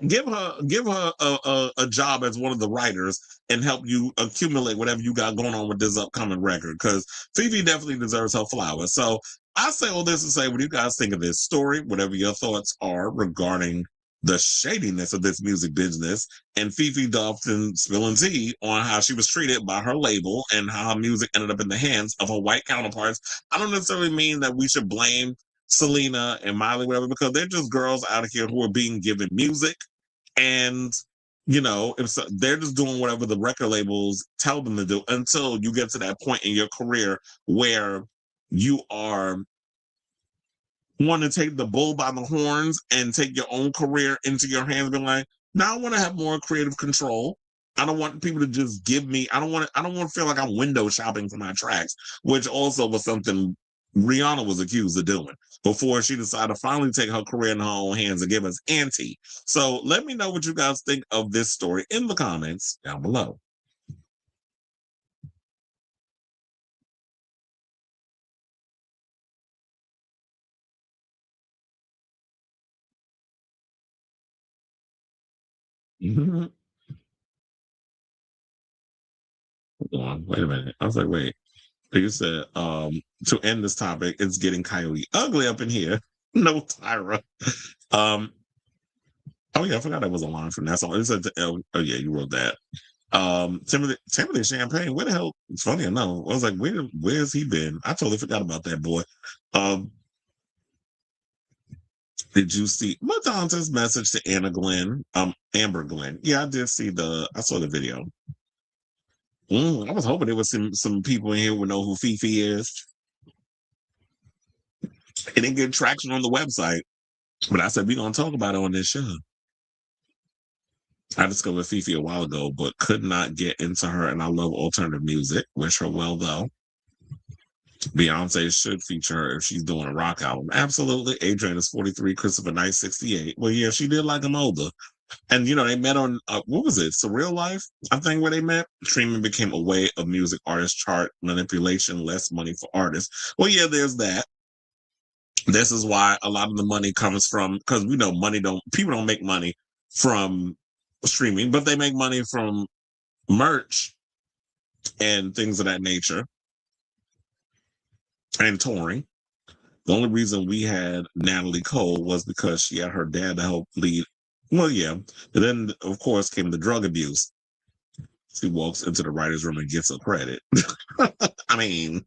Give her a job as one of the writers and help you accumulate whatever you got going on with this upcoming record, because Fefe definitely deserves her flowers. So I say all this to say, what do you guys think of this story? Whatever your thoughts are regarding the shadiness of this music business and Fefe Dobson spilling tea on how she was treated by her label and how her music ended up in the hands of her white counterparts. I don't necessarily mean that we should blame Selena and Miley, whatever, because they're just girls out here who are being given music. And, you know, if so, they're just doing whatever the record labels tell them to do until you get to that point in your career where you are want to take the bull by the horns and take your own career into your hands, being like, now I want to have more creative control. I don't want people to just give me, I don't want to feel like I'm window shopping for my tracks, which also was something Rihanna was accused of doing before she decided to finally take her career in her own hands and give us Auntie. So let me know what you guys think of this story in the comments down below. Hold on, wait a minute. I was like, wait. You said, to end this topic, it's getting coyote ugly up in here. No, Tyra. Oh yeah, I forgot that was a line from that song. It said, oh yeah, you wrote that. Timothy Champagne, where the hell? It's funny enough. I was like, where's he been? I totally forgot about that boy. Did you see Madonna's message to Amber Glenn? Yeah, I saw the video. I was hoping there was some people in here who know who Fefe is. It didn't get traction on the website, but I said we're gonna talk about it on this show. I discovered Fefe a while ago, but could not get into her, and I love alternative music. Wish her well, though. Beyonce should feature her if she's doing a rock album. Absolutely. Adrian is 43, Christopher Knight 68. Well, yeah, she did like him older. And, you know, they met on, what was it? Surreal Life, I think, where they met. Streaming became a way of music artist chart manipulation, less money for artists. Well, yeah, there's that. This is why a lot of the money comes from, because we know people don't make money from streaming, but they make money from merch and things of that nature and touring. The only reason we had Natalie Cole was because she had her dad to help lead. Well, yeah. But then, of course, came the drug abuse. She walks into the writer's room and gets her credit. I mean,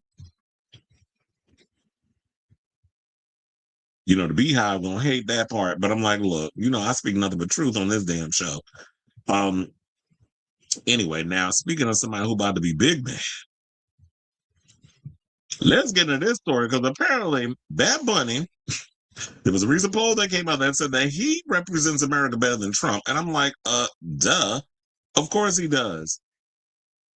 you know, the Beehive gonna hate that part, but I'm like, look, you know, I speak nothing but truth on this damn show. Anyway, now speaking of somebody who about to be big man, let's get into this story because apparently Bad Bunny, there was a recent poll that came out that said that he represents America better than Trump. And I'm like, duh. Of course he does.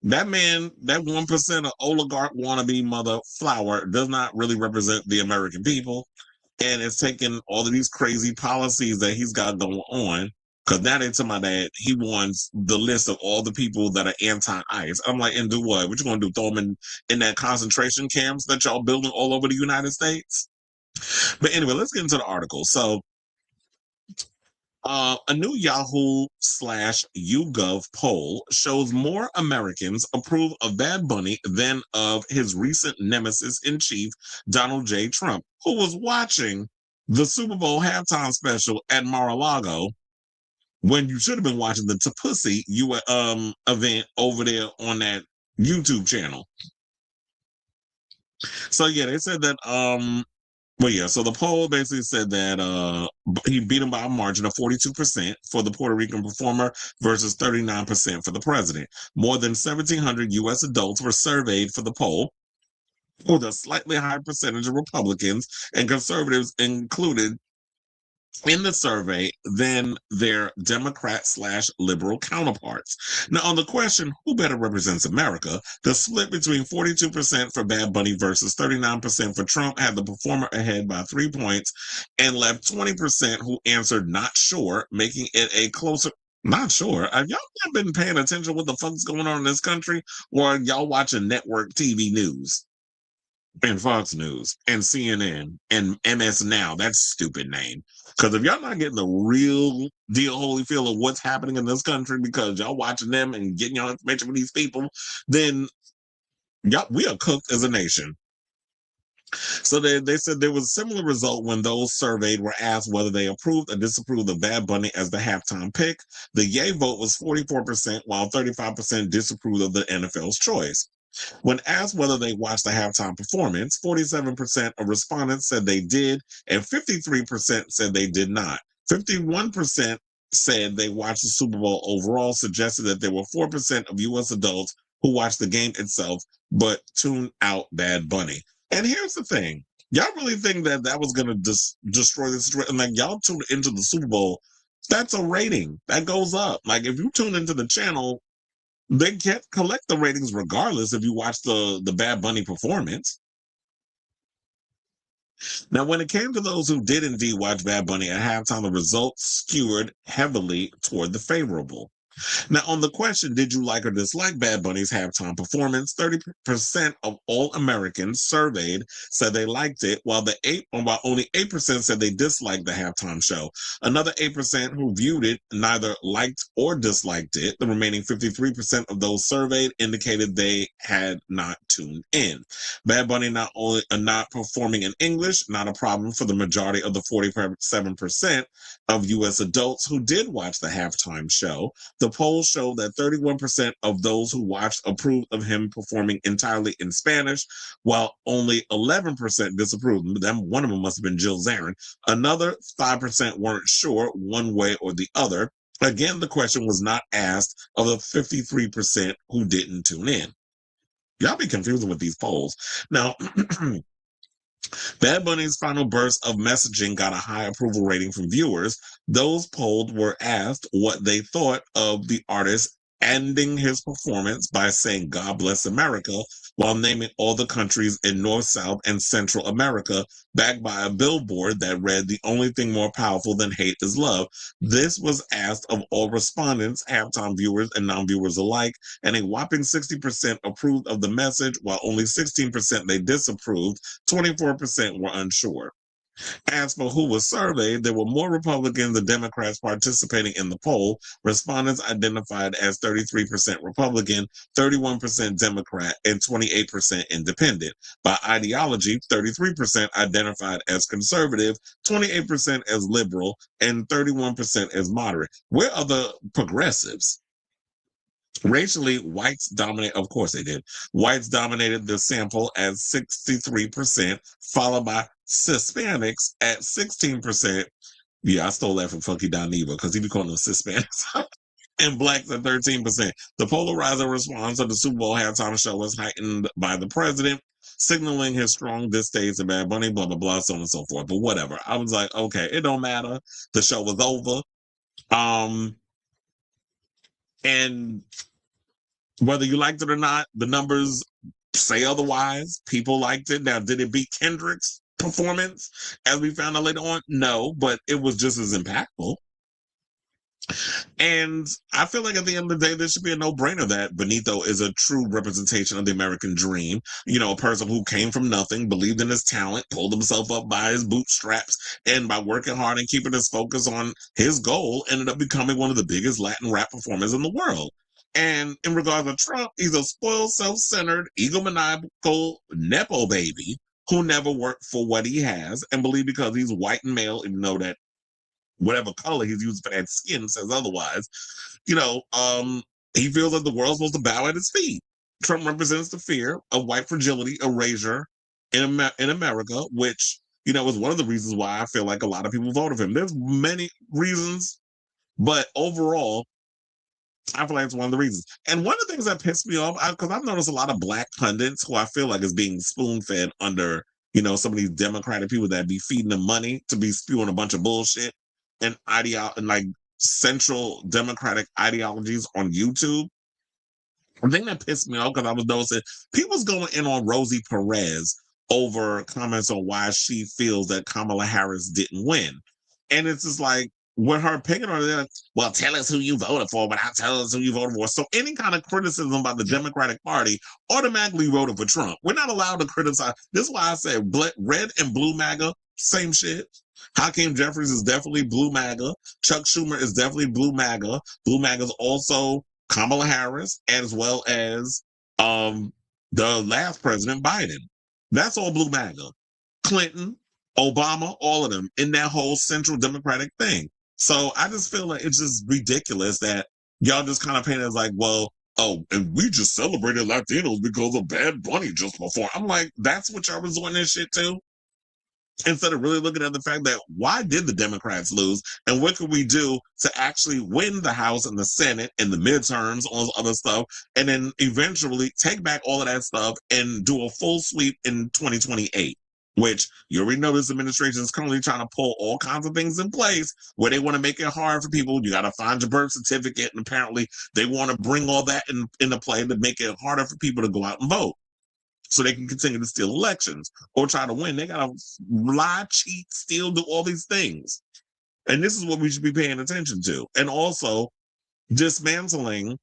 That man, that 1% of oligarch wannabe mother flower does not really represent the American people. And it's taking all of these crazy policies that he's got going on. Because now they tell my dad he wants the list of all the people that are anti-ICE. I'm like, and do what? What you going to do? Throw them in that concentration camps that y'all building all over the United States? But anyway, let's get into the article. So, a new Yahoo/YouGov poll shows more Americans approve of Bad Bunny than of his recent nemesis in chief, Donald J. Trump, who was watching the Super Bowl halftime special at Mar-a-Lago when you should have been watching the Tapussy event over there on that YouTube channel. So yeah, they said that well, yeah, so the poll basically said that he beat him by a margin of 42% for the Puerto Rican performer versus 39% for the president. More than 1,700 U.S. adults were surveyed for the poll, with a slightly higher percentage of Republicans and conservatives included in the survey than their Democrat/liberal counterparts. Now, on the question, who better represents America, the split between 42% for Bad Bunny versus 39% for Trump had the performer ahead by 3 points and left 20% who answered not sure, making it a closer. Not sure. Have y'all not been paying attention to what the fuck's going on in this country? Or are y'all watching network TV news? And Fox News and CNN and MS Now, that's stupid name. Because if y'all not getting the real deal, holy feel of what's happening in this country because y'all watching them and getting y'all information from these people, then we are cooked as a nation. So they said there was a similar result when those surveyed were asked whether they approved or disapproved of Bad Bunny as the halftime pick. The yay vote was 44%, while 35% disapproved of the NFL's choice. When asked whether they watched the halftime performance, 47% of respondents said they did, and 53% said they did not. 51% said they watched the Super Bowl overall, suggested that there were 4% of U.S. adults who watched the game itself but tuned out Bad Bunny. And here's the thing. Y'all really think that that was going to destroy the situation? Like, y'all tuned into the Super Bowl, that's a rating. That goes up. Like, if you tune into the channel, they can't collect the ratings regardless if you watch the Bad Bunny performance. Now, when it came to those who did indeed watch Bad Bunny at halftime, the results skewed heavily toward the favorable. Now, on the question, did you like or dislike Bad Bunny's halftime performance? 30% of all Americans surveyed said they liked it, while only 8% said they disliked the halftime show. Another 8% who viewed it neither liked or disliked it. The remaining 53% of those surveyed indicated they had not tuned in. Bad Bunny not performing in English, not a problem for the majority of the 47% of U.S. adults who did watch the halftime show. The polls show that 31% of those who watched approved of him performing entirely in Spanish, while only 11% disapproved. One of them must have been Jill Zarin. Another 5% weren't sure one way or the other. Again, the question was not asked of the 53% who didn't tune in. Y'all be confusing with these polls. Now, Bad Bunny's final burst of messaging got a high approval rating from viewers. Those polled were asked what they thought of the artist ending his performance by saying "God bless America" while naming all the countries in North, South, and Central America, backed by a billboard that read, "The only thing more powerful than hate is love." This was asked of all respondents, halftime viewers and non-viewers alike, and a whopping 60% approved of the message, while only 16% they disapproved. 24% were unsure. As for who was surveyed, there were more Republicans than Democrats participating in the poll. Respondents identified as 33% Republican, 31% Democrat, and 28% Independent. By ideology, 33% identified as conservative, 28% as liberal, and 31% as moderate. Where are the progressives? Racially, whites dominate. Of course they did. Whites dominated the sample at 63%, followed by Hispanics at 16%. Yeah, I stole that from Funky Dineva because he be calling them Hispanics. And blacks at 13%. The polarizer response to the Super Bowl halftime show was heightened by the president, signaling his strong distaste of Bad Bunny, blah, blah, blah, so on and so forth. But whatever. I was like, okay, it don't matter. The show was over. And whether you liked it or not, the numbers say otherwise. People liked it. Now, did it beat Kendrick's performance, as we found out later on? No, but it was just as impactful. And I feel like at the end of the day, this should be a no-brainer that Benito is a true representation of the American dream. You know, a person who came from nothing, believed in his talent, pulled himself up by his bootstraps, and by working hard and keeping his focus on his goal, ended up becoming one of the biggest Latin rap performers in the world. And in regards to Trump, he's a spoiled, self-centered, egomaniacal, Nepo baby who never worked for what he has and believe because he's white and male, even though that whatever color he's using for that skin says otherwise, he feels like the world's supposed to bow at his feet. Trump represents the fear of white fragility, erasure in America, which, is one of the reasons why I feel like a lot of people voted for him. There's many reasons, but overall, I feel like it's one of the reasons. And one of the things that pissed me off, because I've noticed a lot of black pundits who I feel like is being spoon-fed under, some of these Democratic people that be feeding them money to be spewing a bunch of bullshit and central Democratic ideologies on YouTube. The thing that pissed me off, because I was noticing people's going in on Rosie Perez over comments on why she feels that Kamala Harris didn't win. And it's just like, with her picking on it, well, tell us who you voted for, but I'll tell us who you voted for. So any kind of criticism about the Democratic Party automatically voted for Trump. We're not allowed to criticize. This is why I said red and blue MAGA, same shit. Hakeem Jeffries is definitely blue MAGA. Chuck Schumer is definitely blue MAGA. Blue MAGA is also Kamala Harris, as well as the last president, Biden. That's all blue MAGA. Clinton, Obama, all of them in that whole central Democratic thing. So I just feel like it's just ridiculous that y'all just kind of paint it as like, well, oh, and we just celebrated Latinos because of Bad Bunny just before. I'm like, that's what y'all resorting this shit to? Instead of really looking at the fact that why did the Democrats lose and what could we do to actually win the House and the Senate and the midterms, all this other stuff, and then eventually take back all of that stuff and do a full sweep in 2028, which you already know this administration is currently trying to pull all kinds of things in place where they want to make it hard for people. You got to find your birth certificate, and apparently they want to bring all that into play to make it harder for people to go out and vote, so they can continue to steal elections or try to win. They got to lie, cheat, steal, do all these things. And this is what we should be paying attention to. And also dismantling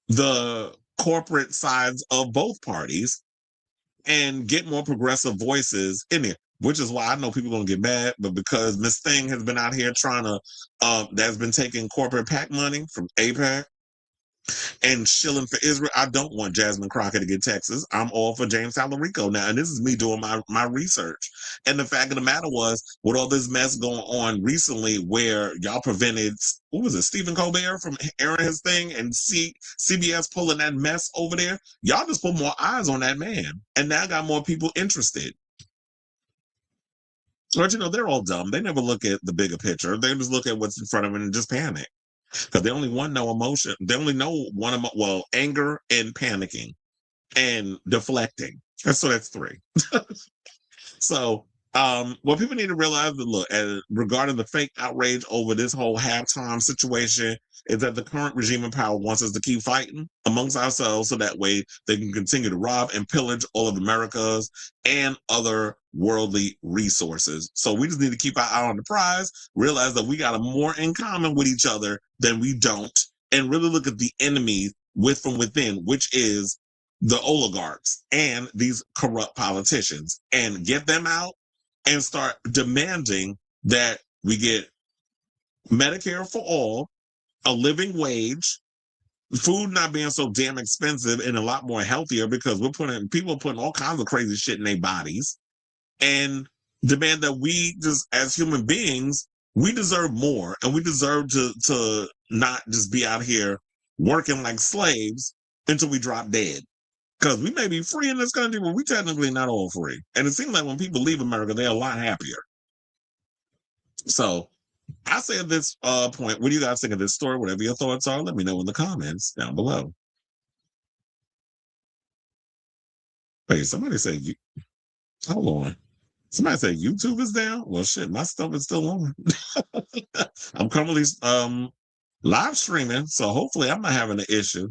the corporate sides of both parties and get more progressive voices in there, which is why I know people are going to get mad, but because Miss Thing has been out here trying to, that's been taking corporate PAC money from APAC, and shilling for Israel. I don't want Jasmine Crockett to get Texas. I'm all for James Talarico now. And this is me doing my research. And the fact of the matter was, with all this mess going on recently where y'all prevented, what was it, Stephen Colbert from airing his thing and CBS pulling that mess over there, y'all just put more eyes on that man. And now got more people interested. But you know, they're all dumb. They never look at the bigger picture. They just look at what's in front of them and just panic. Because they only know emotion. They only know anger and panicking and deflecting. So that's three. So what people need to realize that, look, regarding the fake outrage over this whole halftime situation, is that the current regime in power wants us to keep fighting amongst ourselves so that way they can continue to rob and pillage all of America's and other worldly resources. So we just need to keep our eye on the prize, realize that we got more in common with each other than we don't, and really look at the enemy from within, which is the oligarchs and these corrupt politicians, and get them out and start demanding that we get Medicare for all, a living wage, food not being so damn expensive and a lot more healthier, because people are putting all kinds of crazy shit in their bodies, and demand that we just, as human beings, we deserve more, and we deserve to not just be out here working like slaves until we drop dead. Because we may be free in this country, but we technically not all free. And it seems like when people leave America, they're a lot happier. So I say at this point, what do you guys think of this story? Whatever your thoughts are, let me know in the comments down below. Wait, somebody said, hold on. Somebody said YouTube is down? Well, shit, my stuff is still on. I'm currently live streaming, so hopefully I'm not having an issue.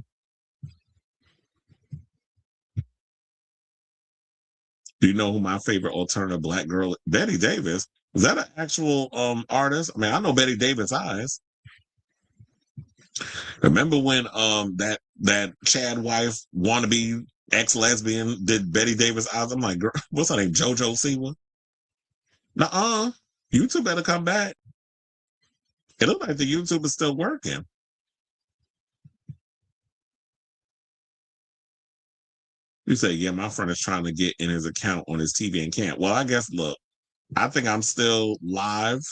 Do you know who my favorite alternative black girl is? Betty Davis. Is that an actual artist? I mean, I know Betty Davis eyes. Remember when that Chad wife wannabe ex-lesbian did Betty Davis eyes? I'm like, girl, what's her name? JoJo Siwa? Nuh-uh. YouTube better come back. It looks like the YouTube is still working. You say, yeah, my friend is trying to get in his account on his TV and can't. Well, I guess, look, I think I'm still live,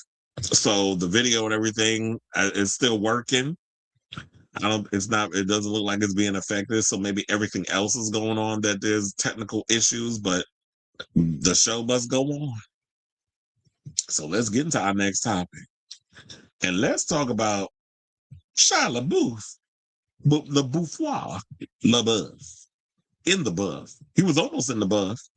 so the video and everything is still working. It doesn't look like it's being affected, so maybe everything else is going on that there's technical issues, but the show must go on. So let's get into our next topic. And let's talk about Shia LaBeouf, LaBeouf. In the bus. He was almost in the bus.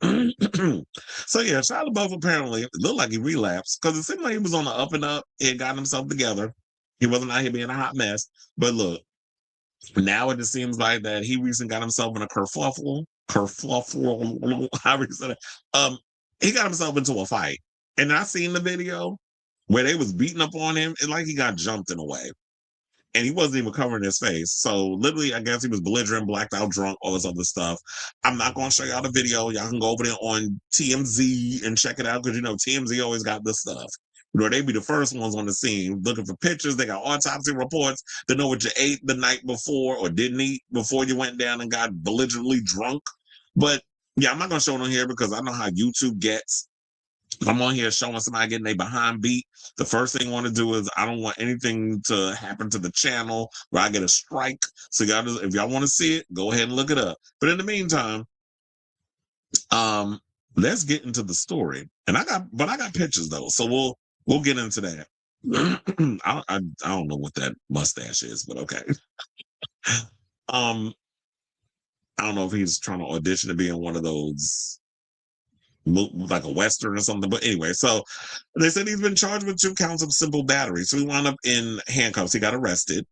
So yeah, Shia LaBeouf apparently, it looked like he relapsed, because it seemed like he was on the up and up. He had gotten himself together. He wasn't out here being a hot mess. But look, now it just seems like that he recently got himself in a kerfuffle, however you said it. He got himself into a fight. And I seen the video where they was beating up on him. It's like he got jumped in a way. And he wasn't even covering his face. So literally, I guess he was belligerent, blacked out, drunk, all this other stuff. I'm not going to show y'all the video. Y'all can go over there on TMZ and check it out, because, you know, TMZ always got this stuff. You know, they be the first ones on the scene looking for pictures. They got autopsy reports. They know what you ate the night before or didn't eat before you went down and got belligerently drunk. But Yeah, I'm not gonna show it on here because I know how YouTube gets. If I'm on here showing somebody getting their behind beat, the first thing I want to do is I don't want anything to happen to the channel where I get a strike. So y'all just, if y'all want to see it, go ahead and look it up. But in the meantime, let's get into the story. And I got pictures though, so we'll get into that. I don't know what that mustache is, but okay. I don't know if he's trying to audition to be in one of those like a Western or something. But anyway, so they said he's been charged with 2 counts of simple battery. So he wound up in handcuffs. He got arrested.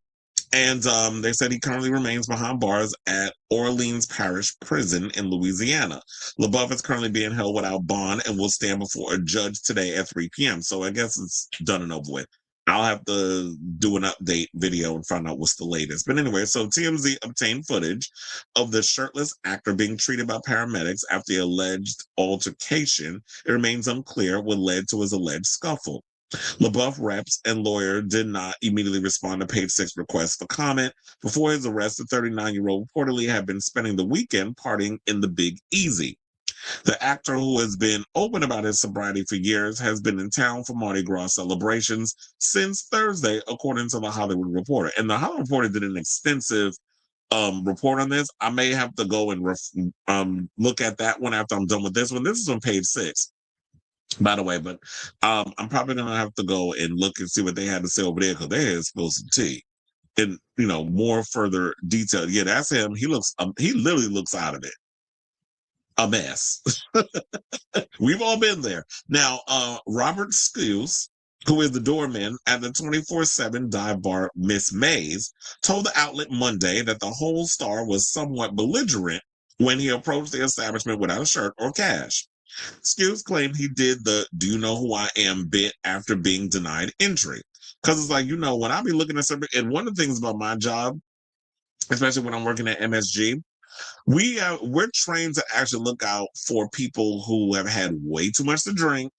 And they said he currently remains behind bars at Orleans Parish Prison in Louisiana. LaBeouf is currently being held without bond and will stand before a judge today at 3 p.m. So I guess it's done and over with. I'll have to do an update video and find out what's the latest. But anyway, so TMZ obtained footage of the shirtless actor being treated by paramedics after the alleged altercation. It remains unclear what led to his alleged scuffle. LaBeouf reps and lawyer did not immediately respond to Page Six requests for comment. Before his arrest, the 39-year-old reportedly had been spending the weekend partying in the Big Easy. The actor, who has been open about his sobriety for years, has been in town for Mardi Gras celebrations since Thursday, according to the Hollywood Reporter. And the Hollywood Reporter did an extensive report on this. I may have to go and look at that one after I'm done with this one. This is on Page Six, by the way, but I'm probably gonna have to go and look and see what they had to say over there, because they had spilled some tea in more further detail. Yeah, that's him. He literally looks out of it a mess. We've all been there. Now, Robert Skills, who is the doorman at the 24/7 dive bar Miss Mays, told the outlet Monday that the whole star was somewhat belligerent when he approached the establishment without a shirt or cash. Skills claimed he did the "do you know who I am" bit after being denied entry. Because it's like, when I be looking at something, and one of the things about my job, especially when I'm working at MSG, we're trained to actually look out for people who have had way too much to drink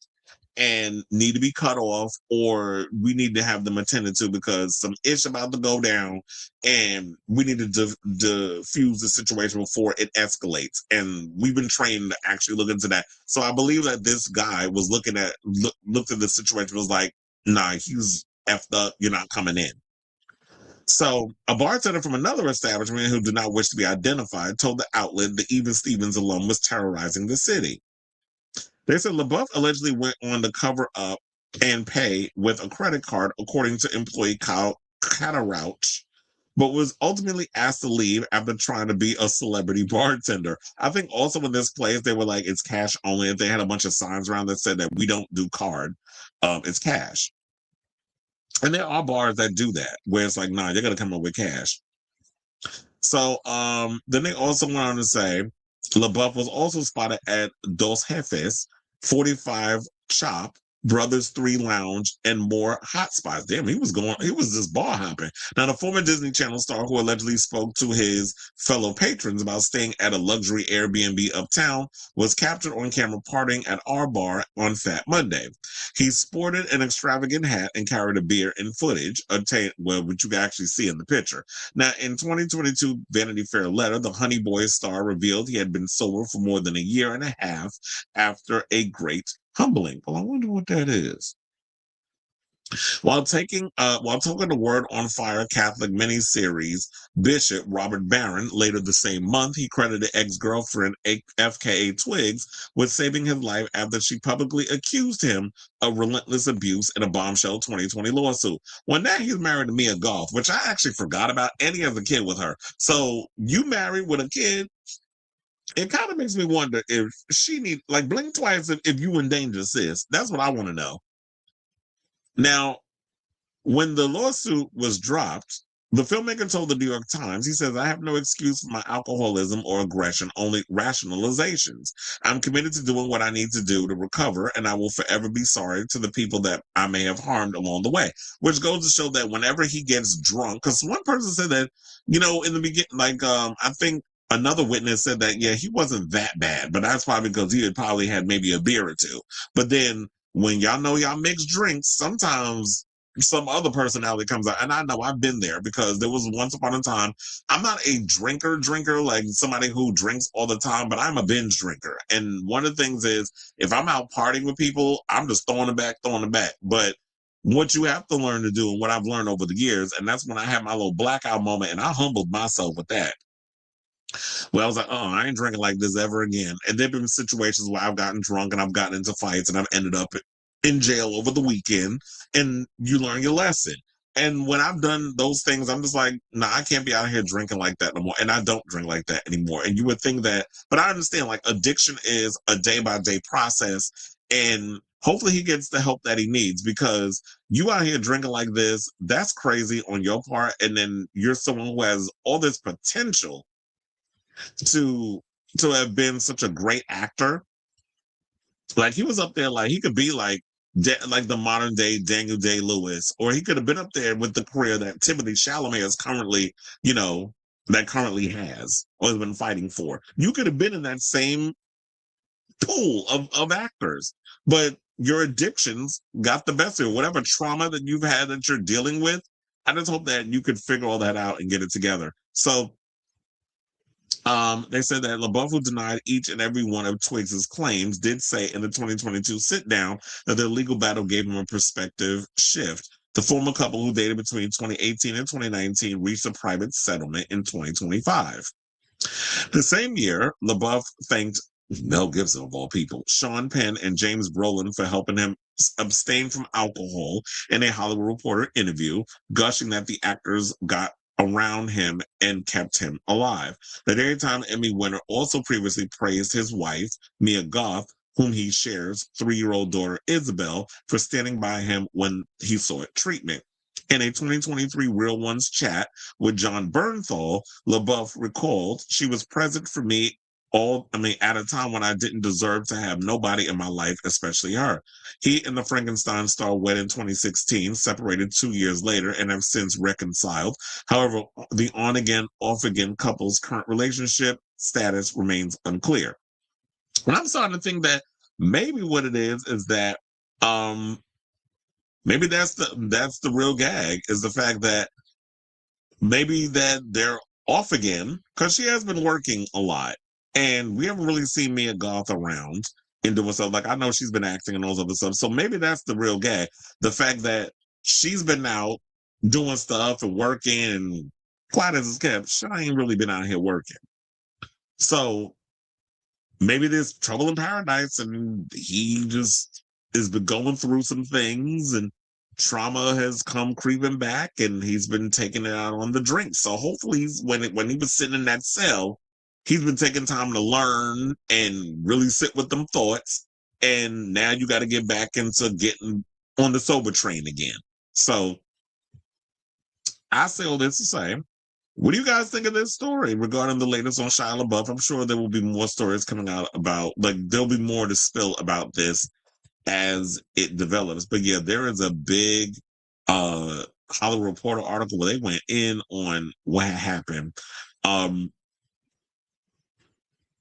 and need to be cut off, or we need to have them attended to because some ish about to go down, and we need to diffuse the situation before it escalates. And we've been trained to actually look into that. So I believe that this guy was looked at the situation, was like, nah, he's effed up, you're not coming in. So a bartender from another establishment who did not wish to be identified told the outlet the Even Stevens alum was terrorizing the city. They said LaBeouf allegedly went on to cover up and pay with a credit card, according to employee Kyle Catarouch, but was ultimately asked to leave after trying to be a celebrity bartender. I think also in this place, they were like, it's cash only. If they had a bunch of signs around that said that we don't do card, it's cash. And there are bars that do that, where it's like, nah, you're going to come up with cash. So then they also went on to say, LaBeouf was also spotted at Dos Jefes, 45 Chop, Brothers 3 Lounge, and more hot spots. Damn, he was just bar hopping. Now, the former Disney Channel star, who allegedly spoke to his fellow patrons about staying at a luxury Airbnb uptown, was captured on camera partying at our bar on Fat Monday. He sported an extravagant hat and carried a beer in footage, which you can actually see in the picture. Now, in 2022 Vanity Fair letter, the Honey Boy star revealed he had been sober for more than a year and a half after a great humbling. Well, I wonder what that is. While talking the Word on Fire Catholic miniseries, Bishop Robert Barron, later the same month, he credited ex-girlfriend FKA Twigs with saving his life after she publicly accused him of relentless abuse in a bombshell 2020 lawsuit. Well, now he's married to Mia Goth, which I actually forgot about, and he has a kid with her. So you married with a kid? It kind of makes me wonder if she blink twice if you in danger, sis. That's what I want to know. Now, when the lawsuit was dropped, the filmmaker told the New York Times, he says, "I have no excuse for my alcoholism or aggression, only rationalizations. I'm committed to doing what I need to do to recover, and I will forever be sorry to the people that I may have harmed along the way." Which goes to show that whenever he gets drunk, because one person said that, in the beginning, I think another witness said that, yeah, he wasn't that bad, but that's probably because he had probably had maybe a beer or two. But then when y'all know y'all mix drinks, sometimes some other personality comes out. And I know I've been there because there was once upon a time, I'm not a drinker, like somebody who drinks all the time, but I'm a binge drinker. And one of the things is if I'm out partying with people, I'm just throwing it back. But what you have to learn to do, and what I've learned over the years, and that's when I had my little blackout moment, and I humbled myself with that. Well, I was like, oh, I ain't drinking like this ever again. And there've been situations where I've gotten drunk and I've gotten into fights and I've ended up in jail over the weekend, and you learn your lesson. And when I've done those things, I'm just like, nah, I can't be out here drinking like that no more. And I don't drink like that anymore. And you would think that, but I understand like addiction is a day by day process. And hopefully he gets the help that he needs, because you out here drinking like this, that's crazy on your part. And then you're someone who has all this potential to have been such a great actor. Like he was up there, like he could be like the modern day Daniel Day-Lewis, or he could have been up there with the career that Timothée Chalamet is currently, currently has or has been fighting for. You could have been in that same pool of actors, but your addictions got the best of you. Whatever trauma that you've had that you're dealing with, I just hope that you could figure all that out and get it together. So they said that LaBeouf, who denied each and every one of Twigs' claims, did say in the 2022 sit-down that their legal battle gave him a perspective shift. The former couple, who dated between 2018 and 2019, reached a private settlement in 2025. The same year, LaBeouf thanked Mel Gibson, of all people, Sean Penn, and James Brolin for helping him abstain from alcohol in a Hollywood Reporter interview, gushing that the actors got around him and kept him alive. The Daytime Emmy winner also previously praised his wife, Mia Goth, whom he shares 3-year-old daughter Isabel, for standing by him when he sought treatment. In a 2023 Real Ones chat with John Bernthal, LaBeouf recalled, "She was present for me at a time when I didn't deserve to have nobody in my life, especially her." He and the Frankenstein star wed in 2016, separated 2 years later, and have since reconciled. However, the on-again, off-again couple's current relationship status remains unclear. And I'm starting to think that maybe what it is that maybe that's the real gag, is the fact that maybe that they're off again, because she has been working a lot. And we haven't really seen Mia Goth around and doing stuff. Like, I know she's been acting and all those other stuff. So maybe that's the real gag. The fact that she's been out doing stuff and working, and quiet as it's kept, she ain't really been out here working. So maybe there's trouble in paradise, and he just has been going through some things, and trauma has come creeping back, and he's been taking it out on the drink. So hopefully when he was sitting in that cell, he's been taking time to learn and really sit with them thoughts. And now you got to get back into getting on the sober train again. So I say all this to say, what do you guys think of this story regarding the latest on Shia LaBeouf? I'm sure there will be more stories coming out about, like, there'll be more to spill about this as it develops. But yeah, there is a big Hollywood Reporter article where they went in on what happened.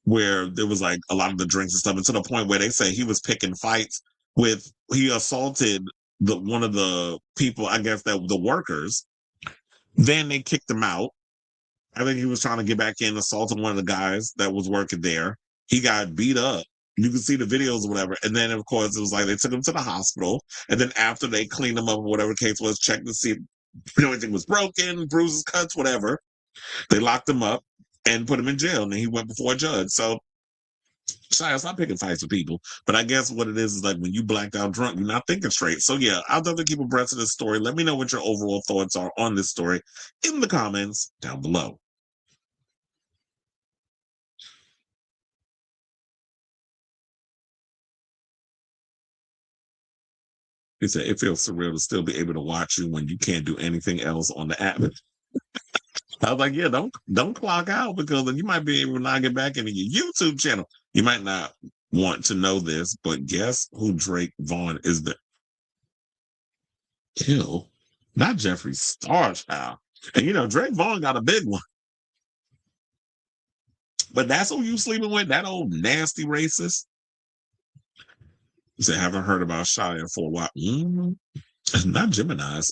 Where there was like a lot of the drinks and stuff, and to the point where they say he was picking fights he assaulted one of the people, I guess that the workers. Then they kicked him out. I think he was trying to get back in, assaulting one of the guys that was working there. He got beat up. You can see the videos or whatever. And then, of course, it was like they took him to the hospital. And then after they cleaned him up, or whatever the case was, checked to see if anything was broken, bruises, cuts, whatever. They locked him up and put him in jail. And then he went before a judge. So, Shia, stop picking fights with people. But I guess what it is like when you blacked out drunk, you're not thinking straight. So, yeah, I'll definitely keep abreast of this story. Let me know what your overall thoughts are on this story in the comments down below. He said, "It feels surreal to still be able to watch you when you can't do anything else on the app." I was like, yeah, don't clock out, because then you might be able to not get back into your YouTube channel. You might not want to know this, but guess who Drake Vaughn is the kill? Not Jeffree Star, child. And Drake Vaughn got a big one. But that's who you sleeping with, that old nasty racist. He said, "Haven't heard about Shia for a while." Not Geminis.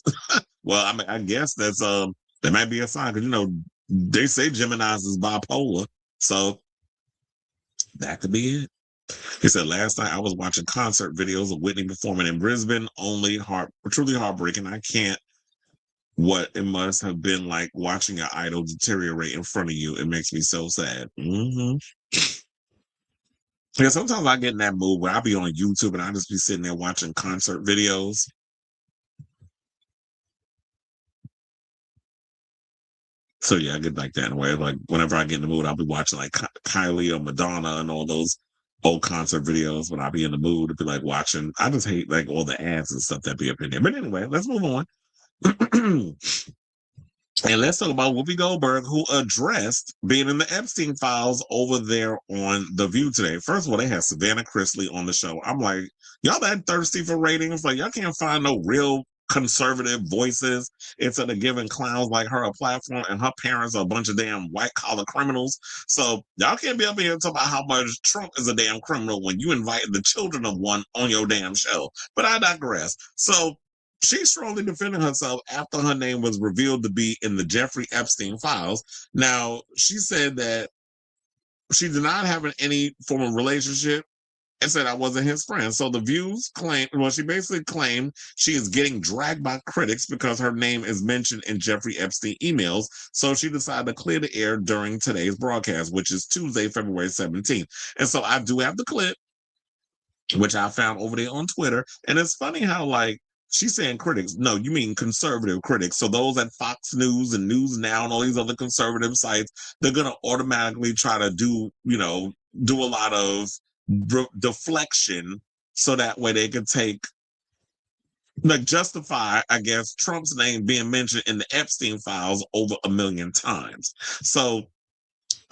Well, I mean, I guess that's that might be a sign because they say Geminis is bipolar, so that could be it. He said, last night I was watching concert videos of Whitney performing in Brisbane. Truly heartbreaking. I can't. What it must have been like watching your idol deteriorate in front of you. It makes me so sad. Mm-hmm. Yeah, sometimes I get in that mood where I'll be on YouTube and I just be sitting there watching concert videos. So yeah, I get like that in a way. Like whenever I get in the mood, I'll be watching like Kylie or Madonna and all those old concert videos. When I'll be in the mood to be like watching, I just hate like all the ads and stuff that be up in there. But anyway, let's move on. And let's talk about Whoopi Goldberg, who addressed being in the Epstein files over there on The View today. First of all, they had Savannah Chrisley on the show. I'm like, y'all that thirsty for ratings? Like, y'all can't find no real conservative voices instead of giving clowns like her a platform, and her parents are a bunch of damn white-collar criminals. So y'all can't be up here and talk about how much Trump is a damn criminal when you invited the children of one on your damn show. But I digress. So she strongly defended herself after her name was revealed to be in the Jeffrey Epstein files. Now, she said that she did not have any form of relationship and said I wasn't his friend. So the Views claimed, well, she basically claimed she is getting dragged by critics because her name is mentioned in Jeffrey Epstein emails. So she decided to clear the air during today's broadcast, which is Tuesday, February 17th. And so I do have the clip, which I found over there on Twitter. And it's funny how, like, she's saying critics. No, you mean conservative critics. So those at Fox News and News Now and all these other conservative sites, they're going to automatically try to do a lot of deflection so that way they can justify, I guess, Trump's name being mentioned in the Epstein files over 1 million times. So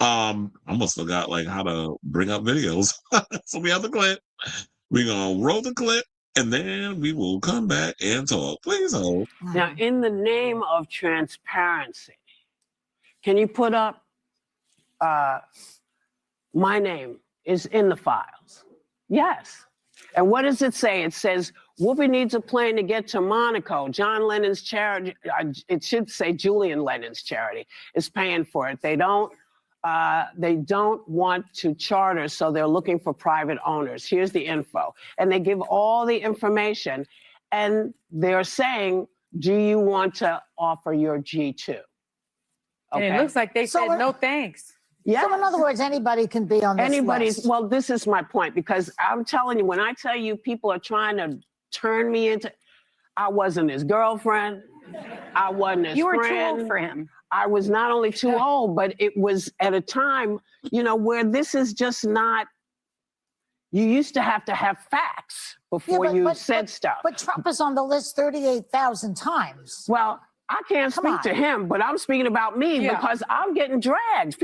I almost forgot like how to bring up videos. So we have the clip. We're going to roll the clip. And then we will come back and talk. Please hold. Now, in the name of transparency, can you put up my name is in the files? Yes. And what does it say? It says, Whoopi needs a plane to get to Monaco. John Lennon's charity, it should say Julian Lennon's charity, is paying for it. They don't want to charter, so they're looking for private owners. Here's the info. And they give all the information, and they're saying, do you want to offer your G2? Okay. And it looks like they said, no thanks. Yeah. So in other words, anybody can be on this list. Well, this is my point, because I'm telling you, when I tell you people are trying to turn me into, I wasn't his girlfriend. I wasn't his friend. You were too old for him. I was not only too old, but it was at a time, where this is just not, you used to have facts before you said stuff. But Trump is on the list 38,000 times. Well, I can't speak to him, but I'm speaking about me because I'm getting dragged.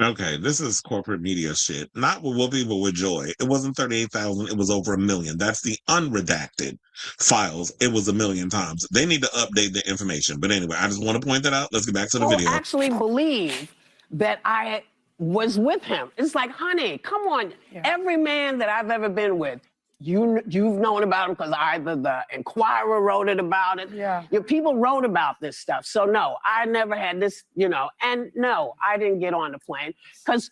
Okay, this is corporate media shit. Not with Whoopi, but with Joy. It wasn't 38,000. It was over 1 million. That's the unredacted files. It was 1 million times. They need to update the information. But anyway, I just want to point that out. Let's get back to the video. I actually believe that I was with him. It's like, honey, come on. Yeah. Every man that I've ever been with, you've known about him because either the Enquirer wrote it about it. Yeah. People wrote about this stuff. So no, I never had this, and no, I didn't get on the plane because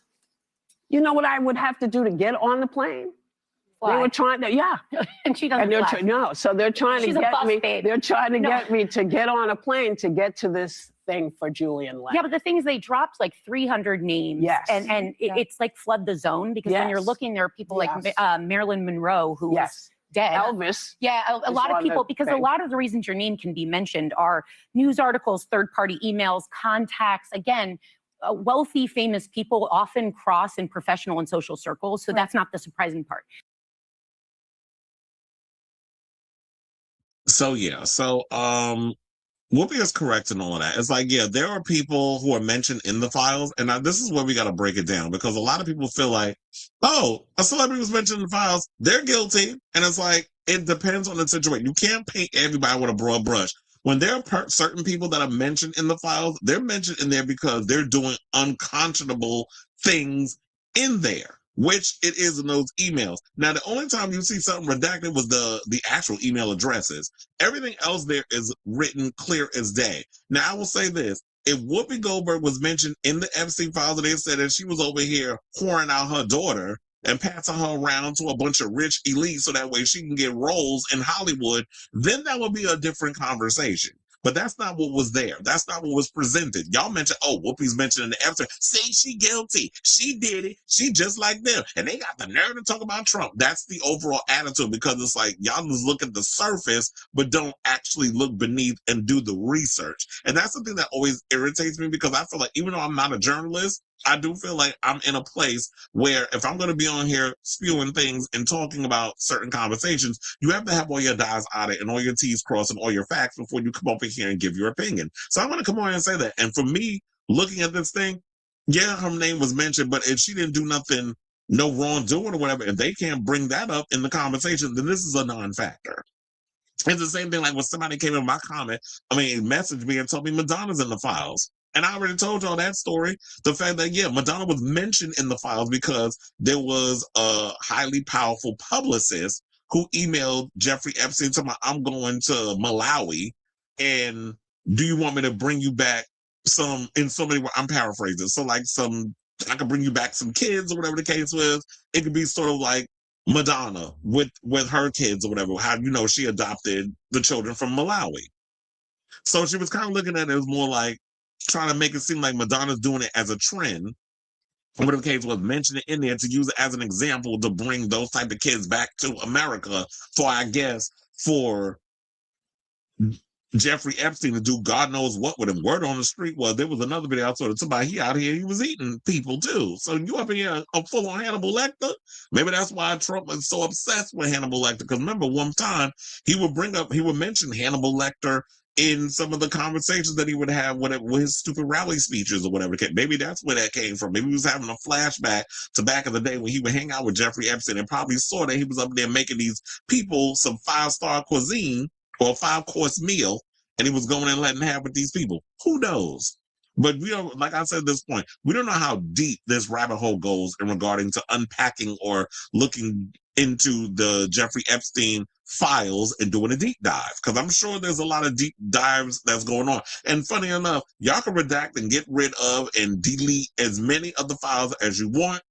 you know what I would have to do to get on the plane? Fly. They were trying to, and she doesn't fly. No, so they're trying to get me. Babe. They're trying to get me to get on a plane to get to this thing for Julian Lennon. Yeah, but the thing is, they dropped like 300 names. Yes. And it's like flood the zone because when you're looking, there are people like Marilyn Monroe who was dead. Elvis. Yeah, a lot of people, because a lot of the reasons your name can be mentioned are news articles, third-party emails, contacts. Again, wealthy, famous people often cross in professional and social circles. So that's not the surprising part. So Whoopi is correct in all of that. It's like, there are people who are mentioned in the files, and this is where we got to break it down, because a lot of people feel like, oh, a celebrity was mentioned in the files, they're guilty, and it's like, it depends on the situation. You can't paint everybody with a broad brush. When there are certain people that are mentioned in the files, they're mentioned in there because they're doing unconscionable things in there. which it is in those emails. Now, the only time you see something redacted was the actual email addresses. Everything else there is written clear as day. Now, I will say this. If Whoopi Goldberg was mentioned in the Epstein files, they said that she was over here whoring out her daughter and passing her around to a bunch of rich elites so that way she can get roles in Hollywood, then that would be a different conversation. But that's not what was there. That's not what was presented. Y'all mentioned, oh, Whoopi's mentioned in the episode. Say she guilty. She did it. She just like them. And they got the nerve to talk about Trump. That's the overall attitude, because it's like y'all just look at the surface, but don't actually look beneath and do the research. And that's something that always irritates me, because I feel like even though I'm not a journalist, I do feel like I'm in a place where if I'm going to be on here spewing things and talking about certain conversations, you have to have all your I's dotted and all your T's crossed and all your facts before you come over here and give your opinion. So I'm going to come on and say that. And for me, looking at this thing, yeah, her name was mentioned, but if she didn't do nothing, no wrongdoing or whatever, if they can't bring that up in the conversation, then this is a non-factor. It's the same thing like when somebody came in my comment, messaged me and told me Madonna's in the files. And I already told y'all that story. The fact that, yeah, Madonna was mentioned in the files because there was a highly powerful publicist who emailed Jeffrey Epstein talking about, I'm going to Malawi, and do you want me to bring you back some, in so many words, I'm paraphrasing. So like I could bring you back some kids or whatever the case was. It could be sort of like Madonna with her kids or whatever, how, she adopted the children from Malawi. So she was kind of looking at it as more like, trying to make it seem like Madonna's doing it as a trend. Whatever the case was, mention it in there to use it as an example to bring those type of kids back to America for Jeffrey Epstein to do God knows what with him. Word on the street was there was another video I saw that somebody he out here, he was eating people too. So you up in here a full on Hannibal Lecter? Maybe that's why Trump was so obsessed with Hannibal Lecter. Because remember, one time he would mention Hannibal Lecter in some of the conversations that he would have with his stupid rally speeches or whatever. Maybe that's where that came from. Maybe he was having a flashback to back in the day when he would hang out with Jeffrey Epstein and probably saw that he was up there making these people some 5-star cuisine or a 5-course meal, and he was going and letting have with these people. Who knows? But we don't, like I said at this point, we don't know how deep this rabbit hole goes in regarding to unpacking or looking into the Jeffrey Epstein files and doing a deep dive, because I'm sure there's a lot of deep dives that's going on. And funny enough, y'all can redact and get rid of and delete as many of the files as you want.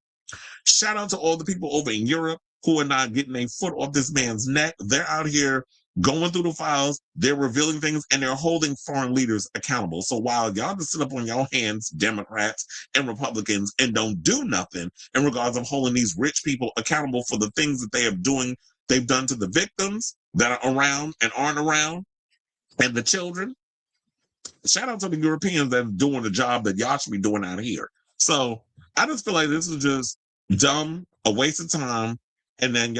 Shout out to all the people over in Europe who are not getting a foot off this man's neck. They're out here going through the files, they're revealing things, and they're holding foreign leaders accountable. So while y'all just sit up on your hands, Democrats and Republicans, and don't do nothing in regards of holding these rich people accountable for the things that they've done to the victims that are around and aren't around, and the children, shout out to the Europeans that are doing the job that y'all should be doing out here. So I just feel like this is just dumb, a waste of time. And then if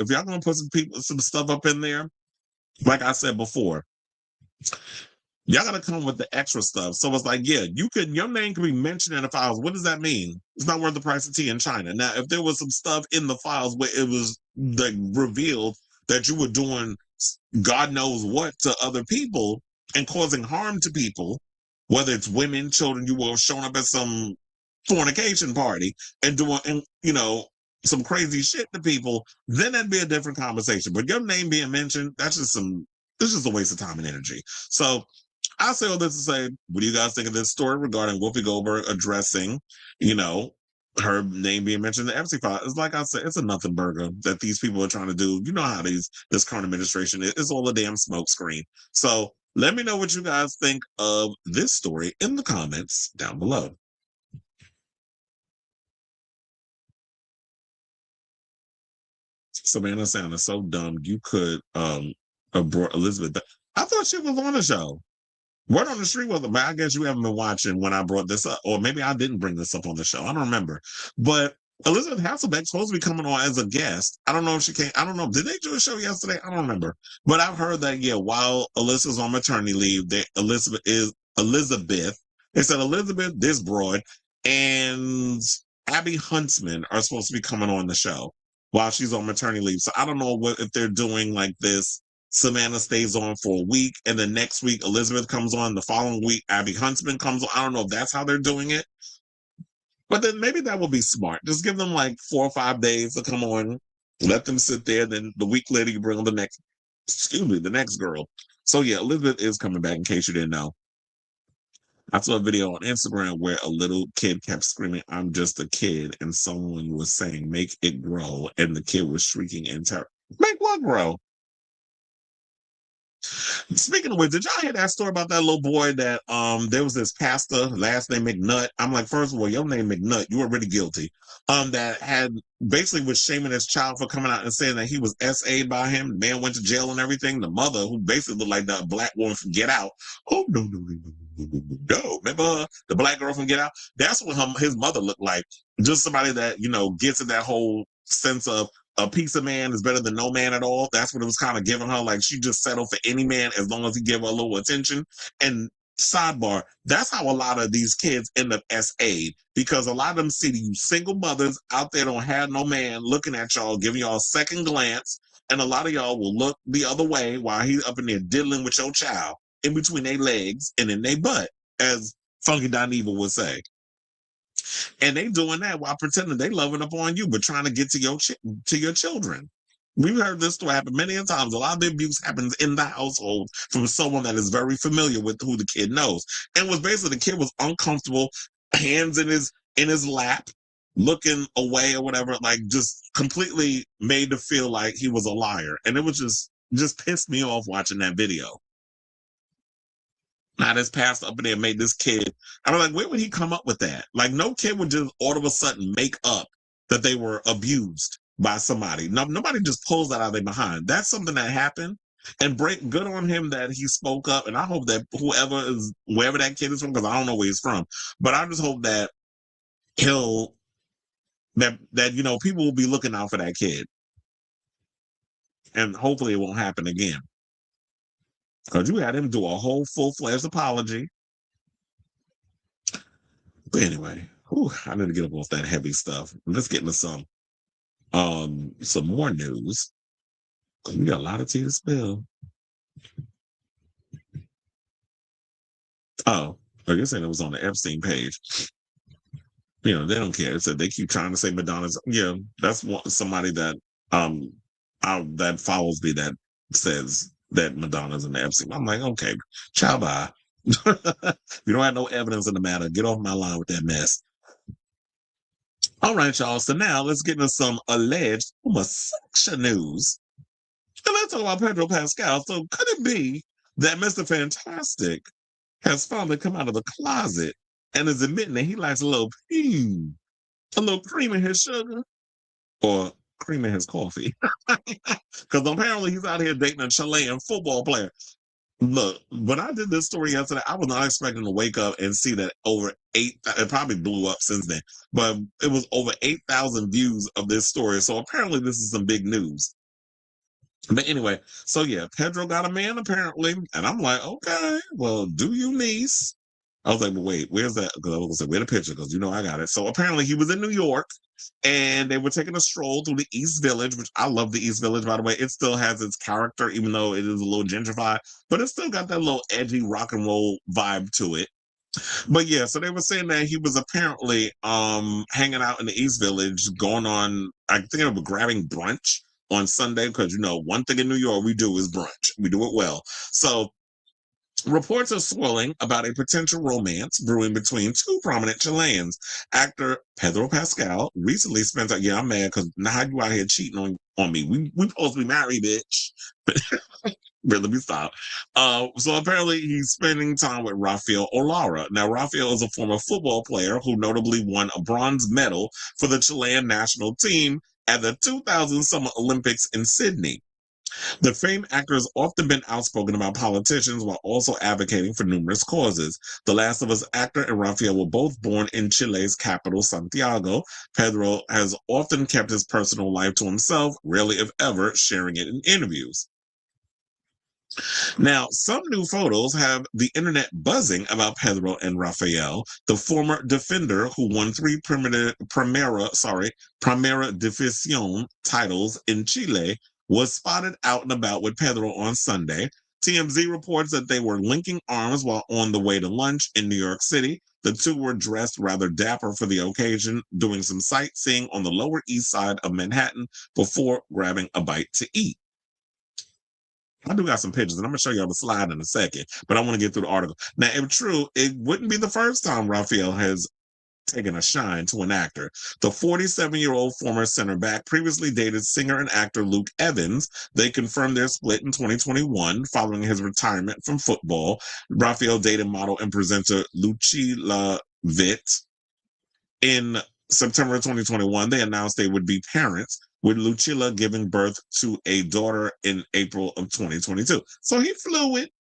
y'all gonna put some stuff up in there, like I said before, y'all gotta come with the extra stuff. So it's like, yeah, your name can be mentioned in the files. What does that mean? It's not worth the price of tea in China. Now, if there was some stuff in the files where it was like revealed that you were doing God knows what to other people and causing harm to people, whether it's women, children, you were showing up at some fornication party and doing, some crazy shit to people, then that'd be a different conversation. But your name being mentioned, it's just a waste of time and energy. So I say all this to say, what do you guys think of this story regarding Whoopi Goldberg addressing, her name being mentioned in the Epstein file? It's like I said, it's a nothing burger that these people are trying to do. You know how this current administration is. It's all a damn smoke screen. So let me know what you guys think of this story in the comments down below. Savannah sounded so dumb. You could have brought Elizabeth. I thought she was on the show. Word on the street was, I guess you haven't been watching when I brought this up, or maybe I didn't bring this up on the show. I don't remember. But Elizabeth Hasselbeck's supposed to be coming on as a guest. I don't know if she came. I don't know. Did they do a show yesterday? I don't remember. But I've heard that, yeah, while Alyssa's on maternity leave, Elizabeth. They said Elizabeth, this broad, and Abby Huntsman are supposed to be coming on the show while she's on maternity leave. So I don't know if they're doing like this. Savannah stays on for a week, and then next week Elizabeth comes on. The following week, Abby Huntsman comes on. I don't know if that's how they're doing it. But then maybe that would be smart. Just give them like 4 or 5 days to come on. Let them sit there. Then the week later, you bring on the next girl. So yeah, Elizabeth is coming back in case you didn't know. I saw a video on Instagram where a little kid kept screaming, "I'm just a kid." And someone was saying, "Make it grow." And the kid was shrieking in terror. Make what grow? Speaking of which, did y'all hear that story about that little boy that there was this pastor, last name McNutt? I'm like, first of all, your name McNutt, you were already guilty. That had basically was shaming his child for coming out and saying that he was SA'd by him. The man went to jail and everything. The mother, who basically looked like the black woman from Get Out. Oh no. Remember the black girl from Get Out? That's what his mother looked like. Just somebody that, gets in that whole sense of a piece of man is better than no man at all. That's what it was kind of giving her. Like she just settled for any man as long as he give her a little attention. And sidebar, that's how a lot of these kids end up SA'd, because a lot of them see these single mothers out there don't have no man looking at y'all, giving y'all a second glance. And a lot of y'all will look the other way while he's up in there diddling with your child in between their legs and in their butt, as Funky Dineva would say. And they doing that while pretending they loving up on you, but trying to get to your children. We've heard this story happen many times. A lot of the abuse happens in the household from someone that is very familiar with who the kid knows. And was basically the kid was uncomfortable, hands in his lap, looking away or whatever, like just completely made to feel like he was a liar. And it was just pissed me off watching that video. Now this pastor up in there made this kid. I was like, where would he come up with that? Like, no kid would just all of a sudden make up that they were abused by somebody. No, nobody just pulls that out of their behind. That's something that happened. And good on him that he spoke up. And I hope that wherever that kid is from, because I don't know where he's from, but I just hope that that people will be looking out for that kid. And hopefully it won't happen again. Because you had him do a whole full-fledged apology. But anyway, I need to get up off that heavy stuff. Let's get into some more news. We got a lot of tea to spill. Oh, you're saying it was on the Epstein page. They don't care. It said they keep trying to say Madonna's. Yeah, that's somebody that that follows me that says that Madonna's in the Epstein. I'm like, okay, ciao, bye. You don't have no evidence in the matter. Get off my line with that mess. All right, y'all. So now let's get into some alleged homosexual news. And let's talk about Pedro Pascal. So could it be that Mr. Fantastic has finally come out of the closet and is admitting that he likes a little cream in his sugar, or cream in his coffee? Because apparently he's out here dating a Chilean football player. Look, when I did this story yesterday, I was not expecting to wake up and see that it probably blew up since then, but it was over 8,000 views of this story. So apparently this is some big news. But anyway, so yeah, Pedro got a man apparently. And I'm like, okay, well, do you, niece? I was like, well, wait, where's that? Because I was going to say, where's the picture? Because I got it. So apparently he was in New York and they were taking a stroll through the East Village, which I love the East Village, by the way. It still has its character, even though it is a little gentrified, but it's still got that little edgy rock and roll vibe to it. But yeah, so they were saying that he was apparently hanging out in the East Village, going on, I think they were grabbing brunch on Sunday, because one thing in New York we do is brunch. We do it well. So reports are swirling about a potential romance brewing between two prominent Chileans. Actor Pedro Pascal recently spent out. Yeah, I'm mad because now you out here cheating on me. We supposed to be married, bitch. Really, we stop. So apparently he's spending time with Rafael Olarra. Now, Rafael is a former football player who notably won a bronze medal for the Chilean national team at the 2000 Summer Olympics in Sydney. The famed actor has often been outspoken about politicians while also advocating for numerous causes. The Last of Us actor and Rafael were both born in Chile's capital, Santiago. Pedro has often kept his personal life to himself, rarely if ever sharing it in interviews. Now, some new photos have the internet buzzing about Pedro and Rafael. The former defender who won 3 Primera División titles in Chile was spotted out and about with Pedro on Sunday. TMZ reports that they were linking arms while on the way to lunch in New York City. The two were dressed rather dapper for the occasion, doing some sightseeing on the Lower East Side of Manhattan before grabbing a bite to eat. I do got some pictures, and I'm going to show you the slide in a second, but I want to get through the article. Now, if true, it wouldn't be the first time Rafael has taken a shine to an actor. The 47-year-old former center back previously dated singer and actor Luke Evans. They confirmed their split in 2021 following his retirement from football. Rafael dated model and presenter Lucilla Vitt. In September 2021, they announced they would be parents, with Lucilla giving birth to a daughter in April of 2022. So he fluid.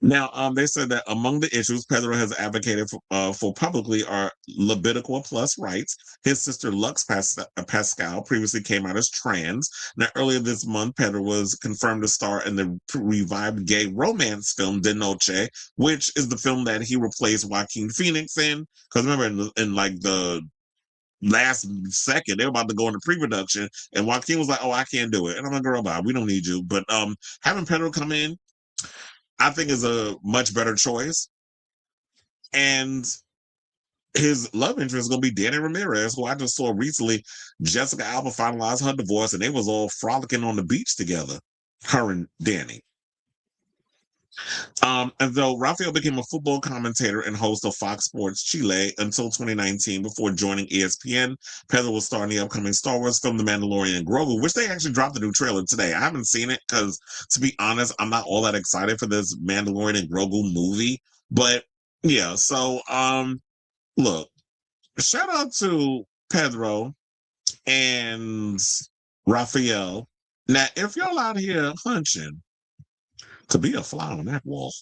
Now, they said that among the issues Pedro has advocated for publicly are libidical plus rights. His sister Lux Pascal previously came out as trans. Now, earlier this month, Pedro was confirmed to star in the revived gay romance film De Noche, which is the film that he replaced Joaquin Phoenix in. Because remember, in like the last second, they were about to go into pre-production, and Joaquin was like, "Oh, I can't do it," and I'm like, "Girl, bye, we don't need you." But having Pedro come in, I think, is a much better choice. And his love interest is going to be Danny Ramirez, who I just saw recently. Jessica Alba finalized her divorce, and they was all frolicking on the beach together, her and Danny. And though Rafael became a football commentator and host of Fox Sports Chile until 2019 before joining ESPN, Pedro will star in the upcoming Star Wars film The Mandalorian and Grogu, which they actually dropped the new trailer today. I haven't seen it because, to be honest, I'm not all that excited for this Mandalorian and Grogu movie. But yeah, so look, shout out to Pedro and Rafael. Now, if y'all out here hunching to be a fly on that wall.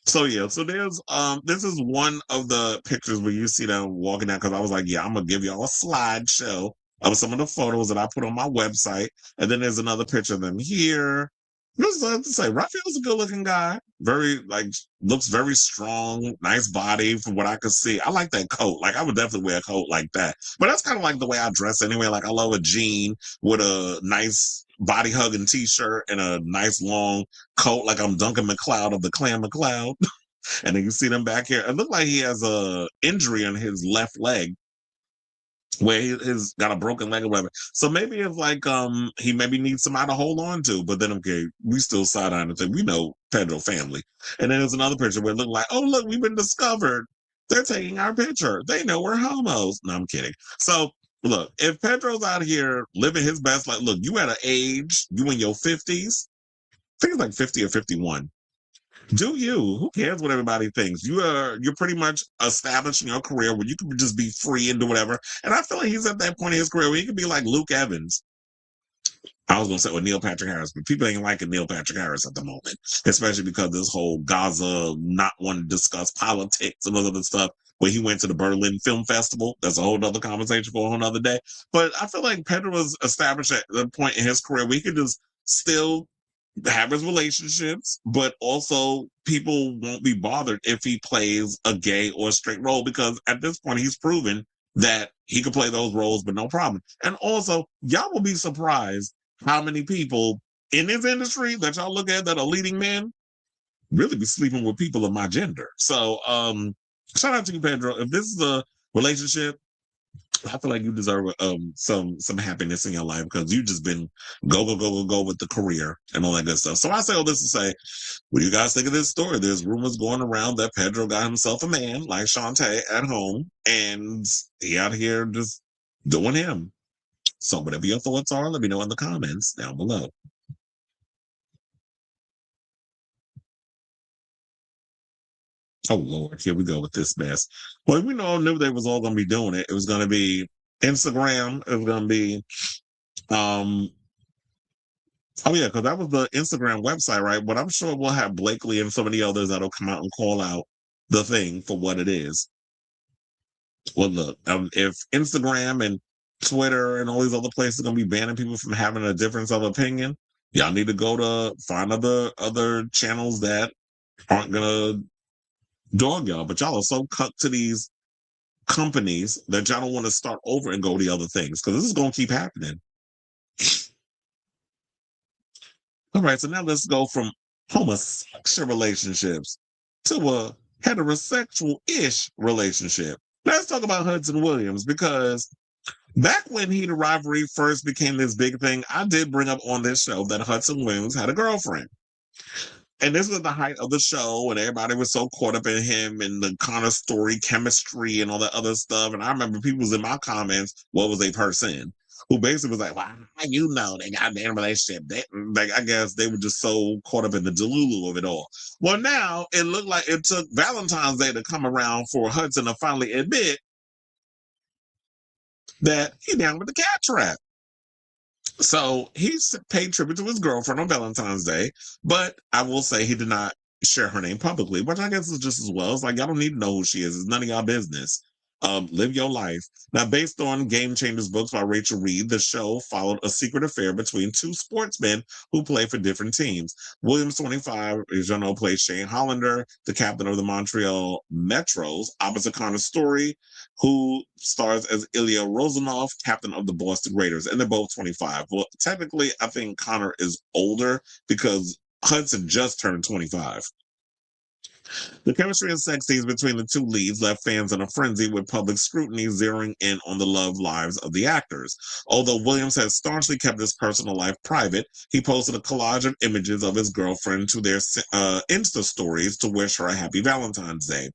So yeah, so there's this is one of the pictures where you see them walking out, because I was like, yeah, I'm gonna give y'all a slideshow of some of the photos that I put on my website. And then there's another picture of them here. Just to say, Rafael's a good looking guy. Very, like, looks very strong, nice body from what I could see. I like that coat. Like, I would definitely wear a coat like that. But that's kind of like the way I dress anyway. Like, I love a jean with a nice body hugging t-shirt and a nice long coat, like I'm Duncan McLeod of the Clan McLeod. And then you see them back here. It looked like he has a injury on his left leg, where he's got a broken leg or whatever. So maybe it's like he maybe needs somebody to hold on to. But then, okay, we still side on and say, we know Pedro family. And then there's another picture where it looked like, oh, look, we've been discovered. They're taking our picture. They know we're homos. No, I'm kidding. So look, if Pedro's out here living his best life, look, you at an age, you in your 50s, I think it's like 50 or 51. Do you? Who cares what everybody thinks? You're pretty much established in your career where you can just be free and do whatever. And I feel like he's at that point in his career where he could be like Luke Evans. I was going to say with Neil Patrick Harris, but people ain't liking Neil Patrick Harris at the moment, especially because this whole Gaza not wanting to discuss politics and other stuff. When he went to the Berlin Film Festival, that's a whole other conversation for a whole other day. But I feel like Pedro was established at the point in his career where he could just still have his relationships, but also people won't be bothered if he plays a gay or straight role, because at this point he's proven that he could play those roles, but no problem. And also, y'all will be surprised how many people in this industry that y'all look at that are leading men really be sleeping with people of my gender. So, shout out to you, Pedro. If this is a relationship, I feel like you deserve some happiness in your life, because you've just been go with the career and all that good stuff. So I say all this to say, what do you guys think of this story? There's rumors going around that Pedro got himself a man like Shantae at home, and he out here just doing him. So whatever your thoughts are, let me know in the comments down below. Oh, Lord, here we go with this mess. Well, we all knew they was all going to be doing it. It was going to be Instagram. It was going to be, oh, yeah, because that was the Instagram website, right? But I'm sure we'll have Blakely and so many others that'll come out and call out the thing for what it is. Well, look, if Instagram and Twitter and all these other places are going to be banning people from having a difference of opinion, y'all need to go to find other channels that aren't going to dog y'all, but y'all are so cut to these companies that y'all don't want to start over and go to the other things, because this is going to keep happening. All right, so now let's go from homosexual relationships to a heterosexual-ish relationship. Let's talk about Hudson Williams, because back when Heat of Rivalry first became this big thing, I did bring up on this show that Hudson Williams had a girlfriend. And this was the height of the show, and everybody was so caught up in him and the kind of story, chemistry, and all that other stuff. And I remember people was in my comments, what was a person who basically was like, "Well, how you know they got a relationship?" Like, I guess they were just so caught up in the delulu of it all. Well, now it looked like it took Valentine's Day to come around for Hudson to finally admit that he down with the cat trap. So he paid tribute to his girlfriend on Valentine's Day, but I will say he did not share her name publicly, which I guess is just as well. It's like, y'all don't need to know who she is. It's none of y'all business. Live your life. Now, based on Game Changers books by Rachel Reed, the show followed a secret affair between two sportsmen who play for different teams. Williams, 25, as you know, plays Shane Hollander, the captain of the Montreal Metros, opposite Connor Story, who stars as Ilya Rozanov, captain of the Boston Raiders, and they're both 25. Well, technically, I think Connor is older because Hudson just turned 25. The chemistry and sex scenes between the two leads left fans in a frenzy, with public scrutiny zeroing in on the love lives of the actors. Although Williams has staunchly kept his personal life private, he posted a collage of images of his girlfriend to their Insta stories to wish her a happy Valentine's Day.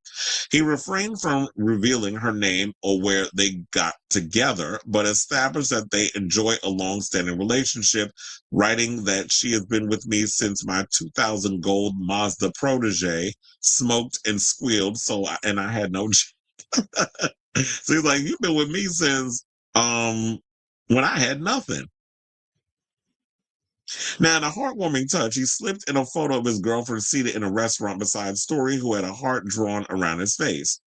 He refrained from revealing her name or where they got together, but established that they enjoy a long-standing relationship, writing that she has been with me since my 2000 gold Mazda protege smoked and squealed, and I had no so he's like, you've been with me since when I had nothing. Now, in a heartwarming touch, he slipped in a photo of his girlfriend seated in a restaurant beside Story, who had a heart drawn around his face.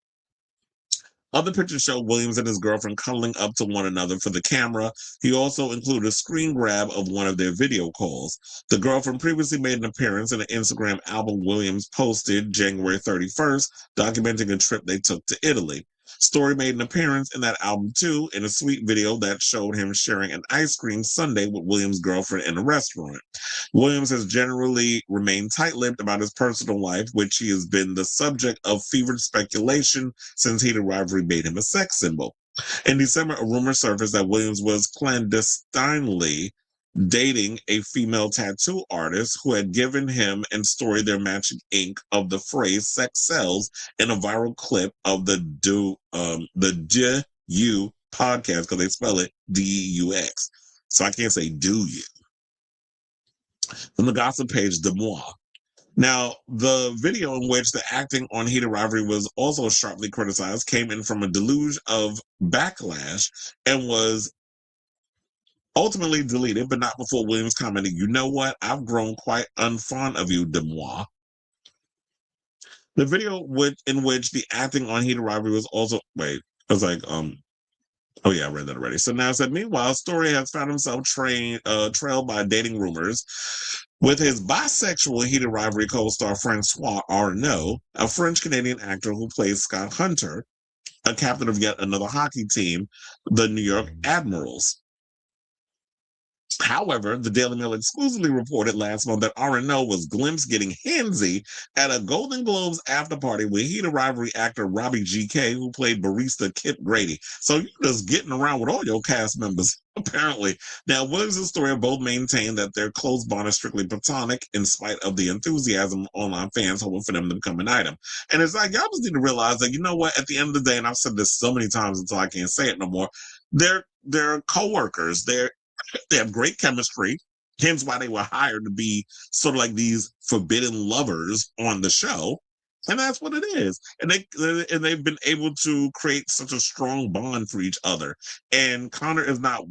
Other pictures show Williams and his girlfriend cuddling up to one another for the camera. He also included a screen grab of one of their video calls. The girlfriend previously made an appearance in an Instagram album Williams posted January 31st, documenting a trip they took to Italy. Story made an appearance in that album too, in a sweet video that showed him sharing an ice cream sundae with Williams' girlfriend in a restaurant. Williams has generally remained tight-lipped about his personal life, which he has been the subject of fevered speculation since Heat of Rivalry made him a sex symbol. In December, a rumor surfaced that Williams was clandestinely dating a female tattoo artist who had given him and Story their matching ink of the phrase "sex sells" in a viral clip of the Du podcast, because they spell it D-U-X. So I can't say do you. From the gossip page, De Moi. Now, the video in which the acting on Heat of Rivalry was also sharply criticized came in from a deluge of backlash and was ultimately deleted, but not before Williams commented, "You know what? I've grown quite unfond of you, De Moi." The video in which the acting on Heat of Rivalry was also, I was like, oh yeah, I read that already. So now it said, meanwhile, Story has found himself trailed by dating rumors with his bisexual Heat of Rivalry co-star François Arnaud, a French-Canadian actor who plays Scott Hunter, a captain of yet another hockey team, the New York Admirals. However, the Daily Mail exclusively reported last month that Arnaud was glimpsed getting handsy at a Golden Globes after party with Heat of Rivalry actor Robbie GK, who played barista Kip Grady. So you're just getting around with all your cast members, apparently. Now, Williams and Story both maintain that their close bond is strictly platonic, in spite of the enthusiasm of online fans hoping for them to become an item. And it's like, y'all just need to realize that, you know what, at the end of the day, and I've said this so many times until I can't say it no more, they're co-workers. They have great chemistry, hence why they were hired to be sort of like these forbidden lovers on the show. And that's what it is. And they've been able to create such a strong bond for each other. And Connor is not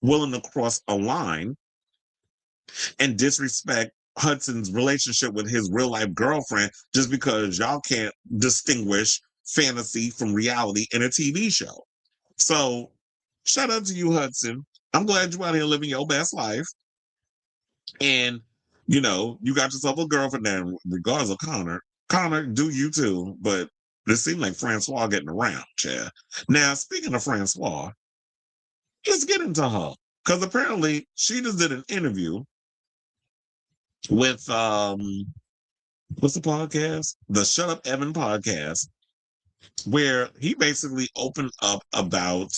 willing to cross a line and disrespect Hudson's relationship with his real life girlfriend just because y'all can't distinguish fantasy from reality in a TV show. So shout out to you, Hudson. I'm glad you're out here living your best life. And, you know, you got yourself a girlfriend now, regardless of Connor. Connor, do you too. But it seemed like François getting around, yeah. Now, speaking of François, let's get into her. Because apparently she just did an interview with what's the podcast? The Shut Up Evan podcast, where he basically opened up about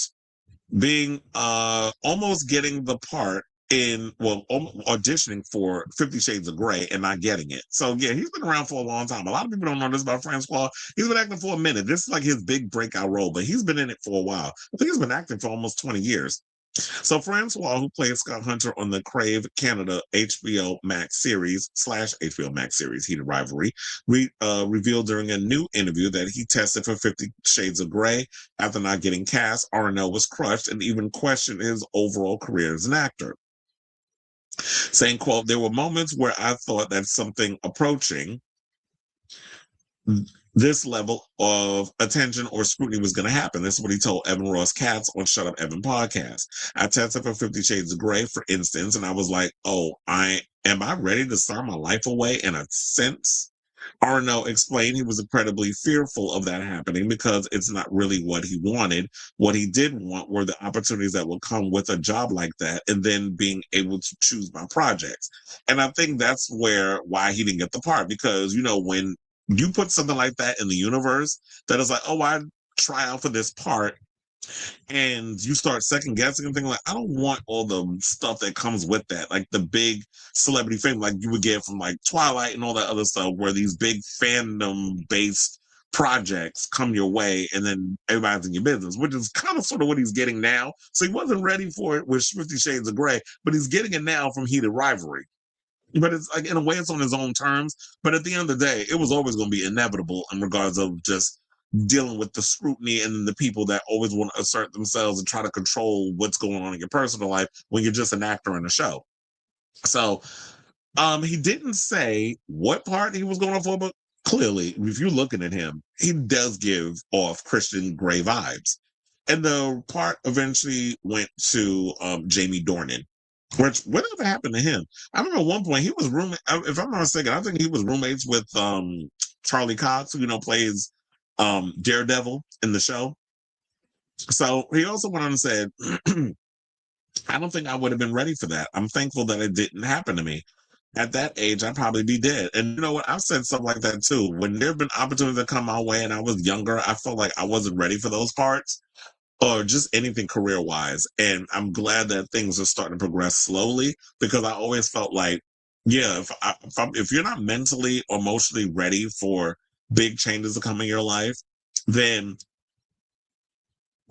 being almost getting the part in auditioning for 50 Shades of Grey and not getting it. So yeah, he's been around for a long time. A lot of people don't know this about François. He's been acting for a minute. This is like his big breakout role, but he's been in it for a while. I think he's been acting for almost 20 years. So François, who played Scott Hunter on the Crave Canada HBO Max series / HBO Max series Heated Rivalry, revealed during a new interview that he tested for 50 Shades of Grey. After not getting cast, Arnaud was crushed and even questioned his overall career as an actor. Saying, quote, "There were moments where I thought that something approaching this level of attention or scrutiny was going to happen." This is what he told Evan Ross Katz on Shut Up Evan podcast. "I tested for 50 Shades of Grey, for instance, and I was like, oh, am I ready to start my life away in a sense?" Arnaud explained he was incredibly fearful of that happening because it's not really what he wanted. What he did want were the opportunities that would come with a job like that, and then being able to choose my projects. And I think that's why he didn't get the part, because, when you put something like that in the universe, that is like, oh, I try out for this part, and you start second guessing and thinking like, I don't want all the stuff that comes with that, like the big celebrity fame, like you would get from like Twilight and all that other stuff, where these big fandom based projects come your way and then everybody's in your business, which is kind of sort of what he's getting now. So he wasn't ready for it with 50 Shades of Grey, but he's getting it now from Heated Rivalry. But it's like, in a way, it's on his own terms. But at the end of the day, it was always going to be inevitable in regards of just dealing with the scrutiny and the people that always want to assert themselves and try to control what's going on in your personal life when you're just an actor in a show. So he didn't say what part he was going for, but clearly, if you're looking at him, he does give off Christian Grey vibes. And the part eventually went to Jamie Dornan. Whatever happened to him? I remember at one point he was roommate. If I'm not mistaken, I think he was roommates with Charlie Cox, who plays Daredevil in the show. So he also went on and said, "I don't think I would have been ready for that. I'm thankful that it didn't happen to me. At that age, I'd probably be dead." And you know what? I've said stuff like that too. When there have been opportunities that come my way and I was younger, I felt like I wasn't ready for those parts, or just anything career-wise. And I'm glad that things are starting to progress slowly, because I always felt like, yeah, if you're not mentally or emotionally ready for big changes to come in your life, then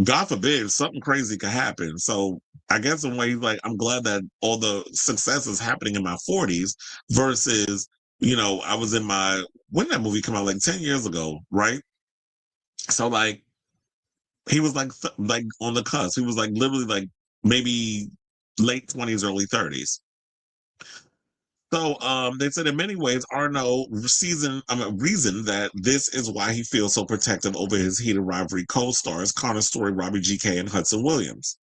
God forbid something crazy could happen. So I guess in a way, like, I'm glad that all the success is happening in my 40s versus, I was when did that movie come out? Like 10 years ago, right? So like, he was like on the cusp. He was like literally like maybe late 20s, early 30s. So they said in many ways, Arnaud reason that this is why he feels so protective over his Heated Rivalry co-stars, Connor Story, Robbie GK, and Hudson Williams,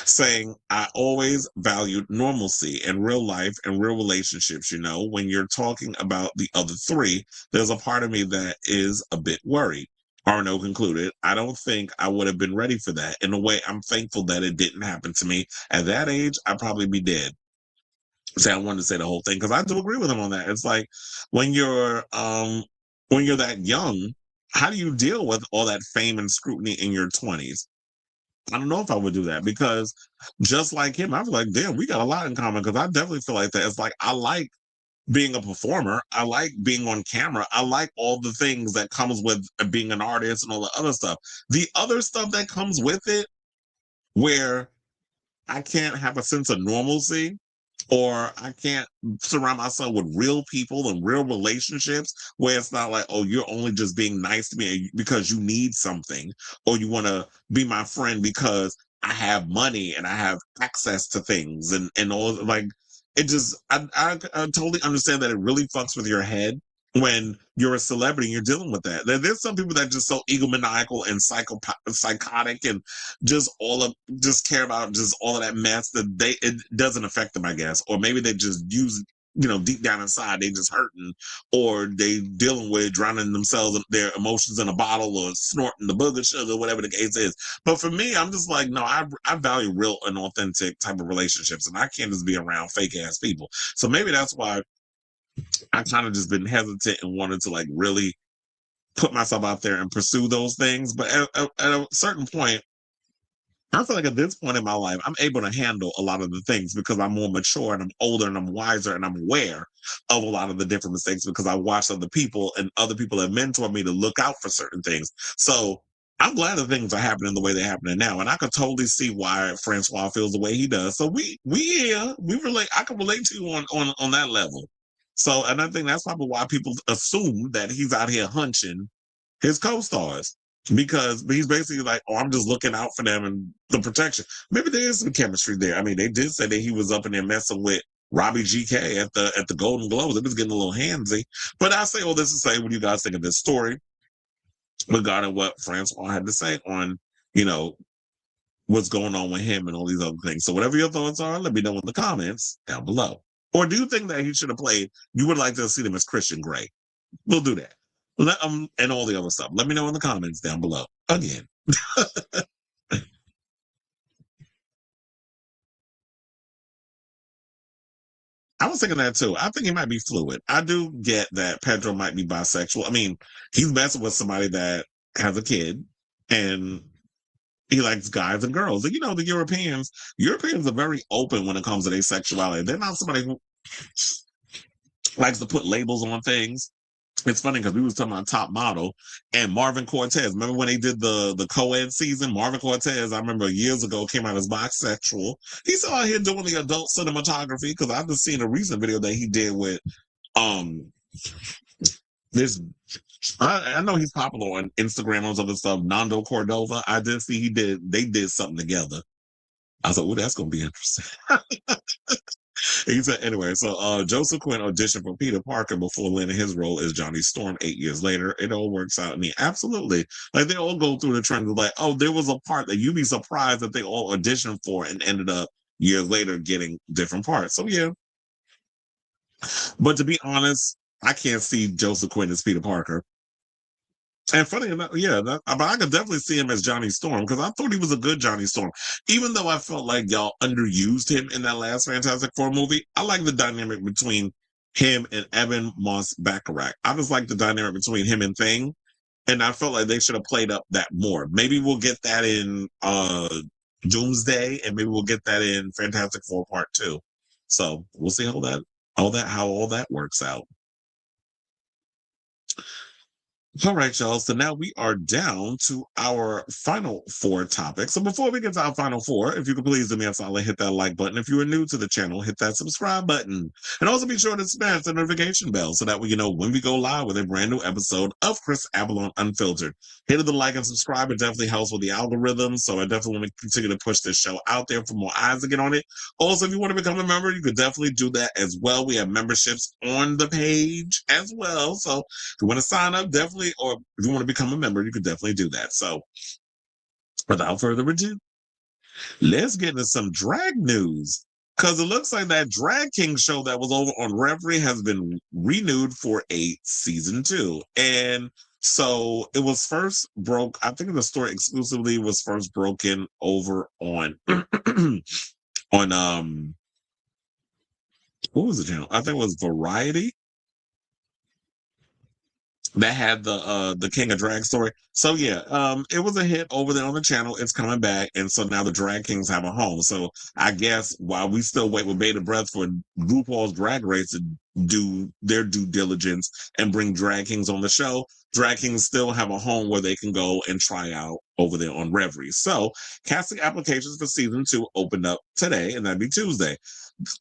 saying, "I always valued normalcy and real life and real relationships. When you're talking about the other three, there's a part of me that is a bit worried." Arnaud concluded, "I don't think I would have been ready for that. In a way, I'm thankful that it didn't happen to me. At that age, I'd probably be dead." I wanted to say the whole thing because I do agree with him on that. It's like when you're that young, how do you deal with all that fame and scrutiny in your 20s? I don't know if I would do that, because just like him, I was like, damn, we got a lot in common, because I definitely feel like that. It's like, I like being a performer. I like being on camera. I like all the things that comes with being an artist and all the other stuff. The other stuff that comes with it, where I can't have a sense of normalcy, or I can't surround myself with real people and real relationships, where it's not like, oh, you're only just being nice to me because you need something, or you want to be my friend because I have money and I have access to things and all. Like, it just, I totally understand that it really fucks with your head when you're a celebrity and you're dealing with that. There's some people that are just so egomaniacal and psychotic and just care about just all of that mess that it doesn't affect them, I guess. Or maybe they just use, deep down inside, they just hurting, or they dealing with drowning themselves and their emotions in a bottle, or snorting the booger sugar, whatever the case is. But for me, I'm just like, no, I value real and authentic type of relationships, and I can't just be around fake ass people. So maybe that's why I kind of just been hesitant and wanted to like really put myself out there and pursue those things. But at a certain point, I feel like at this point in my life, I'm able to handle a lot of the things because I'm more mature and I'm older and I'm wiser and I'm aware of a lot of the different mistakes because I watched other people and other people have mentored me to look out for certain things. So I'm glad that things are happening the way they're happening now. And I could totally see why François feels the way he does. So we relate. I can relate to you on that level. So, and I think that's probably why people assume that he's out here hunching his co-stars. Because he's basically like, oh, I'm just looking out for them and the protection. Maybe there is some chemistry there. I mean, they did say that he was up in there messing with Robbie GK at the Golden Globes. It was getting a little handsy. But I say all this to say, what do you guys think of this story regarding what François had to say on, you know, what's going on with him and all these other things. So whatever your thoughts are, let me know in the comments down below. Or do you think that he should have played, you would like to see them as Christian Grey? We'll do that. And all the other stuff. Let me know in the comments down below. Again. I was thinking that too. I think he might be fluid. I do get that Pedro might be bisexual. I mean, he's messing with somebody that has a kid and he likes guys and girls. And you know, the Europeans are very open when it comes to their sexuality. They're not somebody who likes to put labels on things. It's funny because we was talking about Top Model and Marvin Cortez. Remember when they did the co-ed season? Marvin Cortez, I remember years ago, came out as bisexual. He's out here doing the adult cinematography because I've just seen a recent video that he did with this. I know he's popular on Instagram and other stuff. Nando Cordova. I did see they did something together. I was like, oh, that's gonna be interesting. He said, anyway, so Joseph Quinn auditioned for Peter Parker before landing his role as Johnny Storm 8 years later. It all works out. And absolutely, like they all go through the trend of like, oh, there was a part that you'd be surprised that they all auditioned for and ended up years later getting different parts. So yeah. But to be honest, I can't see Joseph Quinn as Peter Parker. And funny enough, yeah, but I could definitely see him as Johnny Storm because I thought he was a good Johnny Storm. Even though I felt like y'all underused him in that last Fantastic Four movie, I like the dynamic between him and Evan Moss Baccarat. I just like the dynamic between him and Thing, and I felt like they should have played up that more. Maybe we'll get that in Doomsday, and maybe we'll get that in Fantastic Four Part 2. So we'll see how all that works out. All right, y'all. So now we are down to our final 4 topics. So before we get to our final 4, if you could please do me a solid, hit that like button. If you are new to the channel, hit that subscribe button. And also be sure to smash the notification bell so that way you know when we go live with a brand new episode of Chris Avalon Unfiltered. Hit the like and subscribe. It definitely helps with the algorithm. So I definitely want to continue to push this show out there for more eyes to get on it. Also, if you want to become a member, you could definitely do that as well. We have memberships on the page as well. So if you want to sign up, definitely, or if you want to become a member, you could definitely do that. So without further ado, let's get into some drag news. Because it looks like that Drag King show that was over on Revry has been renewed for a season 2. And so it was first I think the story exclusively was first broken over on on what was the channel? I think it was Variety. That had the King of Drag story. So yeah, it was a hit over there on the channel. It's coming back, and so now the Drag Kings have a home. So I guess while we still wait with bated breath for RuPaul's Drag Race to do their due diligence and bring Drag Kings on the show, Drag Kings still have a home where they can go and try out over there on Revry. So casting applications for season 2 opened up today, and that'd be Tuesday.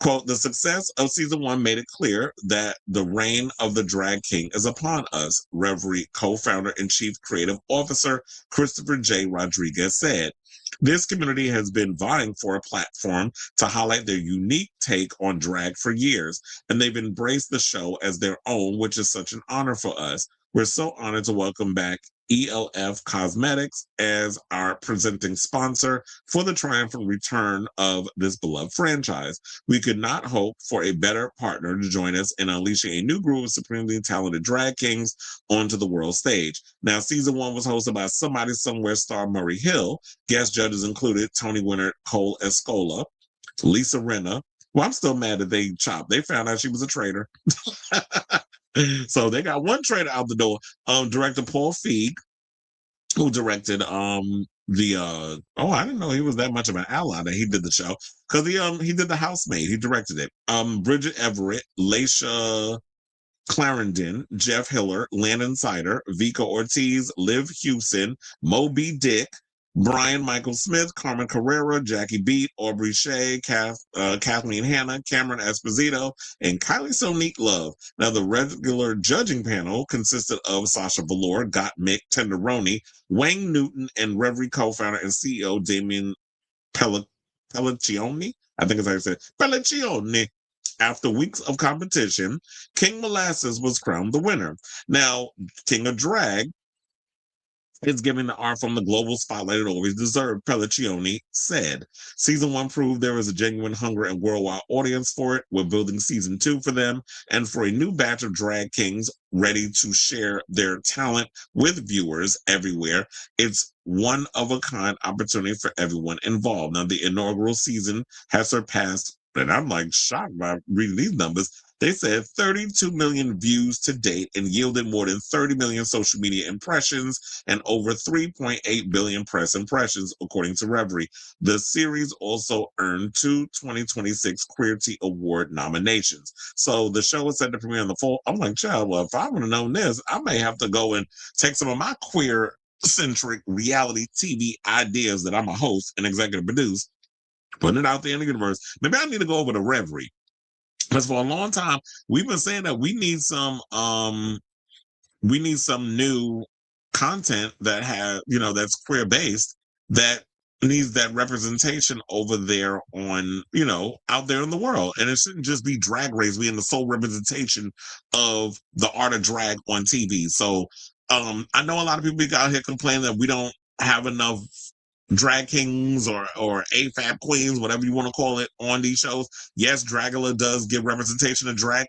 Quote, the success of season 1 made it clear that the reign of the Drag King is upon us, Revry co-founder and chief creative officer Christopher J. Rodriguez said. This community has been vying for a platform to highlight their unique take on drag for years, and they've embraced the show as their own, which is such an honor for us. We're so honored to welcome back ELF Cosmetics as our presenting sponsor for the triumphant return of this beloved franchise. We could not hope for a better partner to join us in unleashing a new group of supremely talented drag kings onto the world stage. Now, season 1 was hosted by Somebody Somewhere star Murray Hill. Guest judges included Tony winner Cole Escola, Lisa Rinna, Well, I'm still mad that they chopped. They found out she was a traitor. So they got one traitor out the door. Director Paul Feig, who directed I didn't know he was that much of an ally that he did the show. Because he did The Housemaid. He directed it. Bridget Everett, Laisha Clarendon, Jeff Hiller, Landon Sider, Vika Ortiz, Liv Hewson, Moby Dick, Brian Michael Smith, Carmen Carrera, Jackie Beat, Aubrey Shea, Kathleen Hanna, Cameron Esposito, and Kylie Sonique Love. Now, the regular judging panel consisted of Sasha Velour, Gottmik, Tenderoni, Wayne Newton, and Revry co-founder and CEO Damien Pelliccioni. I think it's how you say it. Pelliccioni. After weeks of competition, King Molasses was crowned the winner. Now, King of Drag is giving the art from the global spotlight it always deserved, Pelliccioni said. Season 1 proved there is a genuine hunger and worldwide audience for it. We're building season 2 for them and for a new batch of drag kings ready to share their talent with viewers everywhere. It's one-of-a-kind opportunity for everyone involved. Now, the inaugural season has surpassed, and I'm like shocked by reading these numbers, they said 32 million views to date and yielded more than 30 million social media impressions and over 3.8 billion press impressions, according to Revry. The series also earned 2 2026 Queerty Award nominations. So the show is set to premiere in the fall. I'm like, child, well, if I would have known this, I may have to go and take some of my queer-centric reality TV ideas that I'm a host and executive produce, putting it out there in the universe. Maybe I need to go over to Revry. Because for a long time, we've been saying that we need some new content that that's queer based, that needs that representation over there on, out there in the world. And it shouldn't just be Drag Race being the sole representation of the art of drag on TV. So I know a lot of people out here complaining that we don't have enough drag kings or AFAB queens, whatever you want to call it, on these shows. Yes, Dragula does give representation of drag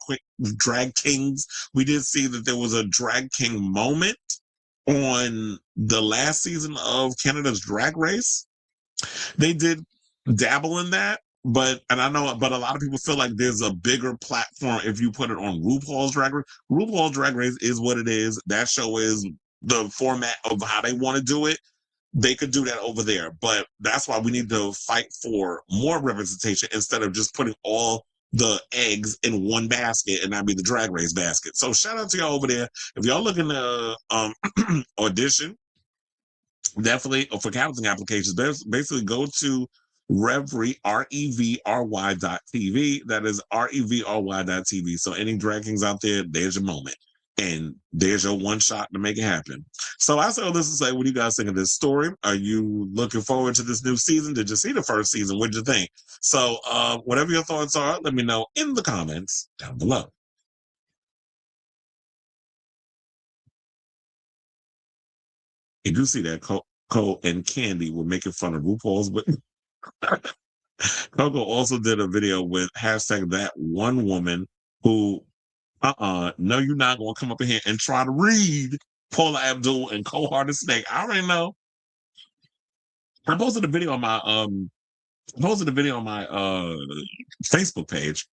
kings. We did see that there was a drag king moment on the last season of Canada's Drag Race. They did dabble in that, but a lot of people feel like there's a bigger platform if you put it on RuPaul's Drag Race. RuPaul's Drag Race is what it is. That show is the format of how they want to do it. They could do that over there, but that's why we need to fight for more representation instead of just putting all the eggs in one basket and not be the Drag Race basket. So shout out to y'all over there. If y'all looking to audition, definitely, or for casting applications, basically go to Revry, REVRY.TV. That is REVRY.TV. So any drag kings out there, there's your moment. And there's your one shot to make it happen. So I say all this to say, what do you guys think of this story? Are you looking forward to this new season? Did you see the first season? What did you think? So whatever your thoughts are, let me know in the comments down below. You do see that Coco and Candy were making fun of RuPaul's, but Coco also did a video with hashtag that one woman who no, you're not gonna come up in here and try to read Paula Abdul and Cold-Hearted Snake. I already know. I posted a video on my Facebook page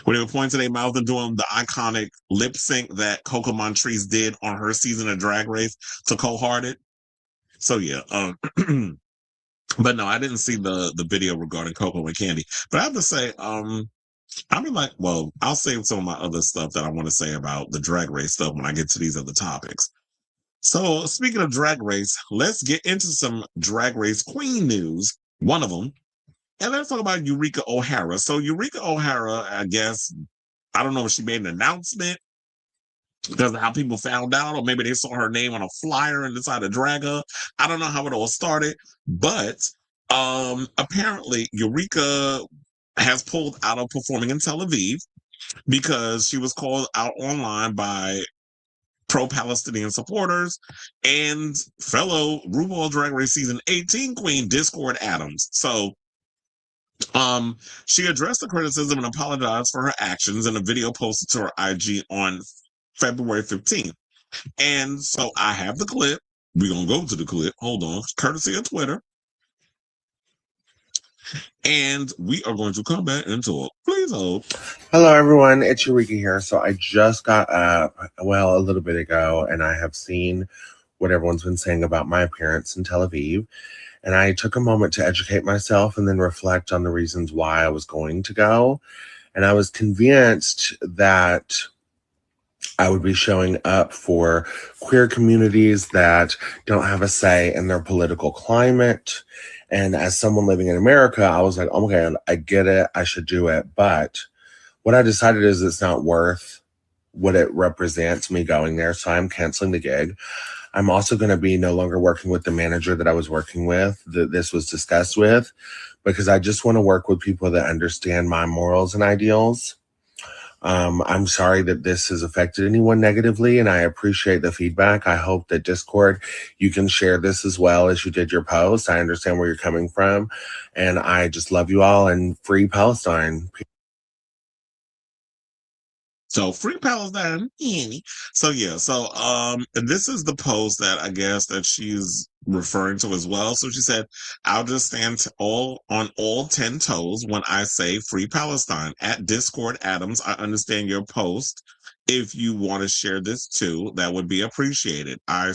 where they were pointing to their mouth and doing the iconic lip sync that Coco Montrese did on her season of Drag Race to Cold-Hearted. So yeah, but no, I didn't see the video regarding Coco and Candy. But I have to say, I'll save some of my other stuff that I want to say about the Drag Race stuff when I get to these other topics. So speaking of Drag Race, let's get into some Drag Race Queen news, one of them. And let's talk about Eureka O'Hara. So Eureka O'Hara, I guess, I don't know if she made an announcement because of how people found out, or maybe they saw her name on a flyer and decided to drag her. I don't know how it all started, but apparently Eureka has pulled out of performing in Tel Aviv because she was called out online by pro-Palestinian supporters and fellow RuPaul Drag Race Season 18 queen Discord Adams. So she addressed the criticism and apologized for her actions in a video posted to her IG on February 15th. And so I have the clip. We're going to go to the clip. Hold on. Courtesy of Twitter. And we are going to come back and talk. Please hold. Hello, everyone. It's Eureka here. So I just got up, well, a little bit ago, and I have seen what everyone's been saying about my appearance in Tel Aviv. And I took a moment to educate myself and then reflect on the reasons why I was going to go. And I was convinced that I would be showing up for queer communities that don't have a say in their political climate. And as someone living in America, I was like, oh my God, I get it. I should do it. But what I decided is it's not worth what it represents me going there. So I'm canceling the gig. I'm also going to be no longer working with the manager that I was working with, that this was discussed with, because I just want to work with people that understand my morals and ideals. I'm sorry that this has affected anyone negatively, and I appreciate the feedback. I hope that Discord, you can share this as well as you did your post. I understand where you're coming from, and I just love you all, and free Palestine. So free Palestine. So yeah, and this is the post that I guess that she's referring to as well. So she said, I'll just stand on all 10 toes when I say free Palestine. At Discord Adams, I understand your post. If you want to share this too, that would be appreciated. A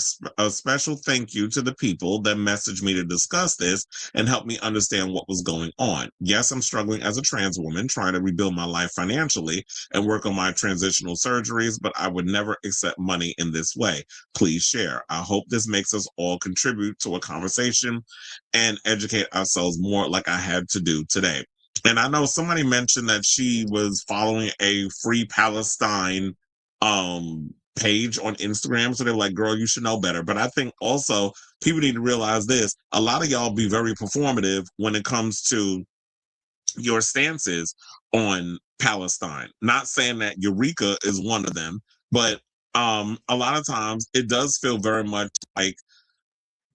special thank you to the people that messaged me to discuss this and help me understand what was going on. Yes, I'm struggling as a trans woman, trying to rebuild my life financially and work on my transitional surgeries, but I would never accept money in this way. Please share. I hope this makes us all contribute to a conversation and educate ourselves more like I had to do today. And I know somebody mentioned that she was following a Free Palestine page on Instagram. So they're like, girl, you should know better. But I think also people need to realize this. A lot of y'all be very performative when it comes to your stances on Palestine. Not saying that Eureka is one of them, but a lot of times it does feel very much like,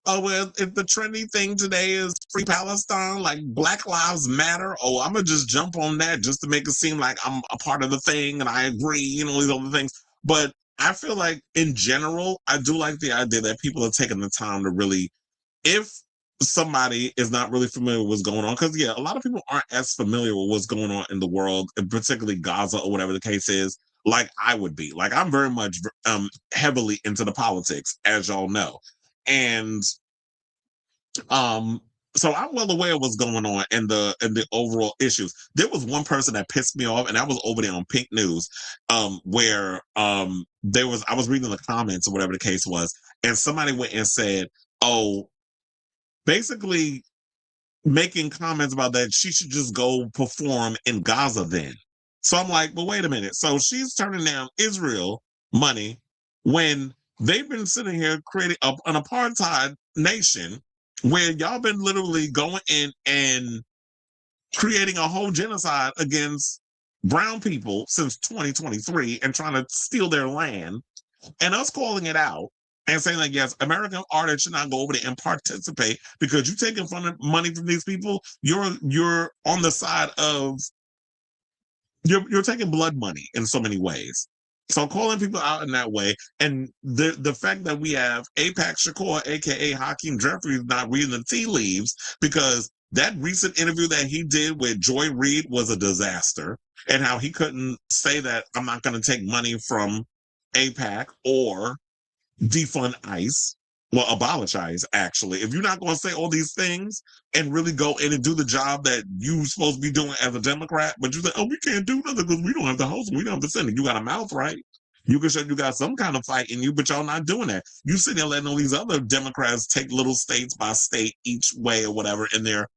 oh, well, if the trendy thing today is free Palestine, like Black Lives Matter, oh, I'm going to just jump on that just to make it seem like I'm a part of the thing and I agree and all these other things. But I feel like in general, I do like the idea that people are taking the time to really, if somebody is not really familiar with what's going on, because yeah, a lot of people aren't as familiar with what's going on in the world, and particularly Gaza or whatever the case is, like I would be. Like I'm very much heavily into the politics, as y'all know. And so I'm well aware of what's going on and the overall issues. There was one person that pissed me off, and I was over there on Pink News, where I was reading the comments or whatever the case was, and somebody went and said, oh, basically making comments about that she should just go perform in Gaza then. So I'm like, well, wait a minute. So she's turning down Israel money when they've been sitting here creating an apartheid nation where y'all been literally going in and creating a whole genocide against brown people since 2023 and trying to steal their land, and us calling it out and saying like, yes, American artists should not go over there and participate because you're taking money from these people. You're on the side of you're taking blood money in so many ways. So calling people out in that way, and the fact that we have Apex Shakur, aka Hakeem Jeffries, not reading the tea leaves, because that recent interview that he did with Joy Reid was a disaster, and how he couldn't say that I'm not going to take money from APAC or defund ICE, well, abolish ICE, actually. If you're not going to say all these things and really go in and do the job that you're supposed to be doing as a Democrat, but you say, oh, we can't do nothing because we don't have the House, we don't have the Senate. You got a mouth, right? You can show you got some kind of fight in you, but y'all not doing that. You sitting there letting all these other Democrats take little states by state each way or whatever in their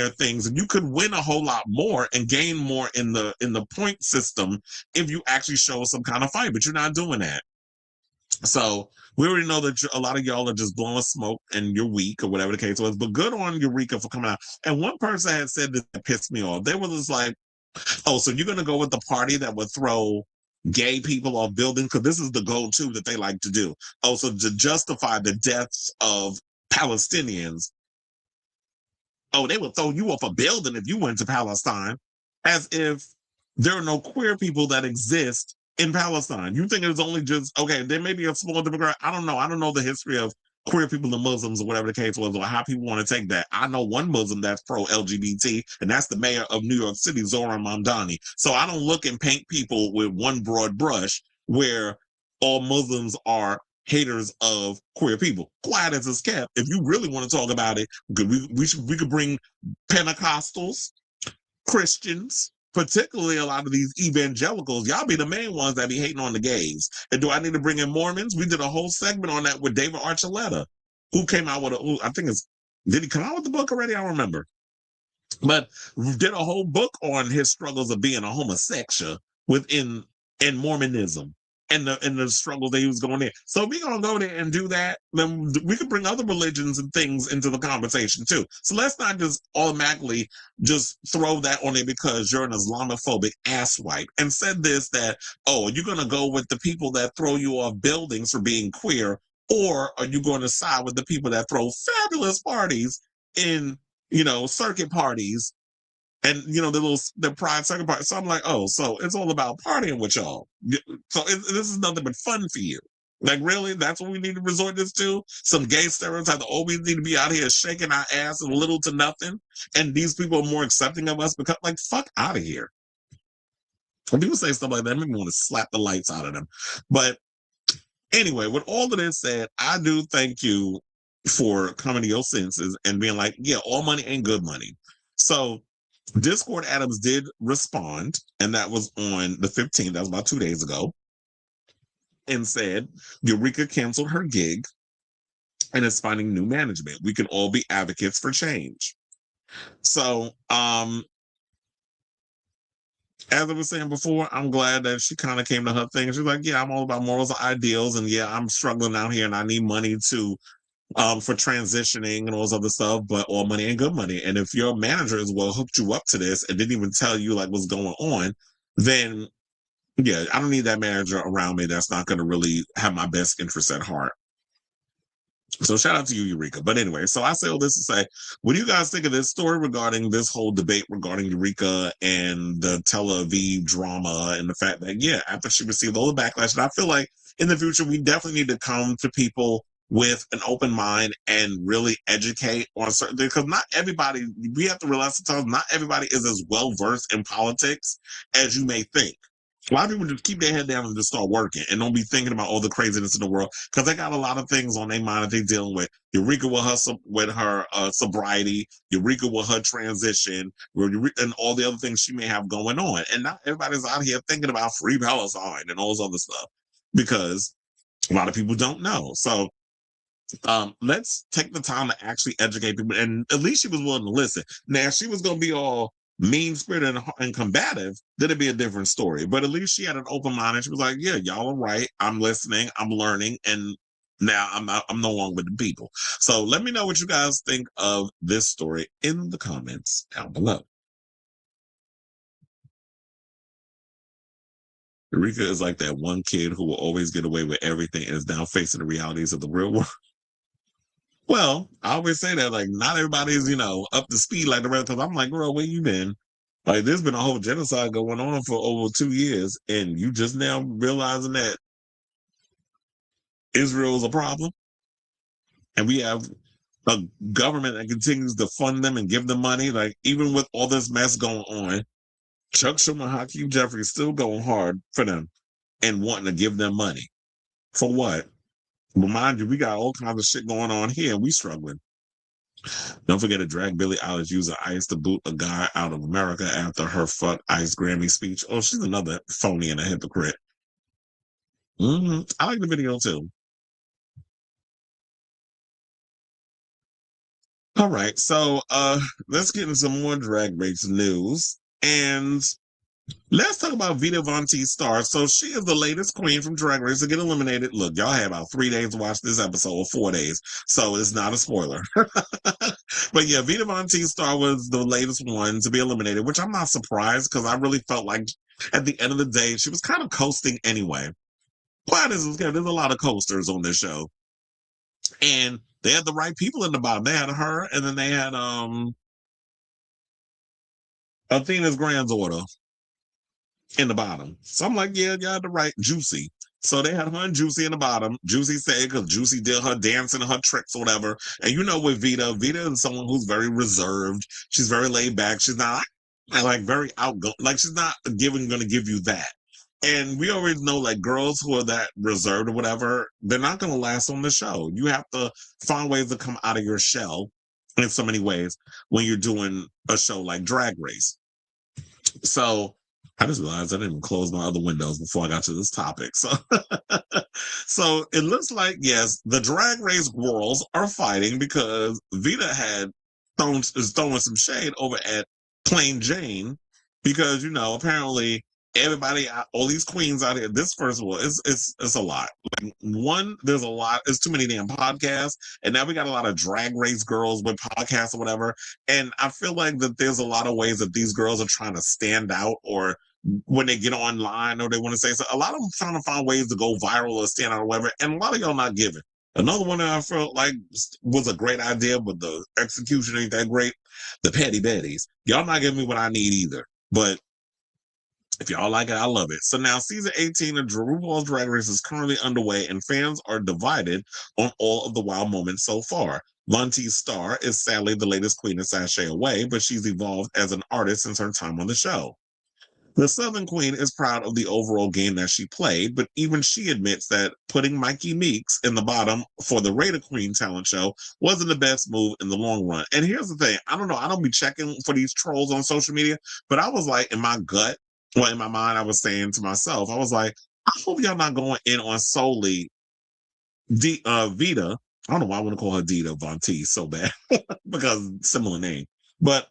things, and you could win a whole lot more and gain more in the point system if you actually show some kind of fight, but you're not doing that. So we already know that a lot of y'all are just blowing smoke and you're weak or whatever the case was, but good on Eureka for coming out. And one person had said that pissed me off. They were just like, oh, so you're going to go with the party that would throw gay people off buildings? Because this is the go-to that they like to do. Oh, so to justify the deaths of Palestinians, oh, they would throw you off a building if you went to Palestine, as if there are no queer people that exist in Palestine. You think it's only just, okay, there may be a small demographic. I don't know the history of queer people and Muslims or whatever the case was, or how people want to take that. I know one Muslim that's pro-LGBT, and that's the mayor of New York City, Zohran Mamdani. So I don't look and paint people with one broad brush where all Muslims are haters of queer people. Quiet as it's kept. If you really want to talk about it, we could bring Pentecostals, Christians, particularly a lot of these evangelicals. Y'all be the main ones that be hating on the gays. And do I need to bring in Mormons? We did a whole segment on that with David Archuleta, who came out with did he come out with the book already? I don't remember. But did a whole book on his struggles of being a homosexual in Mormonism. And the struggles that he was going in. So if we're going to go there and do that, then we could bring other religions and things into the conversation too. So let's not just automatically just throw that on there because you're an Islamophobic asswipe. And said this, that, oh, are you going to go with the people that throw you off buildings for being queer? Or are you going to side with the people that throw fabulous parties in, circuit parties? And, the pride circuit party. So I'm like, oh, so it's all about partying with y'all. So this is nothing but fun for you. Like, really? That's what we need to resort this to? Some gay stereotype that always need to be out here shaking our ass and little to nothing. And these people are more accepting of us because, like, fuck out of here. When people say stuff like that, it makes me want to slap the lights out of them. But anyway, with all of this said, I do thank you for coming to your senses and being like, yeah, all money ain't good money. So Discord Adams did respond, and that was on the 15th. That was about 2 days ago, and said Eureka canceled her gig and is finding new management. We can all be advocates for change. So, as I was saying before, I'm glad that she kind of came to her thing. She's like, yeah, I'm all about morals and ideals, and yeah, I'm struggling out here, and I need money to for transitioning and all this other stuff, but all money ain't good money. And if your manager as well hooked you up to this and didn't even tell you like what's going on, then yeah, I don't need that manager around me that's not going to really have my best interests at heart. So shout out to you, Eureka. But anyway, so I say all this to say, what do you guys think of this story regarding this whole debate regarding Eureka and the Tel Aviv drama and the fact that, yeah, after she received all the backlash, and I feel like in the future, we definitely need to come to people with an open mind and really educate on certain things, because not everybody, we have to realize sometimes not everybody is as well versed in politics as you may think. A lot of people just keep their head down and just start working and don't be thinking about all the craziness in the world because they got a lot of things on their mind that they're dealing with. Eureka with her sobriety, Eureka with her transition, and all the other things she may have going on. And not everybody's out here thinking about free Palestine and all this other stuff because a lot of people don't know. So let's take the time to actually educate people. And at least she was willing to listen. Now, if she was going to be all mean-spirited and combative, then it'd be a different story. But at least she had an open mind and she was like, yeah, y'all are right. I'm listening. I'm learning. And now I'm no longer with the people. So let me know what you guys think of this story in the comments down below. Eureka is like that one kid who will always get away with everything and is now facing the realities of the real world. Well, I always say that, like, not everybody's, up to speed like the rest, because I'm like, girl, where you been? Like, there's been a whole genocide going on for over 2 years, and you just now realizing that Israel is a problem? And we have a government that continues to fund them and give them money. Like, even with all this mess going on, Chuck Schumer and Hakeem Jeffrey is still going hard for them and wanting to give them money. For what? But mind you, we got all kinds of shit going on here, and we struggling. Don't forget to drag Billie Eilish using ICE to boot a guy out of America after her fuck ICE Grammy speech. Oh, she's another phony and a hypocrite. I like the video too. All right, so let's get into some more Drag Race news. And let's talk about Vita Von Teese Star. So she is the latest queen from Drag Race to get eliminated. Look, y'all had about 3 days to watch this episode, or 4 days, so it's not a spoiler. But yeah, Vita Von Teese Star was the latest one to be eliminated, which I'm not surprised because I really felt like at the end of the day, she was kind of coasting anyway. Quiet as it's there's a lot of coasters on this show. And they had the right people in the bottom. They had her, and then they had Athena's granddaughter in the bottom. So I'm like, yeah, y'all had the right Juicy. So they had her and Juicy in the bottom. Juicy said because Juicy did her dancing, her tricks or whatever. And you know with Vita is someone who's very reserved. She's very laid back. She's not like very outgoing. Like she's not going to give you that. And we already know like girls who are that reserved or whatever, they're not going to last on the show. You have to find ways to come out of your shell in so many ways when you're doing a show like Drag Race. So I just realized I didn't even close my other windows before I got to this topic. So, so it looks like, yes, the Drag Race girls are fighting because Vita is throwing some shade over at Plain Jane because, you know, apparently everybody, all these queens out here, this first of all, it's a lot. Like, one, there's a lot, it's too many damn podcasts. And now we got a lot of Drag Race girls with podcasts or whatever. And I feel like that there's a lot of ways that these girls are trying to stand out or when they get online or they want to say so. A lot of them trying to find ways to go viral or stand out or whatever. And a lot of y'all not giving. Another one that I felt like was a great idea, but the execution ain't that great. The Petty Betties. Y'all not giving me what I need either. But if y'all like it, I love it. So now season 18 of RuPaul's Drag Race is currently underway and fans are divided on all of the wild moments so far. Vontae's star is sadly the latest queen to sashay away, but she's evolved as an artist since her time on the show. The Southern Queen is proud of the overall game that she played, but even she admits that putting Mikey Meeks in the bottom for the Raider Queen talent show wasn't the best move in the long run. And here's the thing, I don't know, I don't be checking for these trolls on social media, but I was like, in my gut, well, in my mind, I was saying to myself, I was like, I hope y'all not going in on solely Vita. I don't know why I want to call her Dita Von T so bad because similar name. But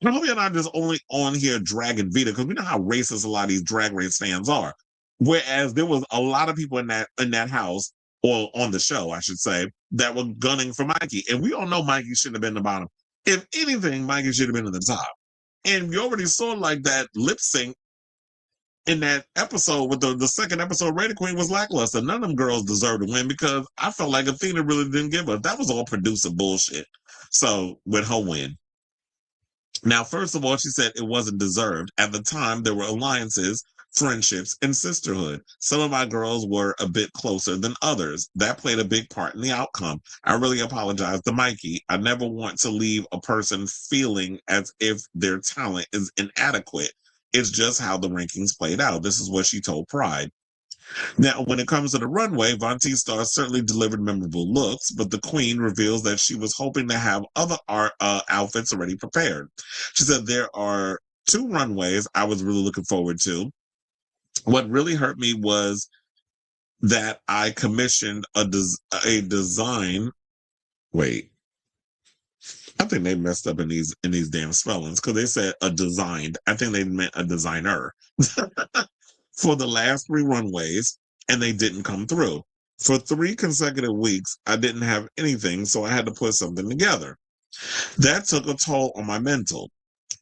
I hope you're not just only on here dragging Vita because we know how racist a lot of these Drag Race fans are. Whereas there was a lot of people in that house or on the show, I should say, that were gunning for Mikey, and we all know Mikey shouldn't have been the bottom. If anything, Mikey should have been at the top. And you already saw like that lip sync in that episode with the second episode, Raider Queen was lackluster. None of them girls deserved to win because I felt like Athena really didn't give up. That was all producer bullshit. So with her win. Now, first of all, she said it wasn't deserved. At the time, there were alliances, friendships, and sisterhood. Some of my girls were a bit closer than others. That played a big part in the outcome. I really apologize to Mikey. I never want to leave a person feeling as if their talent is inadequate. It's just how the rankings played out. This is what she told Pride. Now, when it comes to the runway, Vontae's star certainly delivered memorable looks, but the queen reveals that she was hoping to have other outfits already prepared. She said there are 2 runways I was really looking forward to. What really hurt me was that I commissioned a design. Wait. I think they messed up in these damn spellings because they said a designed. I think they meant a designer. For the last 3 runways, and they didn't come through. For 3 consecutive weeks, I didn't have anything, so I had to put something together. That took a toll on my mental.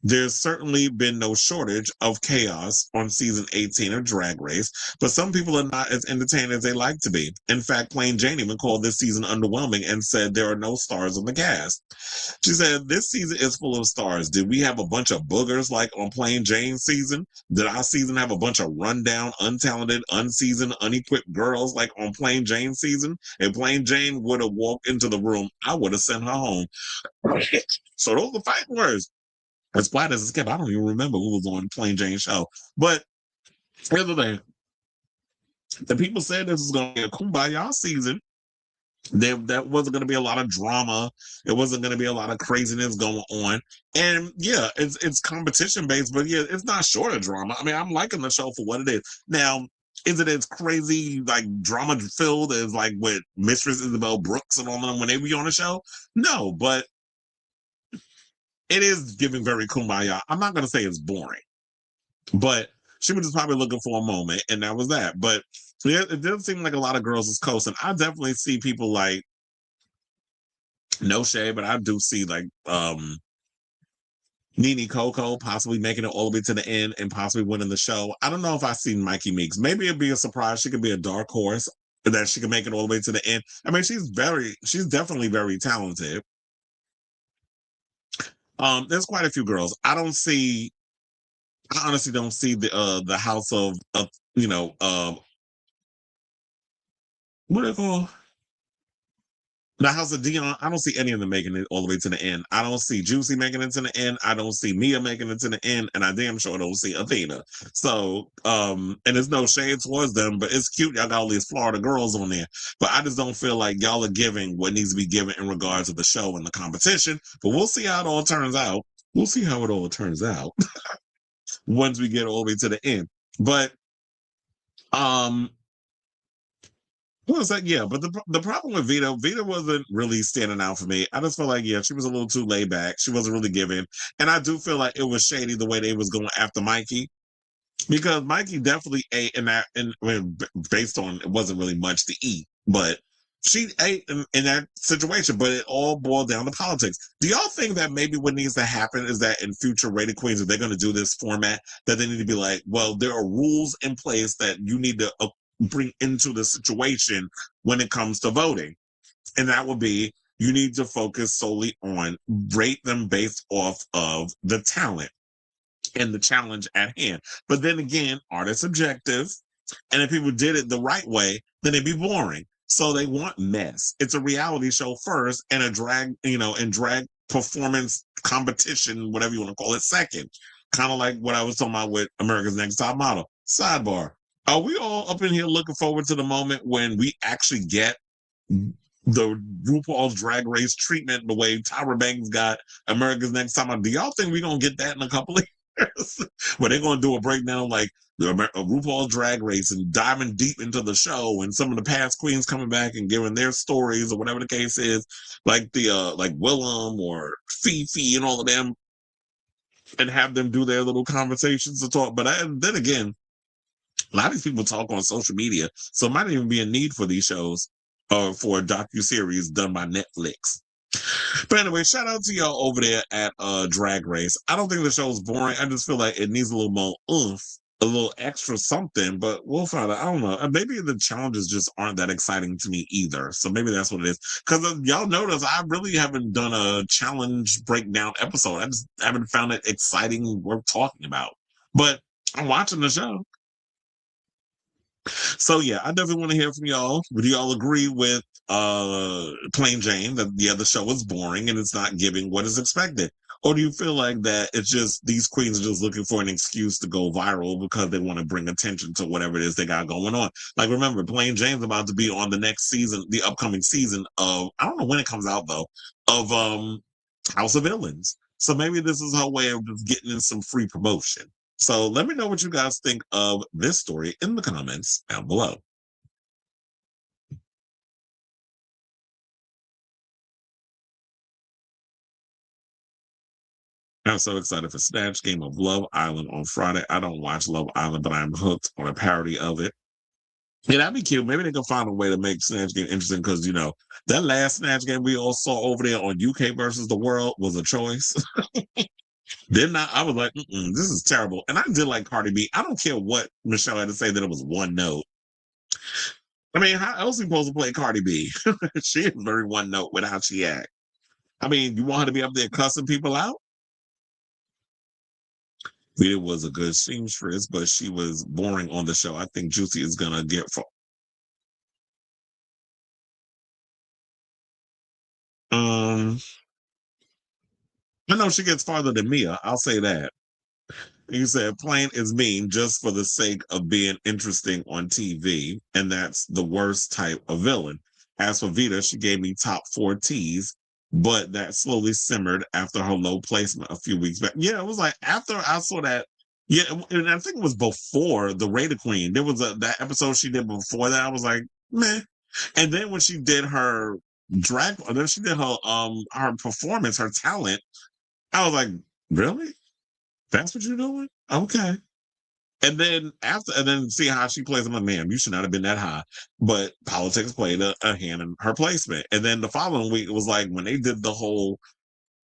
There's certainly been no shortage of chaos on season 18 of Drag Race, but some people are not as entertained as they like to be. In fact, Plain Jane even called this season underwhelming and said there are no stars on the cast. She said, this season is full of stars. Did we have a bunch of boogers like on Plain Jane's season? Did our season have a bunch of rundown, untalented, unseasoned, unequipped girls like on Plain Jane's season? If Plain Jane would have walked into the room, I would have sent her home. So those are fighting words. As flat as it kept, I don't even remember who was on Plain Jane's show. But here's the thing. The people said this was going to be a kumbaya season. That wasn't going to be a lot of drama. It wasn't going to be a lot of craziness going on. And yeah, it's competition based, but yeah, it's not short of drama. I mean, I'm liking the show for what it is. Now, is it as crazy, like drama filled as like with Mistress Isabel Brooks and all of them when they be on the show? No, but it is giving very kumbaya. I'm not going to say it's boring, but she was just probably looking for a moment, and that was that. But it doesn't seem like a lot of girls is coasting. I definitely see people like, no shade, but I do see like Nene Coco possibly making it all the way to the end and possibly winning the show. I don't know if I've seen Mikey Meeks. Maybe it'd be a surprise. She could be a dark horse that she can make it all the way to the end. I mean, she's definitely very talented. There's quite a few girls. I honestly don't see the house of what do they call? The House of Dion, I don't see any of them making it all the way to the end. I don't see Juicy making it to the end. I don't see Mia making it to the end, and I damn sure don't see Athena. So, and there's no shade towards them, but it's cute. Y'all got all these Florida girls on there, but I just don't feel like y'all are giving what needs to be given in regards to the show and the competition. But we'll see how it all turns out. We'll see how it all turns out once we get all the way to the end. But, what was that? Yeah, but the problem with Vita wasn't really standing out for me. I just felt like, yeah, she was a little too laid back. She wasn't really giving. And I do feel like it was shady the way they was going after Mikey. Because Mikey definitely ate in that, and I mean, based on, it wasn't really much to eat, but she ate in that situation, but it all boiled down to politics. Do y'all think that maybe what needs to happen is that in future Rated Queens, if they're going to do this format, that they need to be like, well, there are rules in place that you need to bring into the situation when it comes to voting. And that would be, you need to focus solely on rate them based off of the talent and the challenge at hand. But then again, art is subjective. And if people did it the right way, then it'd be boring. So they want mess. It's a reality show first and a drag, and drag performance competition, whatever you want to call it, second. Kind of like what I was talking about with America's Next Top Model. Sidebar. Are we all up in here looking forward to the moment when we actually get the RuPaul's Drag Race treatment the way Tyra Banks got America's Next Top Model? Do y'all think we're going to get that in a couple of years? Where they're going to do a breakdown like the RuPaul's Drag Race and diving deep into the show and some of the past queens coming back and giving their stories or whatever the case is, like like Willem or Fefe and all of them, and have them do their little conversations to talk. But then again, a lot of these people talk on social media, so it might even be a need for these shows or for a docuseries done by Netflix. But anyway, shout out to y'all over there at Drag Race. I don't think the show's boring. I just feel like it needs a little more oomph, a little extra something, but we'll find out. I don't know. Maybe the challenges just aren't that exciting to me either. So maybe that's what it is. Because y'all notice I really haven't done a challenge breakdown episode. I just haven't found it exciting, worth talking about. But I'm watching the show. So yeah, I definitely want to hear from y'all. Would y'all agree with Plain Jane that the show is boring and it's not giving what is expected? Or do you feel like that it's just these queens are just looking for an excuse to go viral because they want to bring attention to whatever it is they got going on? Like, remember, Plain Jane's about to be on the next season, the upcoming season of, I don't know when it comes out though, of House of Villains. So maybe this is her way of just getting in some free promotion. So let me know what you guys think of this story in the comments down below. I'm so excited for Snatch Game of Love Island on Friday. I don't watch Love Island, but I'm hooked on a parody of it. Yeah, that'd be cute. Maybe they can find a way to make Snatch Game interesting because, that last Snatch Game we all saw over there on UK versus the World was a choice. Then I was like, this is terrible. And I did like Cardi B. I don't care what Michelle had to say that it was one note. I mean, how else are you supposed to play Cardi B? She is very one note with how she act. I mean, you want her to be up there cussing people out? It was a good seamstress, but she was boring on the show. I think Juicy is going to get for. I know she gets farther than Mia. I'll say that. You said Plain is mean just for the sake of being interesting on TV, and that's the worst type of villain. As for Vita, she gave me top 4 T's, but that slowly simmered after her low placement a few weeks back. Yeah, it was like after I saw that. Yeah, and I think it was before the Raider Queen. There was that episode she did before that. I was like, meh. And then when she did her drag, then she did her performance, her talent. I was like, really? That's what you're doing? Okay. And then see how she plays. I'm like, man, you should not have been that high. But politics played a hand in her placement. And then the following week, it was like when they did the whole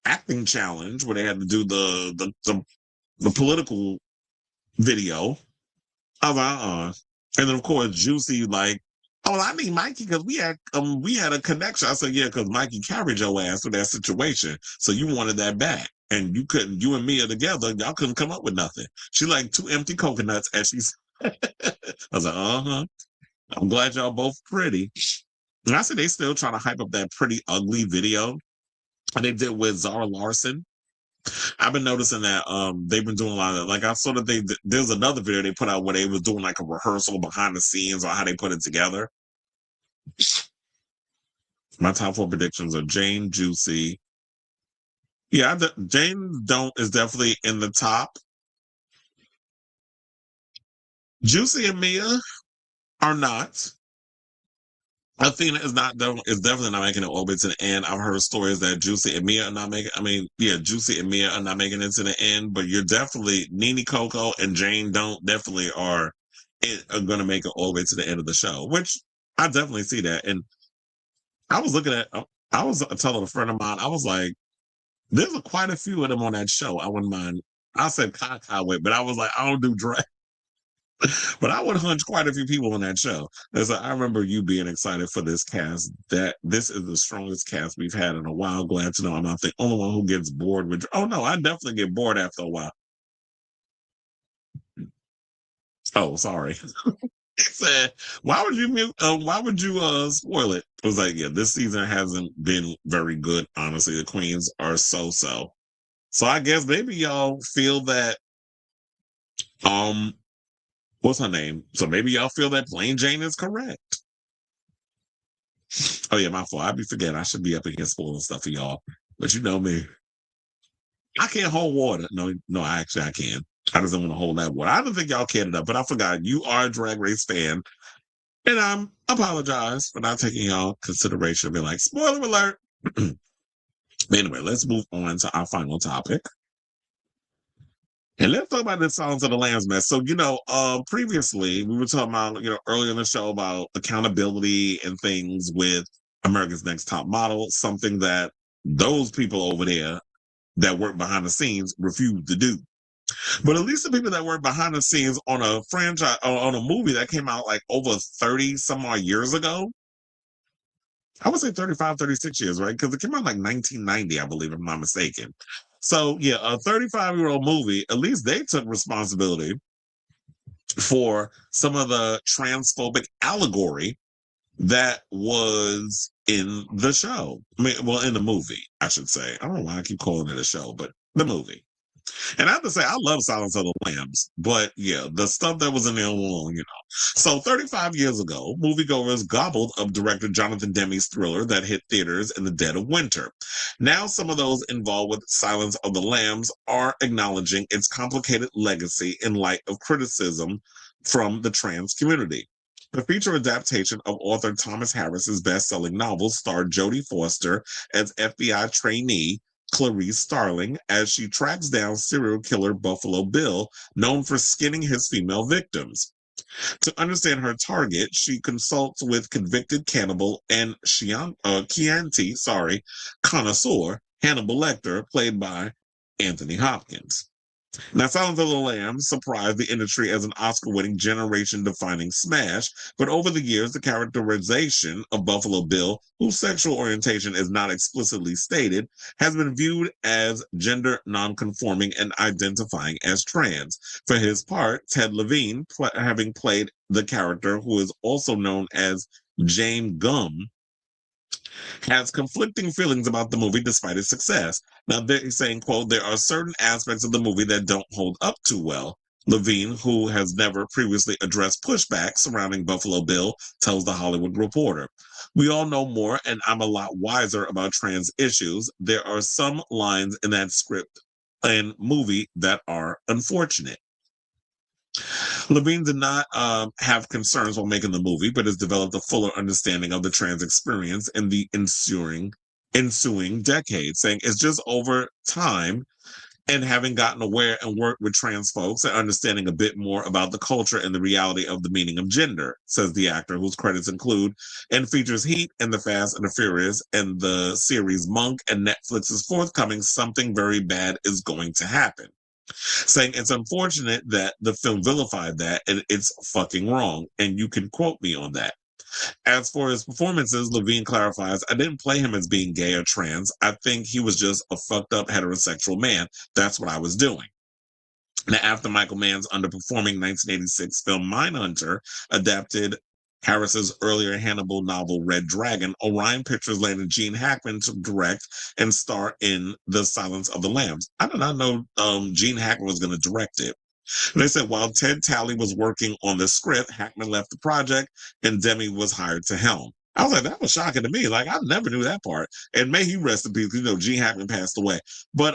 acting challenge where they had to do the political video. I was like, And then of course Juicy like, oh, I need Mikey because we had a connection. I said, yeah, because Mikey carried your ass through that situation. So you wanted that back. And you and Mia together, y'all couldn't come up with nothing. She like 2 empty coconuts, as she said. I was like, I'm glad y'all both pretty. And I see they still trying to hype up that pretty ugly video they did with Zara Larson. I've been noticing that they've been doing a lot of like I saw that there's another video they put out where they was doing like a rehearsal behind the scenes on how they put it together. My top 4 predictions are Jane, Juicy. Yeah, Jane is definitely in the top. Juicy and Mia are not. Athena is definitely not making it all the way to the end. I've heard stories that Juicy and Mia are not making. Juicy and Mia are not making it to the end. But you're definitely Nene, Coco, and Jane definitely are going to make it all the way to the end of the show. Which I definitely see that. And I was telling a friend of mine, I was like, there's quite a few of them on that show. I wouldn't mind. I said Kaka with, but I was like, I don't do drag. But I would hunch quite a few people on that show. So I remember you being excited for this cast. That this is the strongest cast we've had in a while. Glad to know I'm not the only one who gets bored with. Oh no, I definitely get bored after a while. Oh, sorry. Said, why would you spoil it? It was like, yeah, this season hasn't been very good. Honestly, the queens are so. So I guess maybe y'all feel that. What's her name? So maybe y'all feel that Plain Jane is correct. Oh yeah, my fault. I be forgetting. I should be up here spoiling stuff for y'all. But you know me. I can't hold water. No, actually I can. I just don't want to hold that water. I don't think y'all cared enough, but I forgot you are a Drag Race fan. And I apologize for not taking y'all consideration. Be like, spoiler alert. Anyway, let's move on to our final topic. And let's talk about the Silence of the Lambs mess. So, previously we were talking about, earlier in the show about accountability and things with America's Next Top Model, something that those people over there that work behind the scenes refuse to do. But at least the people that work behind the scenes on a franchise, on a movie that came out like over 30 some odd years ago, I would say 35, 36 years, right? Because it came out like 1990, I believe, if I'm not mistaken. So, yeah, a 35-year-old movie, at least they took responsibility for some of the transphobic allegory that was in the show. In the movie, I should say. I don't know why I keep calling it a show, but the movie. And I have to say, I love Silence of the Lambs, but yeah, the stuff that was in there alone, So 35 years ago, moviegoers gobbled up director Jonathan Demme's thriller that hit theaters in the dead of winter. Now, some of those involved with Silence of the Lambs are acknowledging its complicated legacy in light of criticism from the trans community. The feature adaptation of author Thomas Harris's best-selling novel starred Jodie Foster as FBI trainee Clarice Starling as she tracks down serial killer Buffalo Bill, known for skinning his female victims. To understand her target, she consults with convicted cannibal and Chianti connoisseur Hannibal Lecter, played by Anthony Hopkins. Now, Silence of the Lambs surprised the industry as an Oscar-winning, generation-defining smash, but over the years, the characterization of Buffalo Bill, whose sexual orientation is not explicitly stated, has been viewed as gender non-conforming and identifying as trans. For his part, Ted Levine, having played the character who is also known as James Gum, has conflicting feelings about the movie despite its success. Now, they're saying, quote, there are certain aspects of the movie that don't hold up too well. Levine, who has never previously addressed pushback surrounding Buffalo Bill, tells The Hollywood Reporter. We all know more, and I'm a lot wiser about trans issues. There are some lines in that script and movie that are unfortunate. Levine did not have concerns while making the movie, but has developed a fuller understanding of the trans experience in the ensuing decade, saying it's just over time and having gotten aware and worked with trans folks and understanding a bit more about the culture and the reality of the meaning of gender, says the actor, whose credits include and features Heat and The Fast and the Furious and the series Monk and Netflix's forthcoming Something Very Bad Is Going to Happen. Saying it's unfortunate that the film vilified that and it's fucking wrong. And you can quote me on that. As for his performances, Levine clarifies, I didn't play him as being gay or trans. I think he was just a fucked up heterosexual man. That's what I was doing. Now, after Michael Mann's underperforming 1986 film Mindhunter adapted Harris's earlier Hannibal novel Red Dragon, Orion Pictures landed Gene Hackman to direct and star in The Silence of the Lambs. I did not know Gene Hackman was going to direct it. And they said while Ted Talley was working on the script, Hackman left the project and Demme was hired to helm. I was like, that was shocking to me. Like, I never knew that part. And may he rest in peace, Gene Hackman passed away. But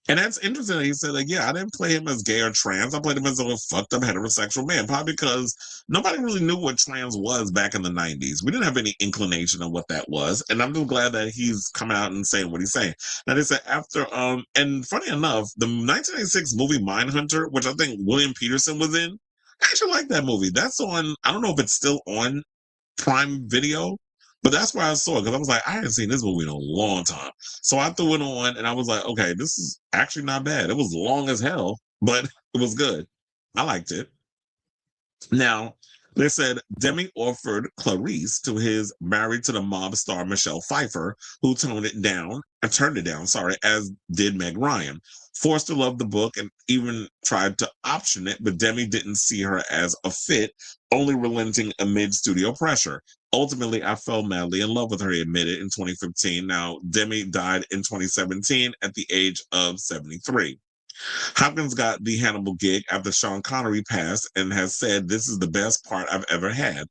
and that's interesting. He said, like, yeah, I didn't play him as gay or trans. I played him as a fucked up heterosexual man, probably because nobody really knew what trans was back in the 90s. We didn't have any inclination of what that was. And I'm just glad that he's coming out and saying what he's saying. Now, they said after, and funny enough, the 1986 movie Mindhunter, which I think William Peterson was in, I actually like that movie. That's on, I don't know if it's still on Prime Video, but that's where I saw it because I was like, I hadn't seen this movie in a long time. So I threw it on and I was like, okay, this is actually not bad. It was long as hell, but it was good. I liked it. Now, they said Demme offered Clarice to his Married to the Mob star Michelle Pfeiffer, who turned it down, as did Meg Ryan. Forster loved the book and even tried to option it, but Demme didn't see her as a fit, only relenting amid studio pressure. Ultimately, I fell madly in love with her, he admitted in 2015. Now, Demme died in 2017 at the age of 73. Hopkins got the Hannibal gig after Sean Connery passed and has said, this is the best part I've ever had.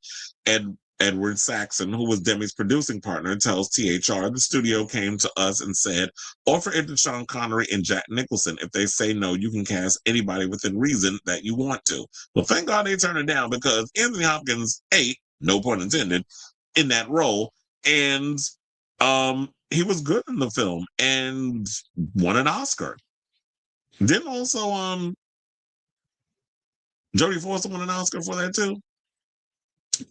Edward Saxon, who was Demme's producing partner, tells THR, the studio came to us and said, offer it to Sean Connery and Jack Nicholson. If they say no, you can cast anybody within reason that you want to. Well, thank God they turned it down because Anthony Hopkins ate, no pun intended, in that role. And he was good in the film and won an Oscar. Didn't also Jodie Foster won an Oscar for that too?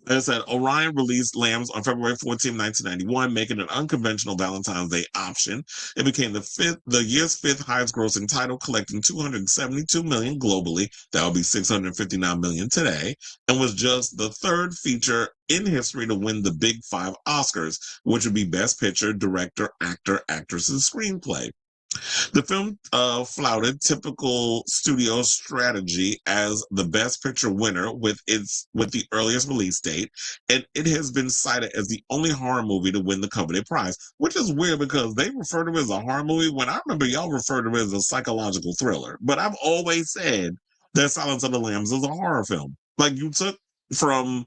As I said, Orion released Lambs on February 14, 1991, making an unconventional Valentine's Day option. It became the year's fifth highest grossing title, collecting $272 million globally. That would be $659 million today, and was just the third feature in history to win the Big Five Oscars, which would be Best Picture, Director, Actor, Actress, and Screenplay. The film flouted typical studio strategy as the Best Picture winner with the earliest release date, and it has been cited as the only horror movie to win the coveted prize, which is weird because they refer to it as a horror movie when I remember y'all referred to it as a psychological thriller. But I've always said that Silence of the Lambs is a horror film. Like, you took from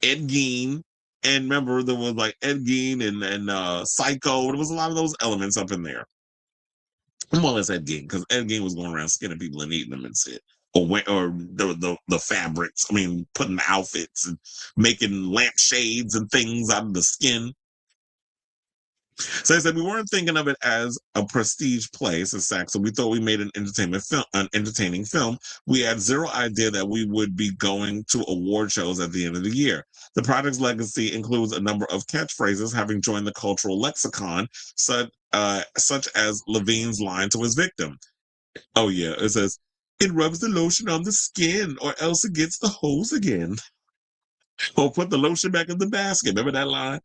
Ed Gein, and remember there was like Ed Gein and Psycho. There was a lot of those elements up in there. Well, it's Ed Gein, because Ed Gein was going around skinning people and eating them and shit. Or the fabrics. I mean, putting the outfits and making lampshades and things out of the skin. So I said we weren't thinking of it as a prestige play, says Saxon. We thought we made an entertaining film. We had zero idea that we would be going to award shows at the end of the year. The project's legacy includes a number of catchphrases having joined the cultural lexicon, such as Levine's line to his victim. Oh yeah, it says, it rubs the lotion on the skin or else it gets the hose again. Or put the lotion back in the basket. Remember that line?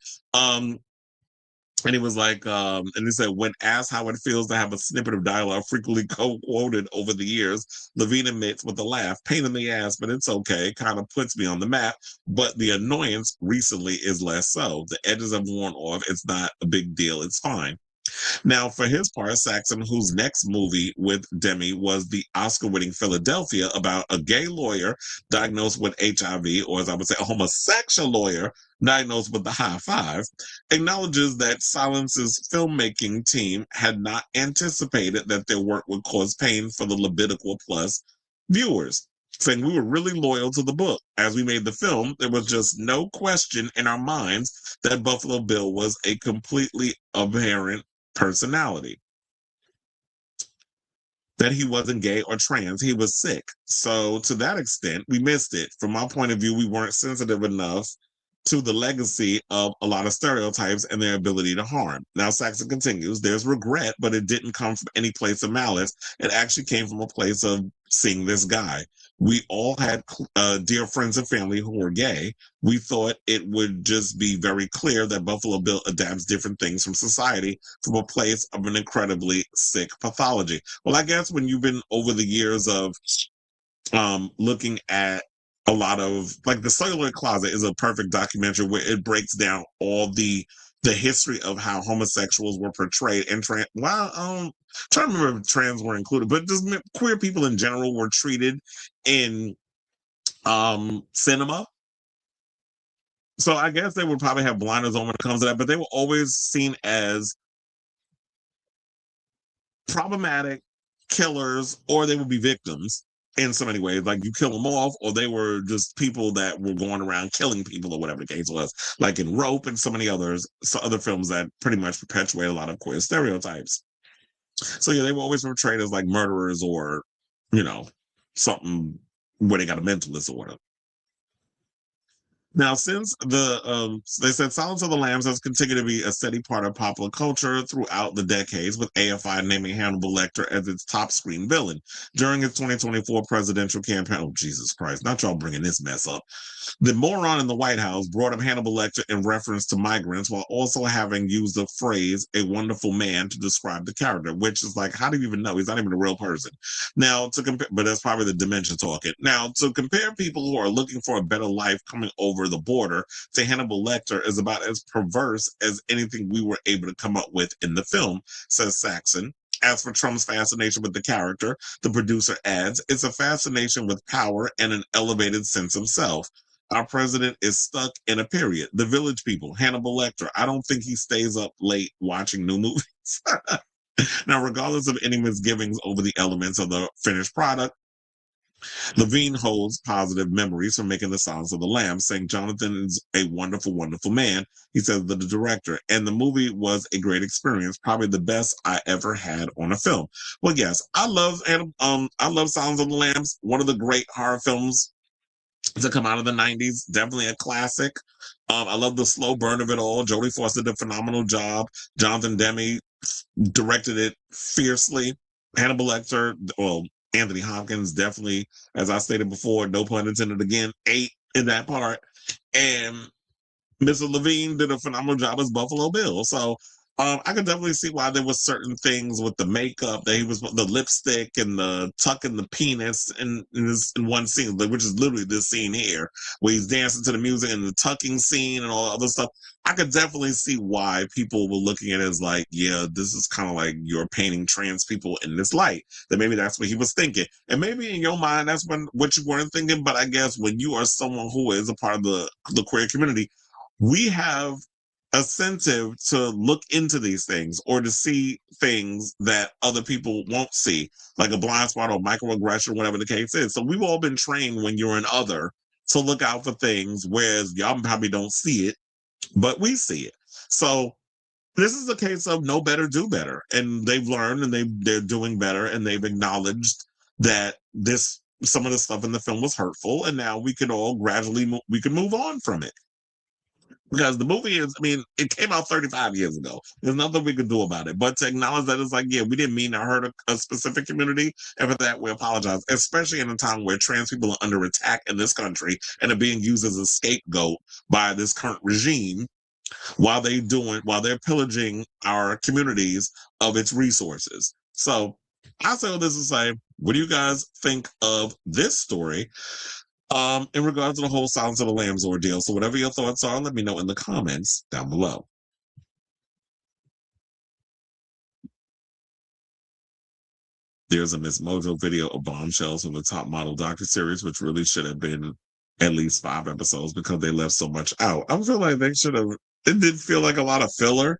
And he was like, and he said, when asked how it feels to have a snippet of dialogue frequently quoted over the years, Levine admits with a laugh, pain in the ass, but it's okay. It kind of puts me on the map. But the annoyance recently is less so. The edges have worn off. It's not a big deal. It's fine. Now, for his part, Saxon, whose next movie with Demme was the Oscar-winning Philadelphia about a gay lawyer diagnosed with HIV, or as I would say, a homosexual lawyer diagnosed with the high five, acknowledges that Silence's filmmaking team had not anticipated that their work would cause pain for the Levitical Plus viewers, saying we were really loyal to the book. As we made the film, there was just no question in our minds that Buffalo Bill was a completely apparent personality. That he wasn't gay or trans, he was sick. So to that extent, we missed it. From my point of view, we weren't sensitive enough to the legacy of a lot of stereotypes and their ability to harm. Now, Saxon continues, there's regret, but it didn't come from any place of malice. It actually came from a place of seeing this guy. We all had dear friends and family who were gay. We thought it would just be very clear that Buffalo Bill adapts different things from society from a place of an incredibly sick pathology. Well, I guess when you've been over the years of looking at a lot of, like, The Cellular Closet is a perfect documentary where it breaks down all the history of how homosexuals were portrayed and trying to remember if trans were included, but just queer people in general were treated in cinema. So I guess they would probably have blinders on when it comes to that, but they were always seen as problematic killers, or they would be victims in so many ways. Like, you kill them off, or they were just people that were going around killing people, or whatever the case was. Like in Rope and so many others, other films that pretty much perpetuate a lot of queer stereotypes. So yeah, they were always portrayed as like murderers, or, you know, something where they got a mental disorder. Now, since they said Silence of the Lambs has continued to be a steady part of popular culture throughout the decades, with AFI naming Hannibal Lecter as its top screen villain. During its 2024 presidential campaign, oh, Jesus Christ, not y'all bringing this mess up. The moron in the White House brought up Hannibal Lecter in reference to migrants, while also having used the phrase "a wonderful man" to describe the character, which is like, how do you even know? He's not even a real person. Now, to compare, but that's probably the dementia talking. Now, to compare people who are looking for a better life coming over the border to Hannibal Lecter is about as perverse as anything we were able to come up with in the film, says Saxon. As for Trump's fascination with the character, the producer adds, it's a fascination with power and an elevated sense of self. Our president is stuck in a period. The Village People, Hannibal Lecter. I don't think he stays up late watching new movies. Now, regardless of any misgivings over the elements of the finished product, Levine holds positive memories from making The Silence of the Lambs, saying Jonathan is a wonderful, wonderful man. He says the director, and the movie was a great experience, probably the best I ever had on a film. Well, yes, I love Silence of the Lambs, one of the great horror films to come out of the 90s. Definitely a classic. I love the slow burn of it all. Jodie Foster did a phenomenal job. Jonathan Demme directed it fiercely. Hannibal Lecter, well, Anthony Hopkins definitely, as I stated before, no pun intended again, ate in that part. And Mr. Levine did a phenomenal job as Buffalo Bill. So I could definitely see why there was certain things with the makeup, that he was the lipstick and the tucking the penis in one scene, which is literally this scene here, where he's dancing to the music, and the tucking scene and all the other stuff. I could definitely see why people were looking at it as like, yeah, this is kind of like you're painting trans people in this light. That maybe that's what he was thinking. And maybe in your mind, that's what you weren't thinking. But I guess when you are someone who is a part of the queer community, we have incentive to look into these things, or to see things that other people won't see, like a blind spot or microaggression, whatever the case is. So we've all been trained when you're an other to look out for things, whereas y'all probably don't see it, but we see it. So this is a case of know better, do better. And they've learned, and they're doing better, and they've acknowledged that some of the stuff in the film was hurtful, and now we can all gradually move on from it. Because the movie is, I mean, it came out 35 years ago. There's nothing we could do about it. But to acknowledge that it's like, yeah, we didn't mean to hurt a specific community, and for that we apologize, especially in a time where trans people are under attack in this country and are being used as a scapegoat by this current regime while they're pillaging our communities of its resources. So I'll say all this to say, what do you guys think of this story? In regards to the whole Silence of the Lambs ordeal? So whatever your thoughts are, let me know in the comments down below. There's a Miss Mojo video of bombshells from the Top Model docuseries, which really should have been at least 5 episodes because they left so much out. I feel like they should have. It did feel like a lot of filler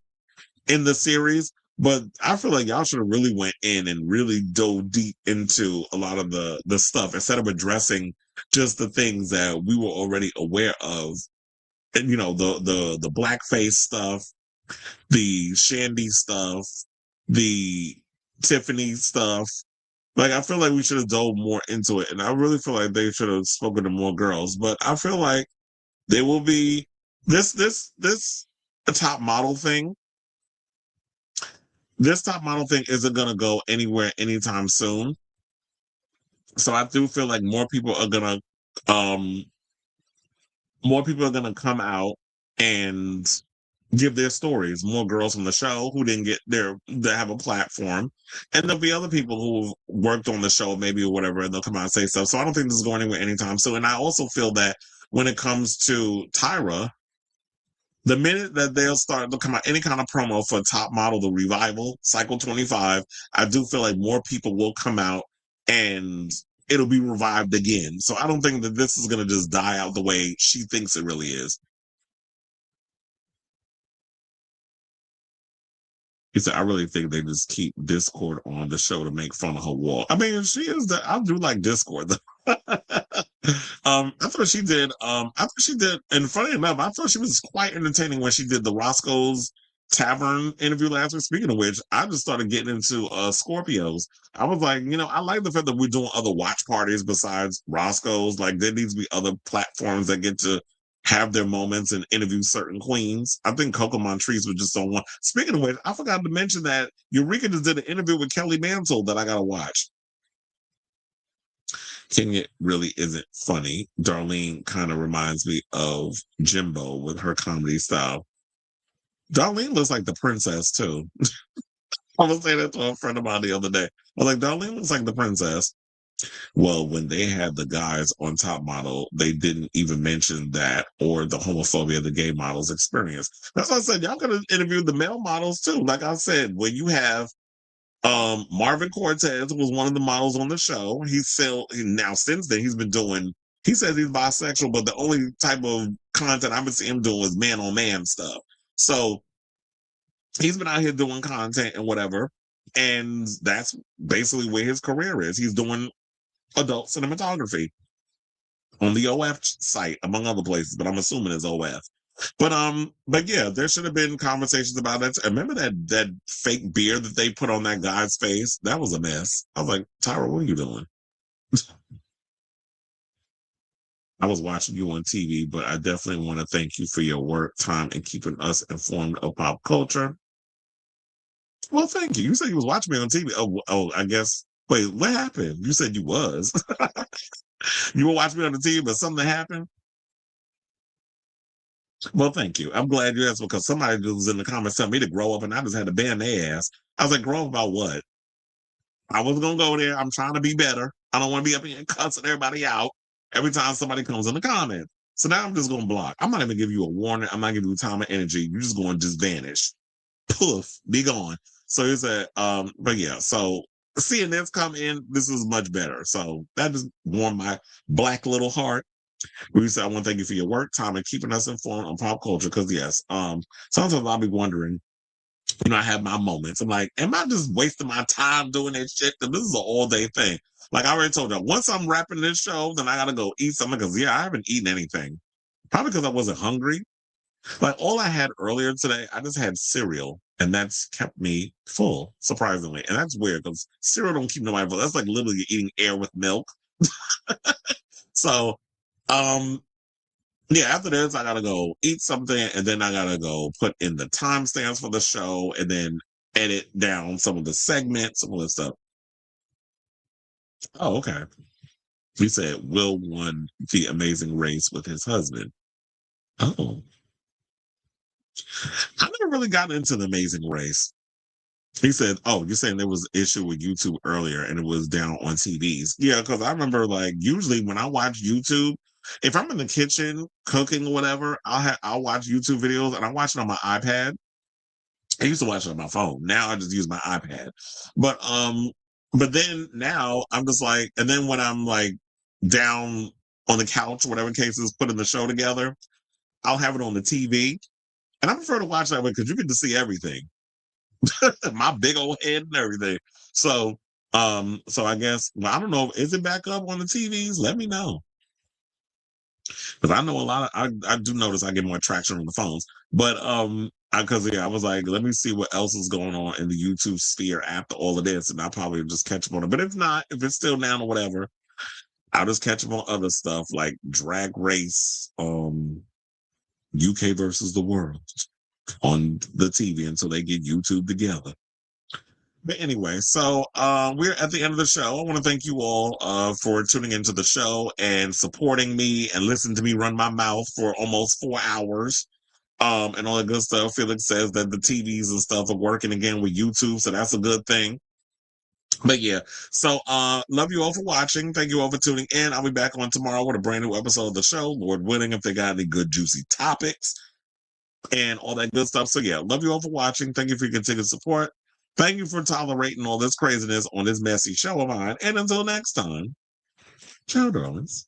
in the series, but I feel like y'all should have really went in and really dove deep into a lot of the stuff, instead of addressing just the things that we were already aware of. And, you know, the blackface stuff, the Shandy stuff, the Tiffany stuff. Like, I feel like we should have dove more into it, and I really feel like they should have spoken to more girls. But I feel like there will be this top model thing. This top model thing isn't gonna go anywhere anytime soon. So I do feel like more people are gonna come out and give their stories. More girls from the show who didn't get their that have a platform, and there'll be other people who worked on the show maybe or whatever, and they'll come out and say stuff. So I don't think this is going anywhere anytime soon. And I also feel that when it comes to Tyra, the minute that they'll start to come out any kind of promo for Top Model, the revival, Cycle 25, I do feel like more people will come out and it'll be revived again. So I don't think that this is going to just die out the way she thinks it really is. He said, I really think they just keep Discord on the show to make fun of her wall. I mean, I do like Discord though. I thought she did, and funny enough, I thought she was quite entertaining when she did the Roscoe's Tavern interview last week. Speaking of which, I just started getting into Scorpios. I was like, I like the fact that we're doing other watch parties besides Roscoe's. Like, there needs to be other platforms that get to have their moments and interview certain queens. I think Coco Montrese was just on one. Speaking of which, I forgot to mention that Eureka just did an interview with Kelly Mantle that I gotta watch. Kenya really isn't funny. Darlene kind of reminds me of Jimbo with her comedy style. Darlene looks like the princess too. I was saying that to a friend of mine the other day. I was like, Darlene looks like the princess. Well, when they had the guys on Top Model, they didn't even mention that or the homophobia the gay models experience. That's why I said, y'all could have interviewed the male models too. Like I said, when you have Marvin Cortez was one of the models on the show. Now since then, he says he's bisexual, but the only type of content I've been seeing him doing is man on man stuff. So he's been out here doing content and whatever. And that's basically where his career is. He's doing adult cinematography on the OF site, among other places, but I'm assuming it's OF. But yeah, there should have been conversations about that. Remember that fake beard that they put on that guy's face? That was a mess. I was like, Tyra, what are you doing? I was watching you on TV, but I definitely want to thank you for your work, time, and keeping us informed of pop culture. Well, thank you. You said you was watching me on TV. Oh, I guess. Wait, what happened? You said you was. You were watching me on the TV, but something happened? Well, thank you. I'm glad you asked because somebody was in the comments telling me to grow up and I just had to ban their ass. I was like, grow up about what? I wasn't going to go there. I'm trying to be better. I don't want to be up here cussing everybody out every time somebody comes in the comment. So now I'm just going to block. I'm not even give you a warning. I'm not giving you time and energy. You're just going to just vanish. Poof, be gone. So he said, but yeah, so seeing this come in, this is much better. So that just warmed my black little heart. We said, I want to thank you for your work, time, and keeping us informed on pop culture. Because yes, sometimes I'll be wondering, I have my moments. I'm like, am I just wasting my time doing that shit? Because this is an all-day thing. Like I already told you, once I'm wrapping this show, then I gotta go eat something. Because I haven't eaten anything. Probably because I wasn't hungry. Like all I had earlier today, I just had cereal, and that's kept me full, surprisingly. And that's weird because cereal don't keep nobody full. That's like literally eating air with milk. So, yeah, after this, I gotta go eat something, and then I gotta go put in the timestamps for the show, and then edit down some of the segments, some of the stuff. Oh, okay. He said Will won the Amazing Race with his husband. Oh. I never really got into the Amazing Race. He said, oh, you're saying there was an issue with YouTube earlier and it was down on TVs. Yeah, because I remember like usually when I watch YouTube, if I'm in the kitchen cooking or whatever, I'll watch YouTube videos and I watch it on my iPad. I used to watch it on my phone. Now I just use my iPad. But then now I'm just like, and then when I'm like down on the couch, whatever case is, putting the show together, I'll have it on the TV. And I prefer to watch that way because you get to see everything. My big old head and everything. So I guess, well, I don't know, is it back up on the TVs? Let me know. Because I know a lot of, I do notice I get more traction on the phones. But I was like, let me see what else is going on in the YouTube sphere after all of this, and I'll probably just catch up on it. But if not, if it's still down or whatever, I'll just catch up on other stuff like Drag Race, UK versus the world on the TV until they get YouTube together. But anyway, so we're at the end of the show. I want to thank you all for tuning into the show and supporting me and listening to me run my mouth for almost 4 hours. and all that good stuff. Felix says that the TVs and stuff are working again with YouTube, so that's a good thing. But yeah, so love you all for watching. Thank you all for tuning in. I'll be back on tomorrow with a brand new episode of the show, Lord willing, if they got any good juicy topics and all that good stuff. So yeah, love you all for watching. Thank you for your continued support. Thank you for tolerating all this craziness on this messy show of mine. And until next time, ciao, darlings.